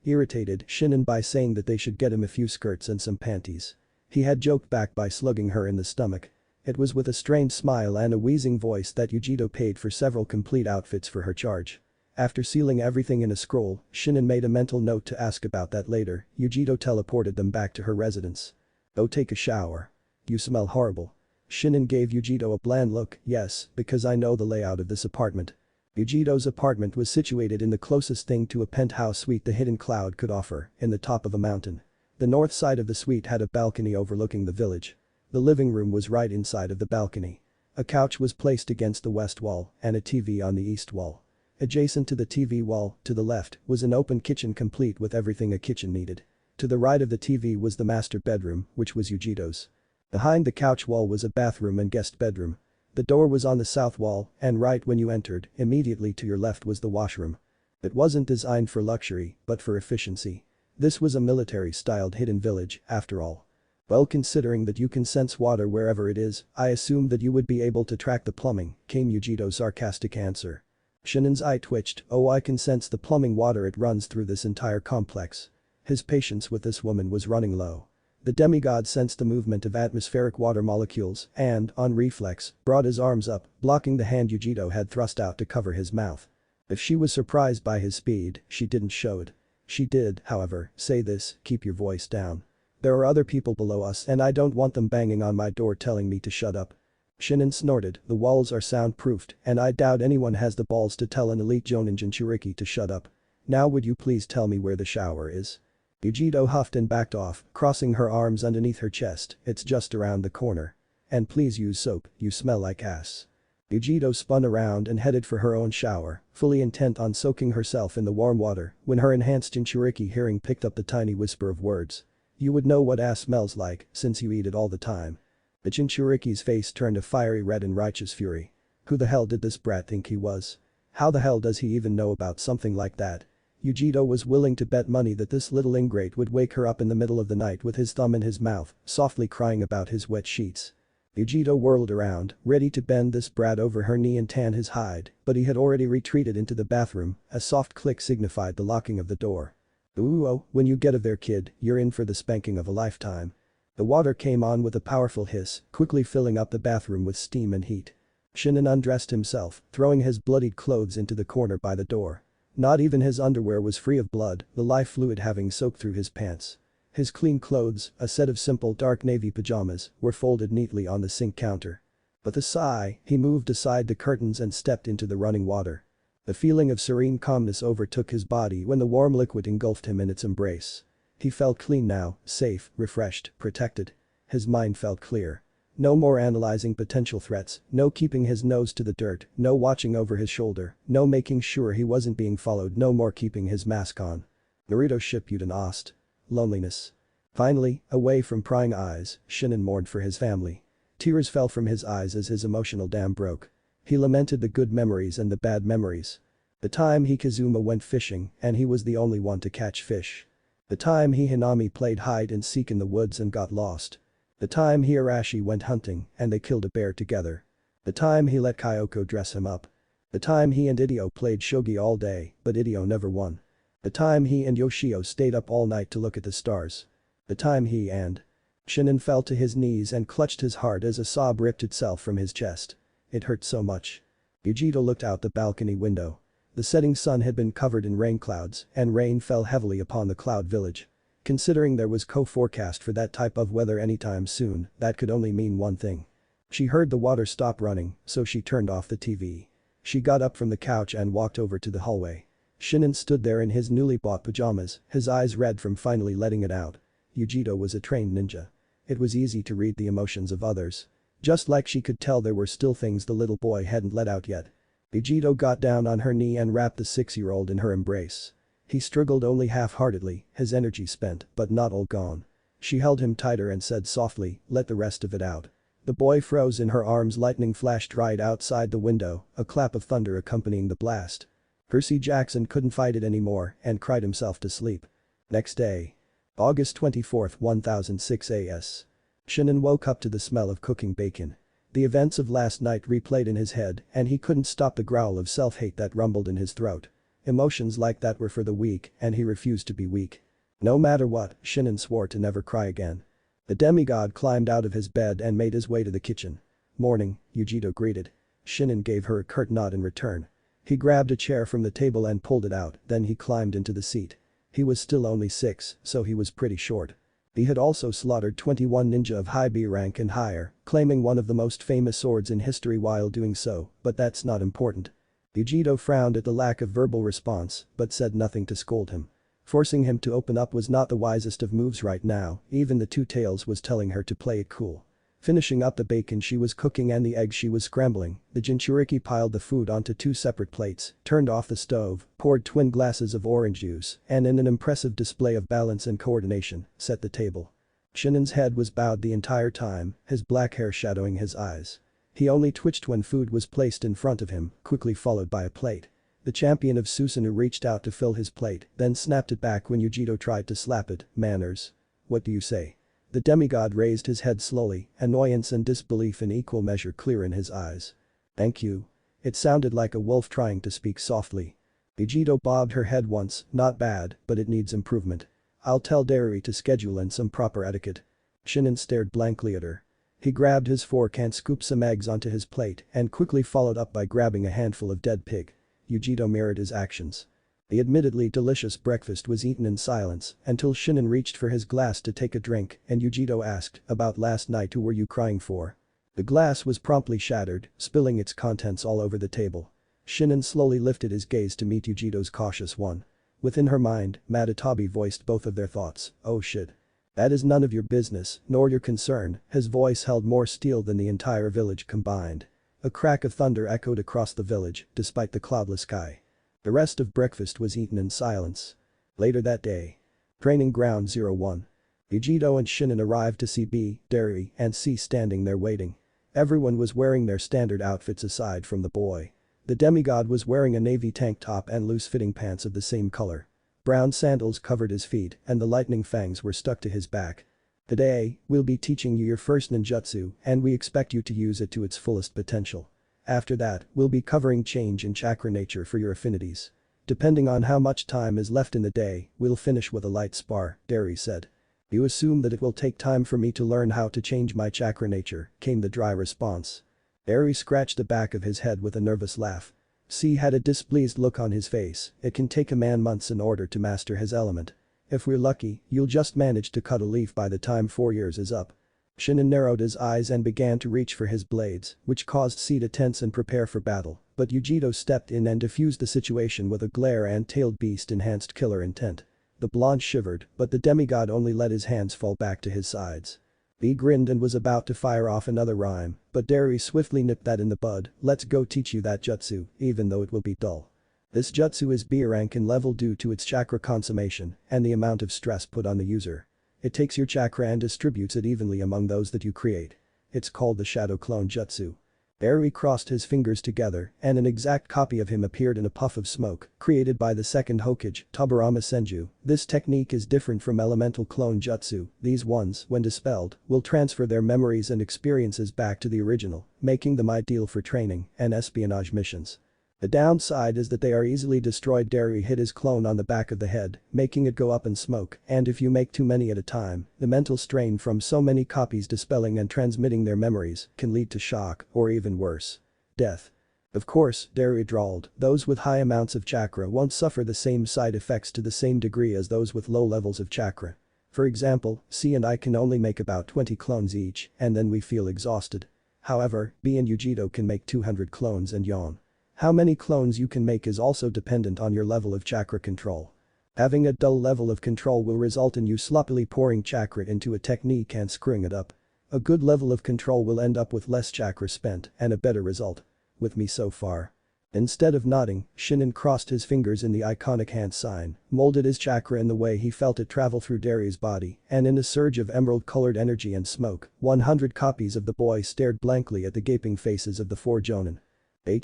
irritated Shinin by saying that they should get him a few skirts and some panties. He had joked back by slugging her in the stomach. It was with a strained smile and a wheezing voice that Yujito paid for several complete outfits for her charge. After sealing everything in a scroll, Shinin made a mental note to ask about that later. Yujito teleported them back to her residence. Go take a shower. You smell horrible. Shinin gave Yujito a bland look. Yes, because I know the layout of this apartment. Yujito's apartment was situated in the closest thing to a penthouse suite the hidden cloud could offer, in the top of a mountain. The north side of the suite had a balcony overlooking the village. The living room was right inside of the balcony. A couch was placed against the west wall and a TV on the east wall. Adjacent to the TV wall, to the left, was an open kitchen complete with everything a kitchen needed. To the right of the TV was the master bedroom, which was Yujito's. Behind the couch wall was a bathroom and guest bedroom. The door was on the south wall, and right when you entered, immediately to your left was the washroom. It wasn't designed for luxury, but for efficiency. This was a military-styled hidden village, after all. Well, considering that you can sense water wherever it is, I assumed that you would be able to track the plumbing, came Yujito's sarcastic answer. Shinin's eye twitched. Oh, I can sense the plumbing water, it runs through this entire complex. His patience with this woman was running low. The demigod sensed the movement of atmospheric water molecules and, on reflex, brought his arms up, blocking the hand Yujito had thrust out to cover his mouth. If she was surprised by his speed, she didn't show it. She did, however, say this, keep your voice down. There are other people below us and I don't want them banging on my door telling me to shut up. Shinin snorted, the walls are soundproofed and I doubt anyone has the balls to tell an elite Jonin Jinchuriki to shut up. Now would you please tell me where the shower is? Yujito huffed and backed off, crossing her arms underneath her chest, it's just around the corner. And please use soap, you smell like ass. Yujito spun around and headed for her own shower, fully intent on soaking herself in the warm water, when her enhanced Jinchuriki hearing picked up the tiny whisper of words. You would know what ass smells like, since you eat it all the time. The Jinchuriki's face turned a fiery red in righteous fury. Who the hell did this brat think he was? How the hell does he even know about something like that? Yujito was willing to bet money that this little ingrate would wake her up in the middle of the night with his thumb in his mouth, softly crying about his wet sheets. Yujito whirled around, ready to bend this brat over her knee and tan his hide, but he had already retreated into the bathroom, a soft click signified the locking of the door. Ooh, oh, when you get there kid, you're in for the spanking of a lifetime. The water came on with a powerful hiss, quickly filling up the bathroom with steam and heat. Shinin undressed himself, throwing his bloodied clothes into the corner by the door. Not even his underwear was free of blood, the life fluid having soaked through his pants. His clean clothes, a set of simple dark navy pajamas, were folded neatly on the sink counter. With a sigh, he moved aside the curtains and stepped into the running water. The feeling of serene calmness overtook his body when the warm liquid engulfed him in its embrace. He felt clean now, safe, refreshed, protected. His mind felt clear. No more analyzing potential threats, no keeping his nose to the dirt, no watching over his shoulder, no making sure he wasn't being followed, no more keeping his mask on. Naruto Shippuden asked. Loneliness. Finally, away from prying eyes, Shinin mourned for his family. Tears fell from his eyes as his emotional dam broke. He lamented the good memories and the bad memories. The time he Kazuma went fishing and he was the only one to catch fish. The time he Hinami played hide and seek in the woods and got lost. The time he Arashi went hunting and they killed a bear together. The time he let Kyoko dress him up. The time he and Idio played shogi all day, but Idio never won. The time he and Yoshio stayed up all night to look at the stars. The time he and Shinin fell to his knees and clutched his heart as a sob ripped itself from his chest. It hurt so much. Yujito looked out the balcony window. The setting sun had been covered in rain clouds and rain fell heavily upon the cloud village. Considering there was no forecast for that type of weather anytime soon, that could only mean one thing. She heard the water stop running, so she turned off the TV. She got up from the couch and walked over to the hallway. Shinin stood there in his newly bought pajamas, his eyes red from finally letting it out. Yujito was a trained ninja. It was easy to read the emotions of others. Just like she could tell there were still things the little boy hadn't let out yet. Yujito got down on her knee and wrapped the 6-year-old in her embrace. He struggled only half-heartedly, his energy spent, but not all gone. She held him tighter and said softly, let the rest of it out. The boy froze in her arms, lightning flashed right outside the window, a clap of thunder accompanying the blast. Percy Jackson couldn't fight it anymore and cried himself to sleep. Next day. August 24, 1006 AS. Shinin woke up to the smell of cooking bacon. The events of last night replayed in his head and he couldn't stop the growl of self-hate that rumbled in his throat. Emotions like that were for the weak and he refused to be weak. No matter what, Shinin swore to never cry again. The demigod climbed out of his bed and made his way to the kitchen. Morning, Yujito greeted. Shinin gave her a curt nod in return. He grabbed a chair from the table and pulled it out, then he climbed into the seat. He was still only 6, so he was pretty short. He had also slaughtered 21 ninja of high B rank and higher, claiming one of the most famous swords in history while doing so, but that's not important. Yujito frowned at the lack of verbal response, but said nothing to scold him. Forcing him to open up was not the wisest of moves right now, even the two tails was telling her to play it cool. Finishing up the bacon she was cooking and the eggs she was scrambling, the Jinchuriki piled the food onto two separate plates, turned off the stove, poured twin glasses of orange juice, and in an impressive display of balance and coordination, set the table. Shinin's head was bowed the entire time, his black hair shadowing his eyes. He only twitched when food was placed in front of him, quickly followed by a plate. The champion of Susanoo reached out to fill his plate, then snapped it back when Yujito tried to slap it. Manners. What do you say? The demigod raised his head slowly, annoyance and disbelief in equal measure clear in his eyes. Thank you. It sounded like a wolf trying to speak softly. Yujito bobbed her head once, not bad, but it needs improvement. I'll tell Dairy to schedule in some proper etiquette. Shinin stared blankly at her. He grabbed his fork and scooped some eggs onto his plate and quickly followed up by grabbing a handful of dead pig. Yujito mirrored his actions. The admittedly delicious breakfast was eaten in silence until Shinin reached for his glass to take a drink and Yujito asked, about last night, who were you crying for? The glass was promptly shattered, spilling its contents all over the table. Shinin slowly lifted his gaze to meet Yujito's cautious one. Within her mind, Matatabi voiced both of their thoughts. Oh shit. That is none of your business, nor your concern. His voice held more steel than the entire village combined. A crack of thunder echoed across the village, despite the cloudless sky. The rest of breakfast was eaten in silence. Later that day. Training Ground 01. Yujito and Shinin arrived to see B, Dairy, and C standing there waiting. Everyone was wearing their standard outfits aside from the boy. The demigod was wearing a navy tank top and loose-fitting pants of the same color. Brown sandals covered his feet and the lightning fangs were stuck to his back. Today, we'll be teaching you your first ninjutsu and we expect you to use it to its fullest potential. After that, we'll be covering change in chakra nature for your affinities. Depending on how much time is left in the day, we'll finish with a light spar, Dairy said. You assume that it will take time for me to learn how to change my chakra nature, came the dry response. Dairy scratched the back of his head with a nervous laugh. C had a displeased look on his face. It can take a man months in order to master his element. If we're lucky, you'll just manage to cut a leaf by the time 4 years is up. Shinin narrowed his eyes and began to reach for his blades, which caused C to tense and prepare for battle, but Yujito stepped in and diffused the situation with a glare and tailed beast enhanced killer intent. The blonde shivered, but the demigod only let his hands fall back to his sides. B grinned and was about to fire off another rhyme, but Dairy swiftly nipped that in the bud. Let's go teach you that jutsu, even though it will be dull. This jutsu is B rank in level due to its chakra consummation and the amount of stress put on the user. It takes your chakra and distributes it evenly among those that you create. It's called the Shadow Clone Jutsu. Dairy crossed his fingers together and an exact copy of him appeared in a puff of smoke created by the second Hokage, Tabarama Senju. This technique is different from elemental clone jutsu. These ones, when dispelled, will transfer their memories and experiences back to the original, making them ideal for training and espionage missions. The downside is that they are easily destroyed. Dairy hit his clone on the back of the head, making it go up in smoke, and if you make too many at a time, the mental strain from so many copies dispelling and transmitting their memories can lead to shock, or even worse, death. Of course, Dairy drawled, those with high amounts of chakra won't suffer the same side effects to the same degree as those with low levels of chakra. For example, C and I can only make about 20 clones each, and then we feel exhausted. However, B and Yujito can make 200 clones and yawn. How many clones you can make is also dependent on your level of chakra control. Having a dull level of control will result in you sloppily pouring chakra into a technique and screwing it up. A good level of control will end up with less chakra spent and a better result. With me so far. Instead of nodding, Shinin crossed his fingers in the iconic hand sign, molded his chakra in the way he felt it travel through Dairy's body, and in a surge of emerald-colored energy and smoke, 100 copies of the boy stared blankly at the gaping faces of the 4 jonin.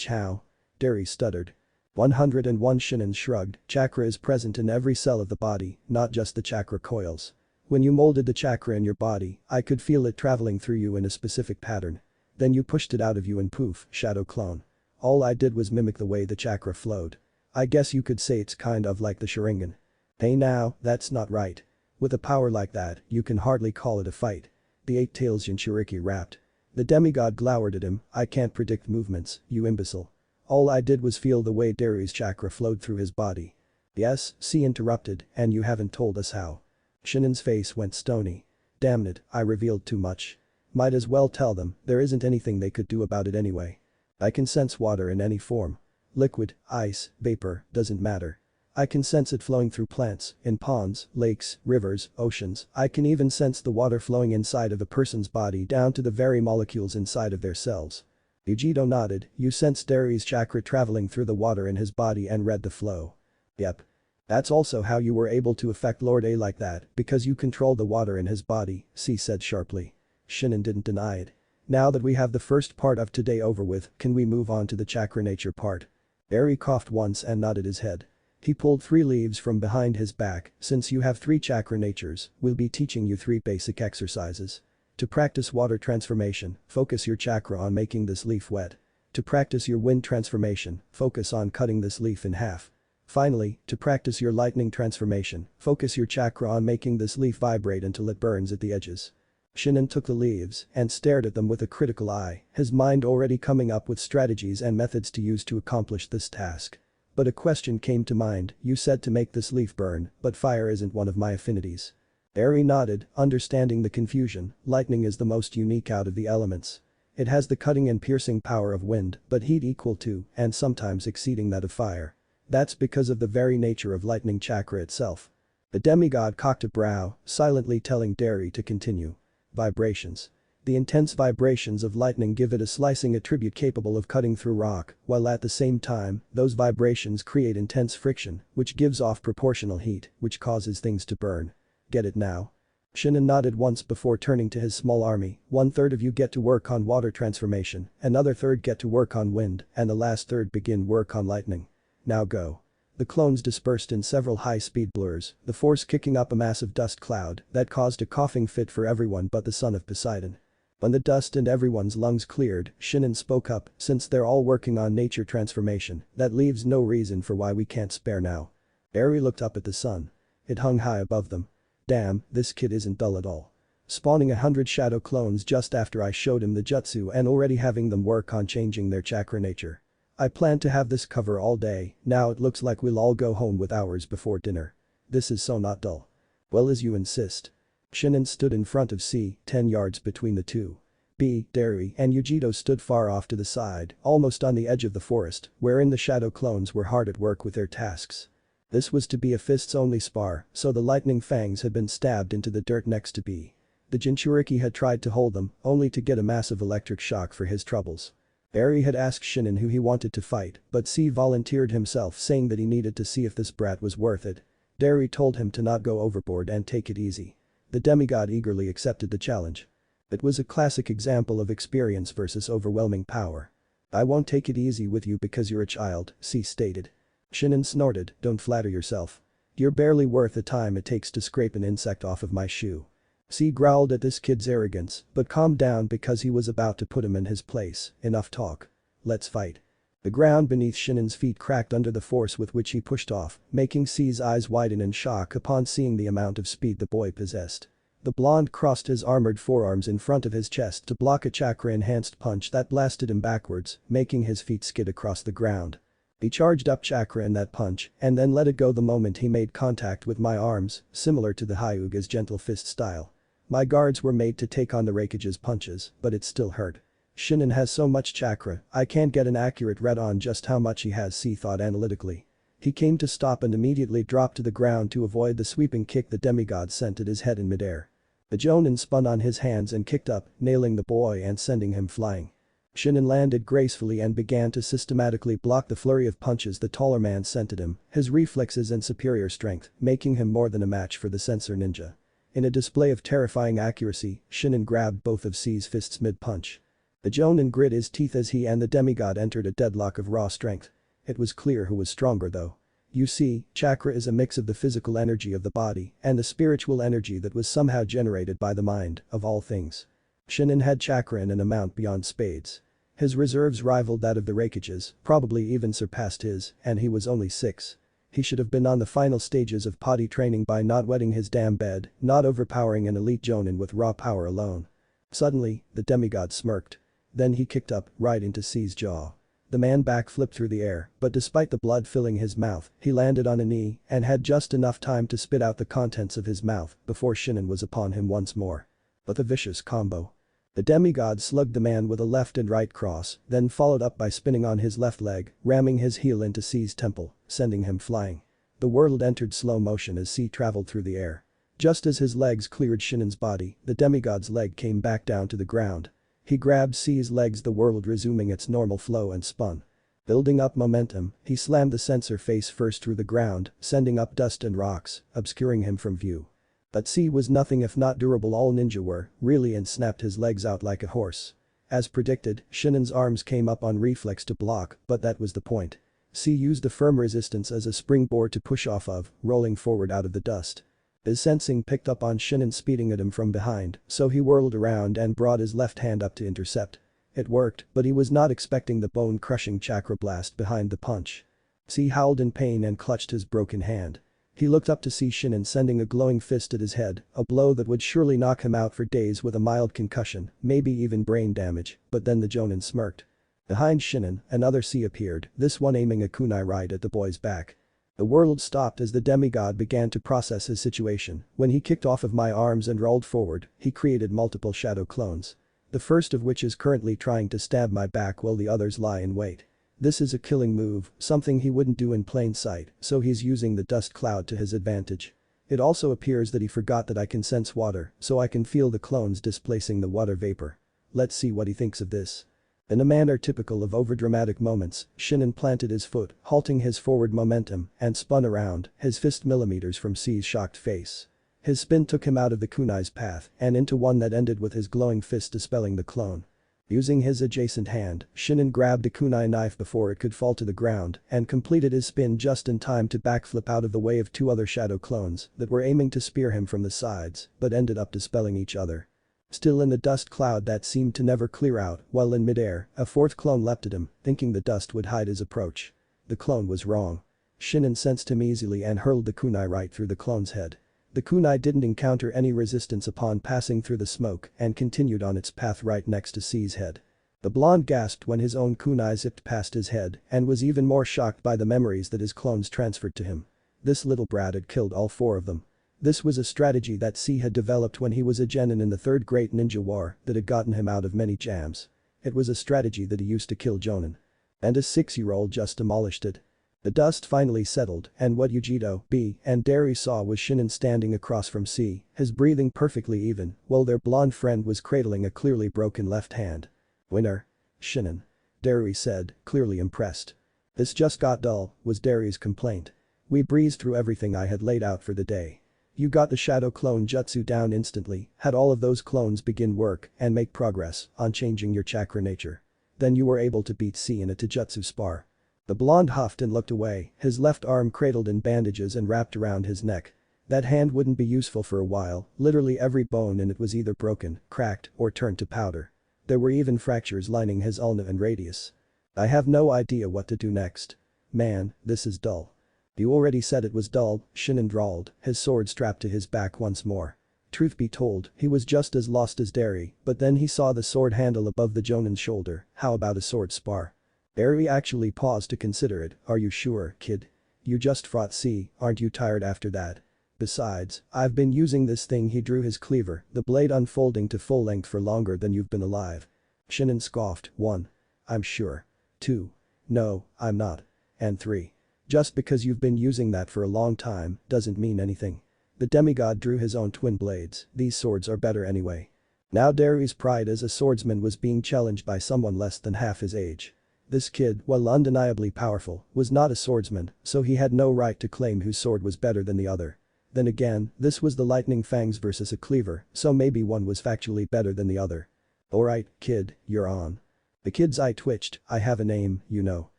How? Dairy stuttered. 101 Shinin shrugged, chakra is present in every cell of the body, not just the chakra coils. When you molded the chakra in your body, I could feel it traveling through you in a specific pattern. Then you pushed it out of you and poof, shadow clone. All I did was mimic the way the chakra flowed. I guess you could say it's kind of like the Sharingan. Hey now, that's not right. With a power like that, you can hardly call it a fight. The 8 tails Jinchuriki rapped. The demigod glowered at him, I can't predict movements, you imbecile. All I did was feel the way Dairy's chakra flowed through his body. Yes, C interrupted, and you haven't told us how. Shinin's face went stony. Damn it, I revealed too much. Might as well tell them, there isn't anything they could do about it anyway. I can sense water in any form. Liquid, ice, vapor, doesn't matter. I can sense it flowing through plants, in ponds, lakes, rivers, oceans. I can even sense the water flowing inside of a person's body down to the very molecules inside of their cells. Yujiro nodded. You sensed Dari's chakra traveling through the water in his body and read the flow. Yep. That's also how you were able to affect Lord A like that, because you controlled the water in his body, C said sharply. Shinin didn't deny it. Now that we have the first part of today over with, can we move on to the chakra nature part? Dari coughed once and nodded his head. He pulled 3 leaves from behind his back. Since you have 3 chakra natures, we'll be teaching you 3 basic exercises. To practice water transformation, focus your chakra on making this leaf wet. To practice your wind transformation, focus on cutting this leaf in half. Finally, to practice your lightning transformation, focus your chakra on making this leaf vibrate until it burns at the edges. Shinin took the leaves and stared at them with a critical eye, his mind already coming up with strategies and methods to use to accomplish this task. But a question came to mind. You said to make this leaf burn, but fire isn't one of my affinities. Eri nodded, understanding the confusion. Lightning is the most unique out of the elements. It has the cutting and piercing power of wind, but heat equal to, and sometimes exceeding that of fire. That's because of the very nature of lightning chakra itself. The demigod cocked a brow, silently telling Dari to continue. Vibrations. The intense vibrations of lightning give it a slicing attribute capable of cutting through rock, while at the same time, those vibrations create intense friction, which gives off proportional heat, which causes things to burn. Get it now? Shinin nodded once before turning to his small army. 1/3 of you get to work on water transformation, another third get to work on wind, and the last third begin work on lightning. Now go. The clones dispersed in several high-speed blurs, the force kicking up a massive dust cloud that caused a coughing fit for everyone but the son of Poseidon. When the dust in everyone's lungs cleared, Shinin spoke up, since they're all working on nature transformation, that leaves no reason for why we can't spare now. Eri looked up at the sun. It hung high above them. Damn, this kid isn't dull at all. Spawning 100 shadow clones just after I showed him the jutsu and already having them work on changing their chakra nature. I planned to have this cover all day, now it looks like we'll all go home with hours before dinner. This is so not dull. Well, as you insist. Shinin stood in front of C, 10 yards between the two. B, Dari, and Yujiro stood far off to the side, almost on the edge of the forest, wherein the shadow clones were hard at work with their tasks. This was to be a fists-only spar, so the lightning fangs had been stabbed into the dirt next to B. The Jinchuriki had tried to hold them, only to get a massive electric shock for his troubles. Eri had asked Shinin who he wanted to fight, but C volunteered himself, saying that he needed to see if this brat was worth it. Dari told him to not go overboard and take it easy. The demigod eagerly accepted the challenge. It was a classic example of experience versus overwhelming power. I won't take it easy with you because you're a child, C stated. Shinin snorted, don't flatter yourself. You're barely worth the time it takes to scrape an insect off of my shoe. C growled at this kid's arrogance, but calmed down because he was about to put him in his place. Enough talk. Let's fight. The ground beneath Shinin's feet cracked under the force with which he pushed off, making C's eyes widen in shock upon seeing the amount of speed the boy possessed. The blonde crossed his armored forearms in front of his chest to block a chakra-enhanced punch that blasted him backwards, making his feet skid across the ground. He charged up chakra in that punch and then let it go the moment he made contact with my arms, similar to the Hyuga's gentle fist style. My guards were made to take on the Raikage's punches, but it still hurt. Shinin has so much chakra, I can't get an accurate read on just how much he has, C thought analytically. He came to stop and immediately dropped to the ground to avoid the sweeping kick the demigod sent at his head in midair. The Jonin spun on his hands and kicked up, nailing the boy and sending him flying. Shinin landed gracefully and began to systematically block the flurry of punches the taller man sent at him, his reflexes and superior strength, making him more than a match for the sensor ninja. In a display of terrifying accuracy, Shinin grabbed both of C's fists mid-punch. The Jonin grit his teeth as he and the demigod entered a deadlock of raw strength. It was clear who was stronger though. You see, chakra is a mix of the physical energy of the body and the spiritual energy that was somehow generated by the mind, of all things. Shinin had chakra in an amount beyond spades. His reserves rivaled that of the Raikages, probably even surpassed his, and he was only 6. He should have been on the final stages of potty training by not wetting his damn bed, not overpowering an elite Jonin with raw power alone. Suddenly, the demigod smirked. Then he kicked up, right into C's jaw. The man backflipped through the air, but despite the blood filling his mouth, he landed on a knee and had just enough time to spit out the contents of his mouth before Shinin was upon him once more. But a vicious combo. The demigod slugged the man with a left and right cross, then followed up by spinning on his left leg, ramming his heel into C's temple, sending him flying. The world entered slow motion as C traveled through the air. Just as his legs cleared Shinin's body, the demigod's leg came back down to the ground. He grabbed C's legs, the world resuming its normal flow, and spun. Building up momentum, he slammed the sensor face first through the ground, sending up dust and rocks, obscuring him from view. But C was nothing if not durable. All ninja were, really, and snapped his legs out like a horse. As predicted, Shinin's arms came up on reflex to block, but that was the point. C used the firm resistance as a springboard to push off of, rolling forward out of the dust. His sensing picked up on Shinin speeding at him from behind, so he whirled around and brought his left hand up to intercept. It worked, but he was not expecting the bone-crushing chakra blast behind the punch. C howled in pain and clutched his broken hand. He looked up to see Shinin sending a glowing fist at his head, a blow that would surely knock him out for days with a mild concussion, maybe even brain damage, but then the Jonin smirked. Behind Shinin, another C appeared, this one aiming a kunai right at the boy's back. The world stopped as the demigod began to process his situation. When he kicked off of my arms and rolled forward, he created multiple shadow clones. The first of which is currently trying to stab my back while the others lie in wait. This is a killing move, something he wouldn't do in plain sight, so he's using the dust cloud to his advantage. It also appears that he forgot that I can sense water, so I can feel the clones displacing the water vapor. Let's see what he thinks of this. In a manner typical of overdramatic moments, Shinin planted his foot, halting his forward momentum, and spun around, his fist millimeters from C's shocked face. His spin took him out of the kunai's path and into one that ended with his glowing fist dispelling the clone. Using his adjacent hand, Shinin grabbed a kunai knife before it could fall to the ground and completed his spin just in time to backflip out of the way of two other shadow clones that were aiming to spear him from the sides but ended up dispelling each other. Still in the dust cloud that seemed to never clear out, while in midair, a fourth clone leapt at him, thinking the dust would hide his approach. The clone was wrong. Shinin sensed him easily and hurled the kunai right through the clone's head. The kunai didn't encounter any resistance upon passing through the smoke and continued on its path right next to C's head. The blonde gasped when his own kunai zipped past his head and was even more shocked by the memories that his clones transferred to him. This little brat had killed all four of them. This was a strategy that C had developed when he was a genin in the Third Great Ninja War that had gotten him out of many jams. It was a strategy that he used to kill Jonin. And a 6-year-old just demolished it. The dust finally settled and what Yujito, B, and Derry saw was Shinin standing across from C, his breathing perfectly even, while their blonde friend was cradling a clearly broken left hand. "Winner. Shinin," Derry said, clearly impressed. "This just got dull," was Derry's complaint. "We breezed through everything I had laid out for the day. You got the shadow clone jutsu down instantly, had all of those clones begin work and make progress on changing your chakra nature. Then you were able to beat C in a taijutsu spar." The blonde huffed and looked away, his left arm cradled in bandages and wrapped around his neck. That hand wouldn't be useful for a while, literally every bone in it was either broken, cracked, or turned to powder. There were even fractures lining his ulna and radius. "I have no idea what to do next. Man, this is dull." "You already said it was dull," Shinin drawled, his sword strapped to his back once more. Truth be told, he was just as lost as Derry, but then he saw the sword handle above the Jonin's shoulder. How about a sword spar? Derry actually paused to consider it. "Are you sure, kid? You just fought C, aren't you tired after that? Besides, I've been using this thing." He drew his cleaver, the blade unfolding to full length, "for longer than you've been alive." Shinin scoffed. 1. "I'm sure. 2. No, I'm not. And 3. Just because you've been using that for a long time doesn't mean anything." The demigod drew his own twin blades. "These swords are better anyway." Now Derry's pride as a swordsman was being challenged by someone less than half his age. This kid, while undeniably powerful, was not a swordsman, so he had no right to claim whose sword was better than the other. Then again, this was the lightning fangs versus a cleaver, so maybe one was factually better than the other. "Alright, kid, you're on." The kid's eye twitched. "I have a name, you know."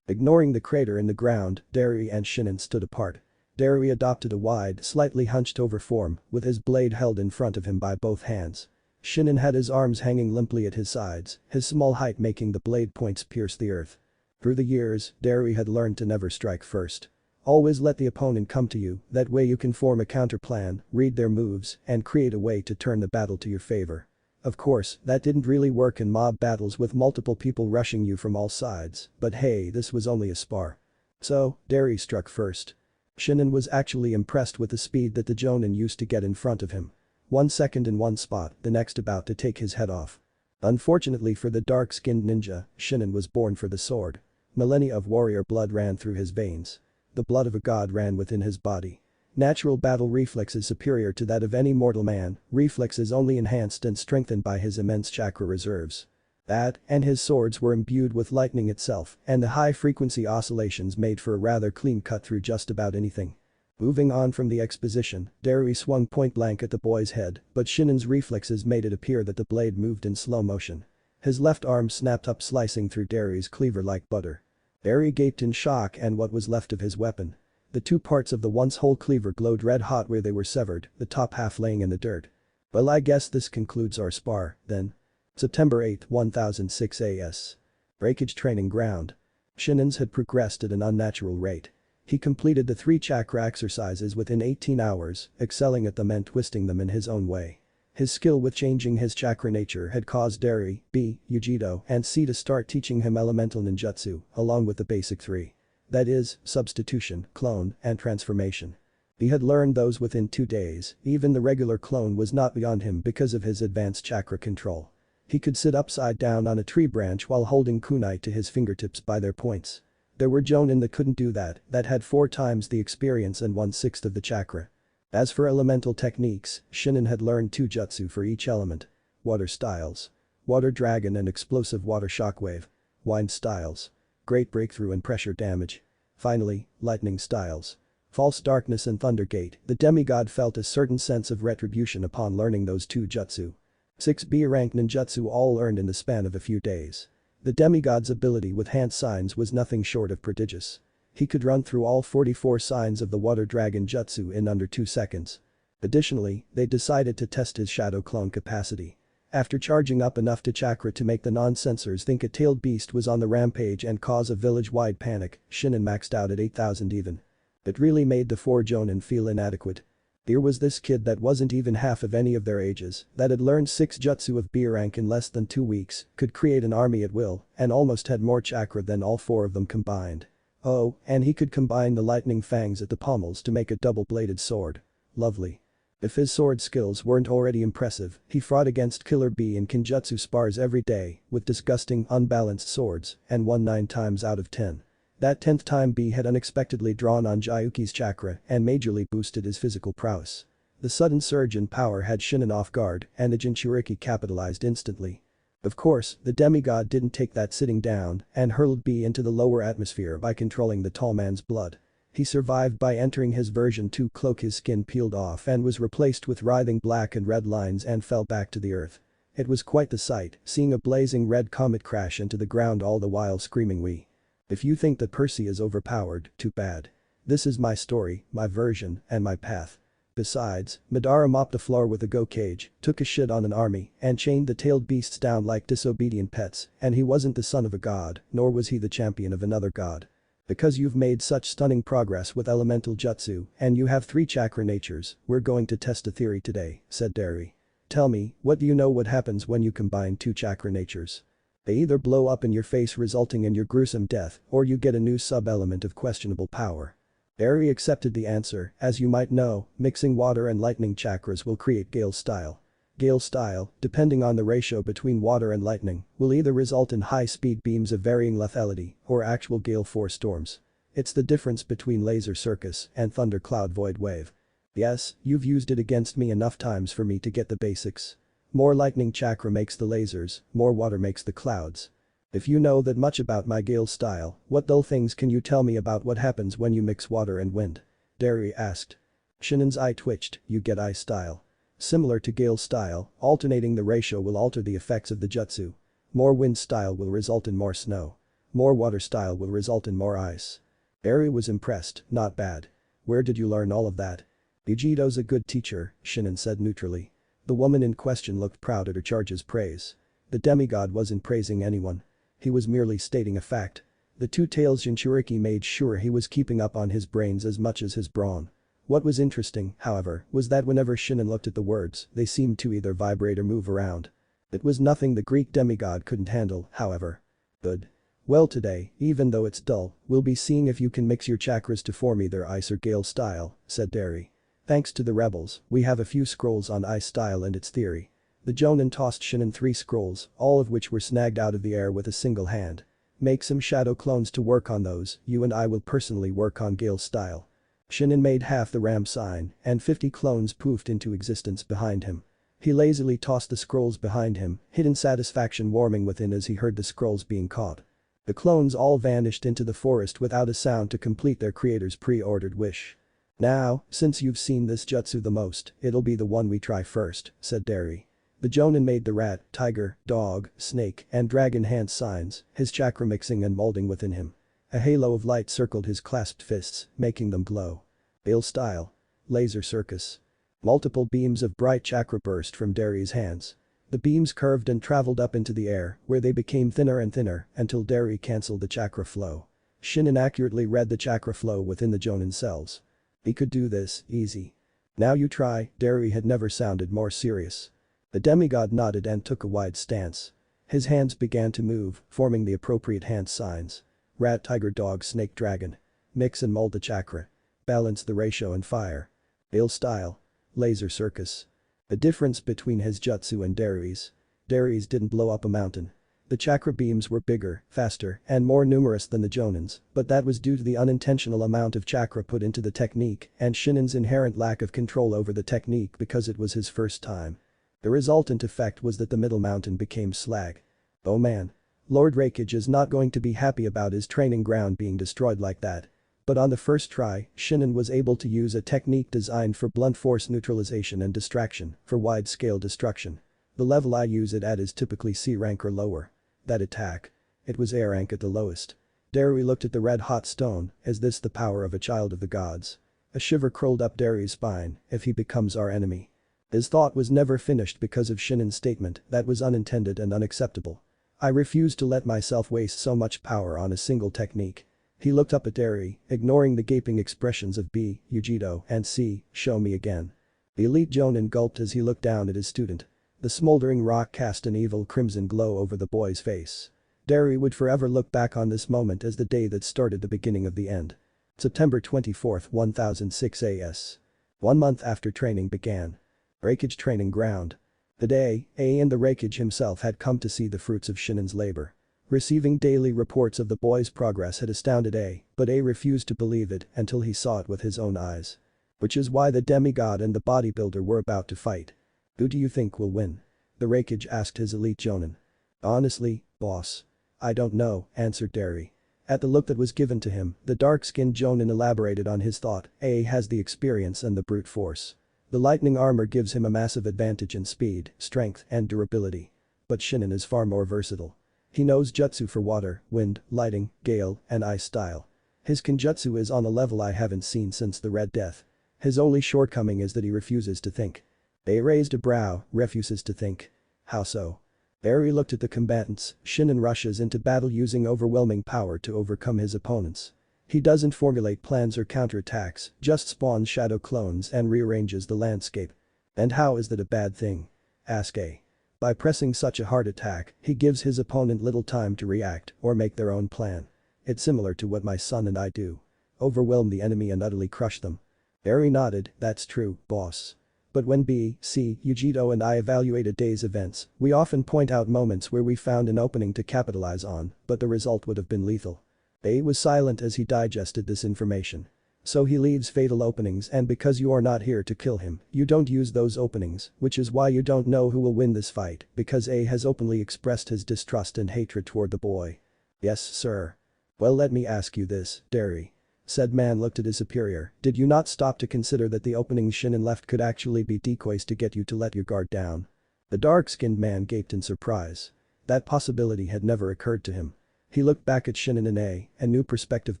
Ignoring the crater in the ground, Derry and Shinin stood apart. Derry adopted a wide, slightly hunched over form, with his blade held in front of him by both hands. Shinin had his arms hanging limply at his sides, his small height making the blade points pierce the earth. Through the years, Derry had learned to never strike first. Always let the opponent come to you, that way you can form a counterplan, read their moves, and create a way to turn the battle to your favor. Of course, that didn't really work in mob battles with multiple people rushing you from all sides, but hey, this was only a spar. So, Derry struck first. Shinin was actually impressed with the speed that the Jonin used to get in front of him. 1 second in one spot, the next about to take his head off. Unfortunately for the dark-skinned ninja, Shinin was born for the sword. Millennia of warrior blood ran through his veins. The blood of a god ran within his body. Natural battle reflexes superior to that of any mortal man, reflexes only enhanced and strengthened by his immense chakra reserves. That, and his swords were imbued with lightning itself, and the high-frequency oscillations made for a rather clean cut through just about anything. Moving on from the exposition, Derry swung point-blank at the boy's head, but Shinin's reflexes made it appear that the blade moved in slow motion. His left arm snapped up, slicing through Derry's cleaver like butter. Derry gaped in shock and what was left of his weapon. The two parts of the once whole cleaver glowed red hot where they were severed, the top half laying in the dirt. Well, I guess this concludes our spar, then. September 8, 1006 AS. Breakage training ground. Shinin's had progressed at an unnatural rate. He completed the 3 chakra exercises within 18 hours, excelling at them and twisting them in his own way. His skill with changing his chakra nature had caused Derry, B, Yujido, and C to start teaching him elemental ninjutsu, along with the basic 3. That is, substitution, clone, and transformation. He had learned those within 2 days, even the regular clone was not beyond him because of his advanced chakra control. He could sit upside down on a tree branch while holding kunai to his fingertips by their points. There were jonin that couldn't do that had 4 times the experience and 1/6 of the chakra. As for elemental techniques, Shinin had learned 2 jutsu for each element. Water styles. Water dragon and explosive water shockwave. Wind styles. Great breakthrough and pressure damage. Finally, lightning styles. False darkness and thundergate. The demigod felt a certain sense of retribution upon learning those 2 jutsu. 6 B-rank ninjutsu all earned in the span of a few days. The demigod's ability with hand signs was nothing short of prodigious. He could run through all 44 signs of the water dragon jutsu in under 2 seconds. Additionally, they decided to test his shadow clone capacity. After charging up enough to chakra to make the non-sensors think a tailed beast was on the rampage and cause a village-wide panic, Shinin maxed out at 8,000 even. It really made the 4 jonin feel inadequate. Here was this kid that wasn't even half of any of their ages, that had learned 6 jutsu of B rank in less than 2 weeks, could create an army at will, and almost had more chakra than all 4 of them combined. Oh, and he could combine the lightning fangs at the pommels to make a double-bladed sword. Lovely. If his sword skills weren't already impressive, he fought against Killer B in Kinjutsu spars every day, with disgusting, unbalanced swords, and won 9 times out of 10. That 10th time B had unexpectedly drawn on Jayuki's chakra and majorly boosted his physical prowess. The sudden surge in power had Shinin off guard, and the Jinchuriki capitalized instantly. Of course, the demigod didn't take that sitting down and hurled B into the lower atmosphere by controlling the tall man's blood. He survived by entering his version 2 cloak. His skin peeled off and was replaced with writhing black and red lines and fell back to the earth. It was quite the sight, seeing a blazing red comet crash into the ground all the while screaming "Wee." If you think that Percy is overpowered, too bad. This is my story, my version, and my path. Besides, Madara mopped the floor with a go cage, took a shit on an army, and chained the tailed beasts down like disobedient pets, and he wasn't the son of a god, nor was he the champion of another god. Because you've made such stunning progress with elemental jutsu, and you have 3 chakra natures, we're going to test a theory today, said Derry. Tell me, what do you know what happens when you combine 2 chakra natures? They either blow up in your face resulting in your gruesome death, or you get a new sub-element of questionable power. Derry accepted the answer. As you might know, mixing water and lightning chakras will create Gale style. Gale style, depending on the ratio between water and lightning, will either result in high-speed beams of varying lethality or actual gale force storms. It's the difference between laser circus and thundercloud void wave. Yes, you've used it against me enough times for me to get the basics. More lightning chakra makes the lasers, more water makes the clouds. If you know that much about my Gale style, what dull things can you tell me about what happens when you mix water and wind? Derry asked. Shinin's eye twitched. You get ice style. Similar to Gale style, alternating the ratio will alter the effects of the jutsu. More wind style will result in more snow. More water style will result in more ice. Derry was impressed. Not bad. Where did you learn all of that? Yujido's a good teacher, Shinin said neutrally. The woman in question looked proud at her charge's praise. The demigod wasn't praising anyone. He was merely stating a fact. The 2 tails Jinchuriki made sure he was keeping up on his brains as much as his brawn. What was interesting, however, was that whenever Shinin looked at the words, they seemed to either vibrate or move around. It was nothing the Greek demigod couldn't handle, however. Good. Well, today, even though it's dull, we'll be seeing if you can mix your chakras to form either ice or Gale style, said Derry. Thanks to the rebels, we have a few scrolls on ice style and its theory. The Jonin tossed Shinin 3 scrolls, all of which were snagged out of the air with a single hand. Make some shadow clones to work on those, you and I will personally work on Gale's style. Shinin made half the ram sign, and 50 clones poofed into existence behind him. He lazily tossed the scrolls behind him, hidden satisfaction warming within as he heard the scrolls being caught. The clones all vanished into the forest without a sound to complete their creator's pre-ordered wish. "Now, since you've seen this jutsu the most, it'll be the one we try first," said Derry. The Jonin made the rat, tiger, dog, snake, and dragon hand signs, his chakra mixing and molding within him. A halo of light circled his clasped fists, making them glow. Gale style. Laser circus. Multiple beams of bright chakra burst from Derry's hands. The beams curved and traveled up into the air, where they became thinner and thinner until Derry cancelled the chakra flow. Shinin accurately read the chakra flow within the Jonin cells. He could do this, easy. "Now you try," Derry had never sounded more serious. The demigod nodded and took a wide stance. His hands began to move, forming the appropriate hand signs. Rat, tiger, dog, snake, dragon. Mix and mold the chakra. Balance the ratio and fire. Gale style. Laser circus. The difference between his jutsu and Derry's. Derry's didn't blow up a mountain. The chakra beams were bigger, faster, and more numerous than the Jonin's, but that was due to the unintentional amount of chakra put into the technique and Shinin's inherent lack of control over the technique because it was his first time. The resultant effect was that the middle mountain became slag. Oh man. Lord Raikage is not going to be happy about his training ground being destroyed like that. But on the first try, Shinin was able to use a technique designed for blunt force neutralization and distraction for wide-scale destruction. The level I use it at is typically C rank or lower. That attack. It was A rank at the lowest. Derry looked at the red-hot stone, is this the power of a child of the gods? A shiver crawled up Derry's spine, if he becomes our enemy. His thought was never finished because of Shinin's statement that was unintended and unacceptable. I refuse to let myself waste so much power on a single technique. He looked up at Derry, ignoring the gaping expressions of B, Yujito, and C, show me again. The elite Jonin gulped as he looked down at his student. The smoldering rock cast an evil crimson glow over the boy's face. Derry would forever look back on this moment as the day that started the beginning of the end. September 24, 1006 AS. 1 month after training began. Raikage training ground. The day, A and the Raikage himself had come to see the fruits of Shinin's labor. Receiving daily reports of the boy's progress had astounded A, but A refused to believe it until he saw it with his own eyes. Which is why the demigod and the bodybuilder were about to fight. Who do you think will win? The Raikage asked his elite Jonin. Honestly, boss. I don't know, answered Derry. At the look that was given to him, the dark-skinned Jonin elaborated on his thought. A has the experience and the brute force. The lightning armor gives him a massive advantage in speed, strength, and durability. But Shinin is far more versatile. He knows jutsu for water, wind, lighting, gale, and ice style. His kenjutsu is on a level I haven't seen since the Red Death. His only shortcoming is that he refuses to think. A raised a brow, refuses to think. How so? Barry looked at the combatants. Shinin rushes into battle using overwhelming power to overcome his opponents. He doesn't formulate plans or counterattacks, just spawns shadow clones and rearranges the landscape. And how is that a bad thing? Ask A. By pressing such a hard attack, he gives his opponent little time to react or make their own plan. It's similar to what my son and I do. Overwhelm the enemy and utterly crush them. Barry nodded, that's true, boss. But when B, C, Yujito and I evaluate a day's events, we often point out moments where we found an opening to capitalize on, but the result would have been lethal. A was silent as he digested this information. So he leaves fatal openings, and because you are not here to kill him, you don't use those openings, which is why you don't know who will win this fight, because A has openly expressed his distrust and hatred toward the boy. Yes, sir. Well, let me ask you this, Derry. Said man looked at his superior, did you not stop to consider that the openings Shinin left could actually be decoys to get you to let your guard down? The dark-skinned man gaped in surprise. That possibility had never occurred to him. He looked back at Shinin and a new perspective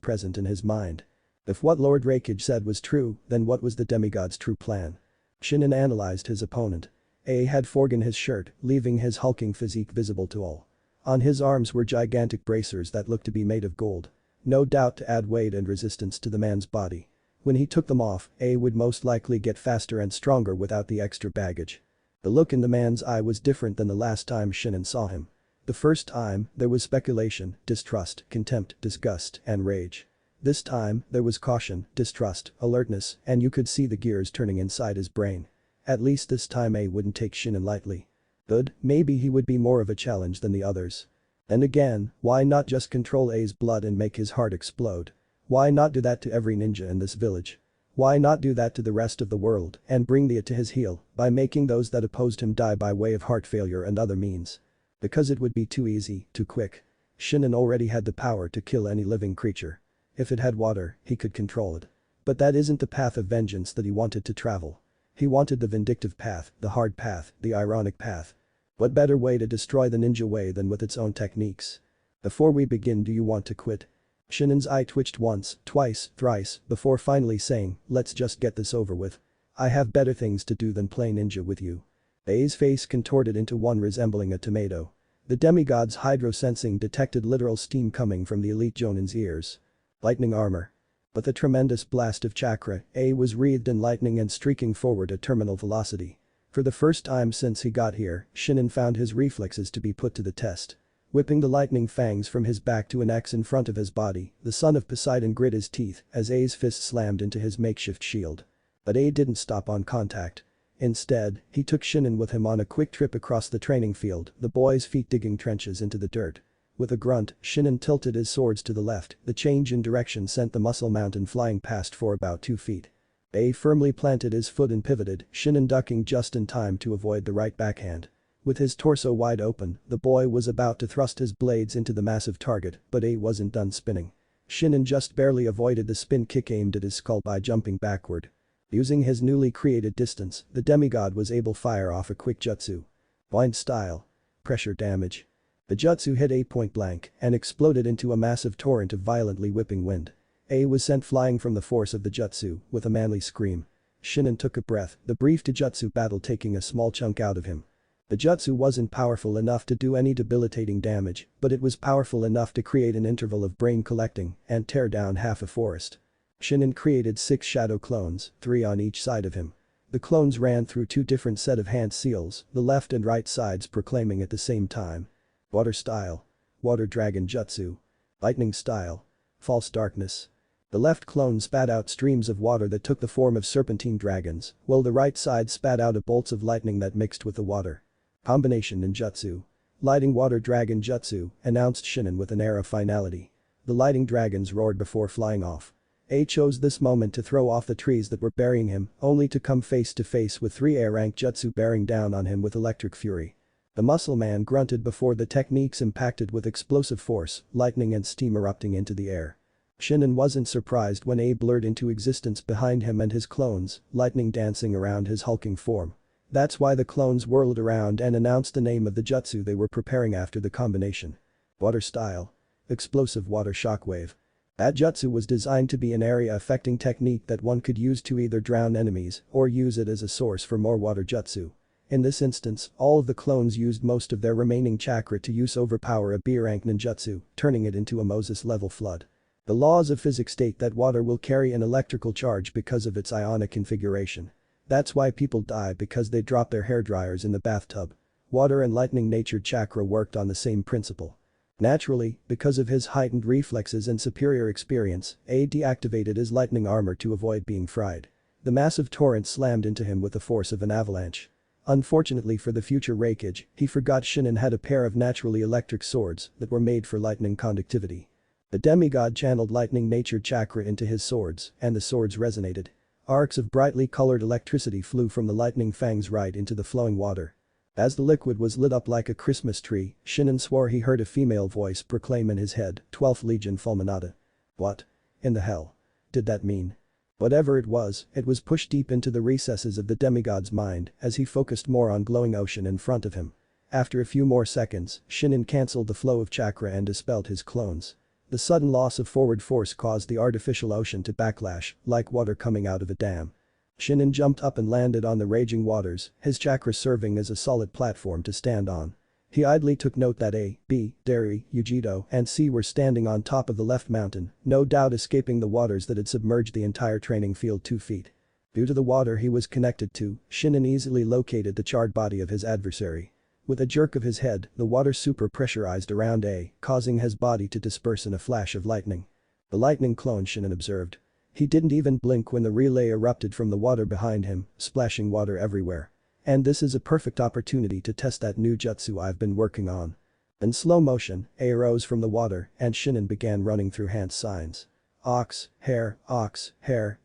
present in his mind. If what Lord Raikage said was true, then what was the demigod's true plan? Shinin analyzed his opponent. A had forgotten his shirt, leaving his hulking physique visible to all. On his arms were gigantic bracers that looked to be made of gold. No doubt to add weight and resistance to the man's body. When he took them off, A would most likely get faster and stronger without the extra baggage. The look in the man's eye was different than the last time Shinin saw him. The first time, there was speculation, distrust, contempt, disgust, and rage. This time, there was caution, distrust, alertness, and you could see the gears turning inside his brain. At least this time A wouldn't take Shinin lightly. Good, maybe he would be more of a challenge than the others. And again, why not just control A's blood and make his heart explode? Why not do that to every ninja in this village? Why not do that to the rest of the world and bring the to his heel by making those that opposed him die by way of heart failure and other means? Because it would be too easy, too quick. Shinin already had the power to kill any living creature. If it had water, he could control it. But that isn't the path of vengeance that he wanted to travel. He wanted the vindictive path, the hard path, the ironic path. What better way to destroy the ninja way than with its own techniques? Before we begin, do you want to quit? Shinin's eye twitched once, twice, thrice, before finally saying, let's just get this over with. I have better things to do than play ninja with you. A's face contorted into one resembling a tomato. The demigod's hydro-sensing detected literal steam coming from the elite Jonin's ears. Lightning armor. But the tremendous blast of chakra, A was wreathed in lightning and streaking forward at terminal velocity. For the first time since he got here, Shinin found his reflexes to be put to the test. Whipping the lightning fangs from his back to an X in front of his body, the son of Poseidon grit his teeth as A's fist slammed into his makeshift shield. But A didn't stop on contact. Instead, he took Shinin with him on a quick trip across the training field, the boy's feet digging trenches into the dirt. With a grunt, Shinin tilted his swords to the left, the change in direction sent the muscle mountain flying past for about 2 feet. A firmly planted his foot and pivoted, Shinin ducking just in time to avoid the right backhand. With his torso wide open, the boy was about to thrust his blades into the massive target, but A wasn't done spinning. Shinin just barely avoided the spin kick aimed at his skull by jumping backward. Using his newly created distance, the demigod was able to fire off a quick jutsu. Blind style. Pressure damage. The jutsu hit A point blank and exploded into a massive torrent of violently whipping wind. A was sent flying from the force of the jutsu with a manly scream. Shinin took a breath, the brief jutsu battle taking a small chunk out of him. The jutsu wasn't powerful enough to do any debilitating damage, but it was powerful enough to create an interval of brain collecting and tear down half a forest. Shinin created 6 shadow clones, 3 on each side of him. The clones ran through 2 different set of hand seals, the left and right sides proclaiming at the same time. Water style. Water dragon jutsu. Lightning style. False darkness. The left clone spat out streams of water that took the form of serpentine dragons, while the right side spat out bolts of lightning that mixed with the water. Combination ninjutsu. Lighting water dragon jutsu, announced Shinin with an air of finality. The lighting dragons roared before flying off. A chose this moment to throw off the trees that were burying him, only to come face to face with 3 A-rank jutsu bearing down on him with electric fury. The muscle man grunted before the techniques impacted with explosive force, lightning and steam erupting into the air. Shinin wasn't surprised when A blurred into existence behind him and his clones, lightning dancing around his hulking form. That's why the clones whirled around and announced the name of the jutsu they were preparing after the combination. Water style. Explosive water shockwave. That jutsu was designed to be an area-affecting technique that one could use to either drown enemies or use it as a source for more water jutsu. In this instance, all of the clones used most of their remaining chakra to overpower a B-rank ninjutsu, turning it into a Moses-level flood. The laws of physics state that water will carry an electrical charge because of its ionic configuration. That's why people die because they drop their hairdryers in the bathtub. Water and lightning-natured chakra worked on the same principle. Naturally, because of his heightened reflexes and superior experience, A deactivated his lightning armor to avoid being fried. The massive torrent slammed into him with the force of an avalanche. Unfortunately for the future rakeage, he forgot Shinin had a pair of naturally electric swords that were made for lightning conductivity. The demigod channeled lightning-natured chakra into his swords, and the swords resonated. Arcs of brightly colored electricity flew from the lightning fangs right into the flowing water. As the liquid was lit up like a Christmas tree, Shinin swore he heard a female voice proclaim in his head, 12th Legion Fulminata. What in the hell did that mean? Whatever it was pushed deep into the recesses of the demigod's mind as he focused more on glowing ocean in front of him. After a few more seconds, Shinin cancelled the flow of chakra and dispelled his clones. The sudden loss of forward force caused the artificial ocean to backlash, like water coming out of a dam. Shinin jumped up and landed on the raging waters, his chakra serving as a solid platform to stand on. He idly took note that A, B, Dari, Yujito, and C were standing on top of the left mountain, no doubt escaping the waters that had submerged the entire training field 2 feet. Due to the water he was connected to, Shinin easily located the charred body of his adversary. With a jerk of his head, the water super-pressurized around A, causing his body to disperse in a flash of lightning. The lightning clone, Shinin observed. He didn't even blink when the relay erupted from the water behind him, splashing water everywhere. And this is a perfect opportunity to test that new jutsu I've been working on. In slow motion, A rose from the water and Shinin began running through hand signs. Ox, hare,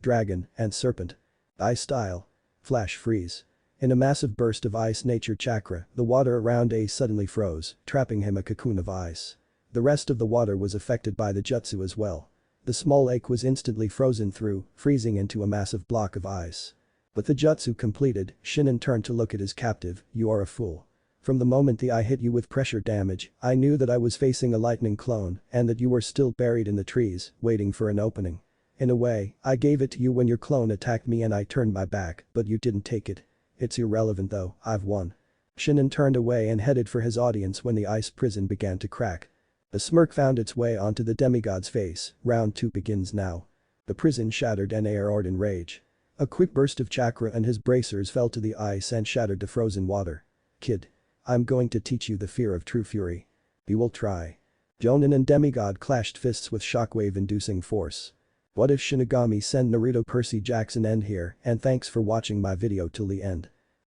dragon, and serpent. Ice style. Flash freeze. In a massive burst of ice nature chakra, the water around A suddenly froze, trapping him a cocoon of ice. The rest of the water was affected by the jutsu as well. The small lake was instantly frozen through, freezing into a massive block of ice. With the jutsu completed, Shinin turned to look at his captive. You are a fool. From the moment the eye hit you with pressure damage, I knew that I was facing a lightning clone and that you were still buried in the trees, waiting for an opening. In a way, I gave it to you when your clone attacked me and I turned my back, but you didn't take it. It's irrelevant though, I've won. Shinin turned away and headed for his audience when the ice prison began to crack. A smirk found its way onto the demigod's face. Round 2 begins now. The prison shattered and A roared in rage. A quick burst of chakra and his bracers fell to the ice and shattered the frozen water. Kid. I'm going to teach you the fear of true fury. You will try. Jonin and demigod clashed fists with shockwave-inducing force. What if Shinigami send Naruto Percy Jackson end here, and thanks for watching my video till the end.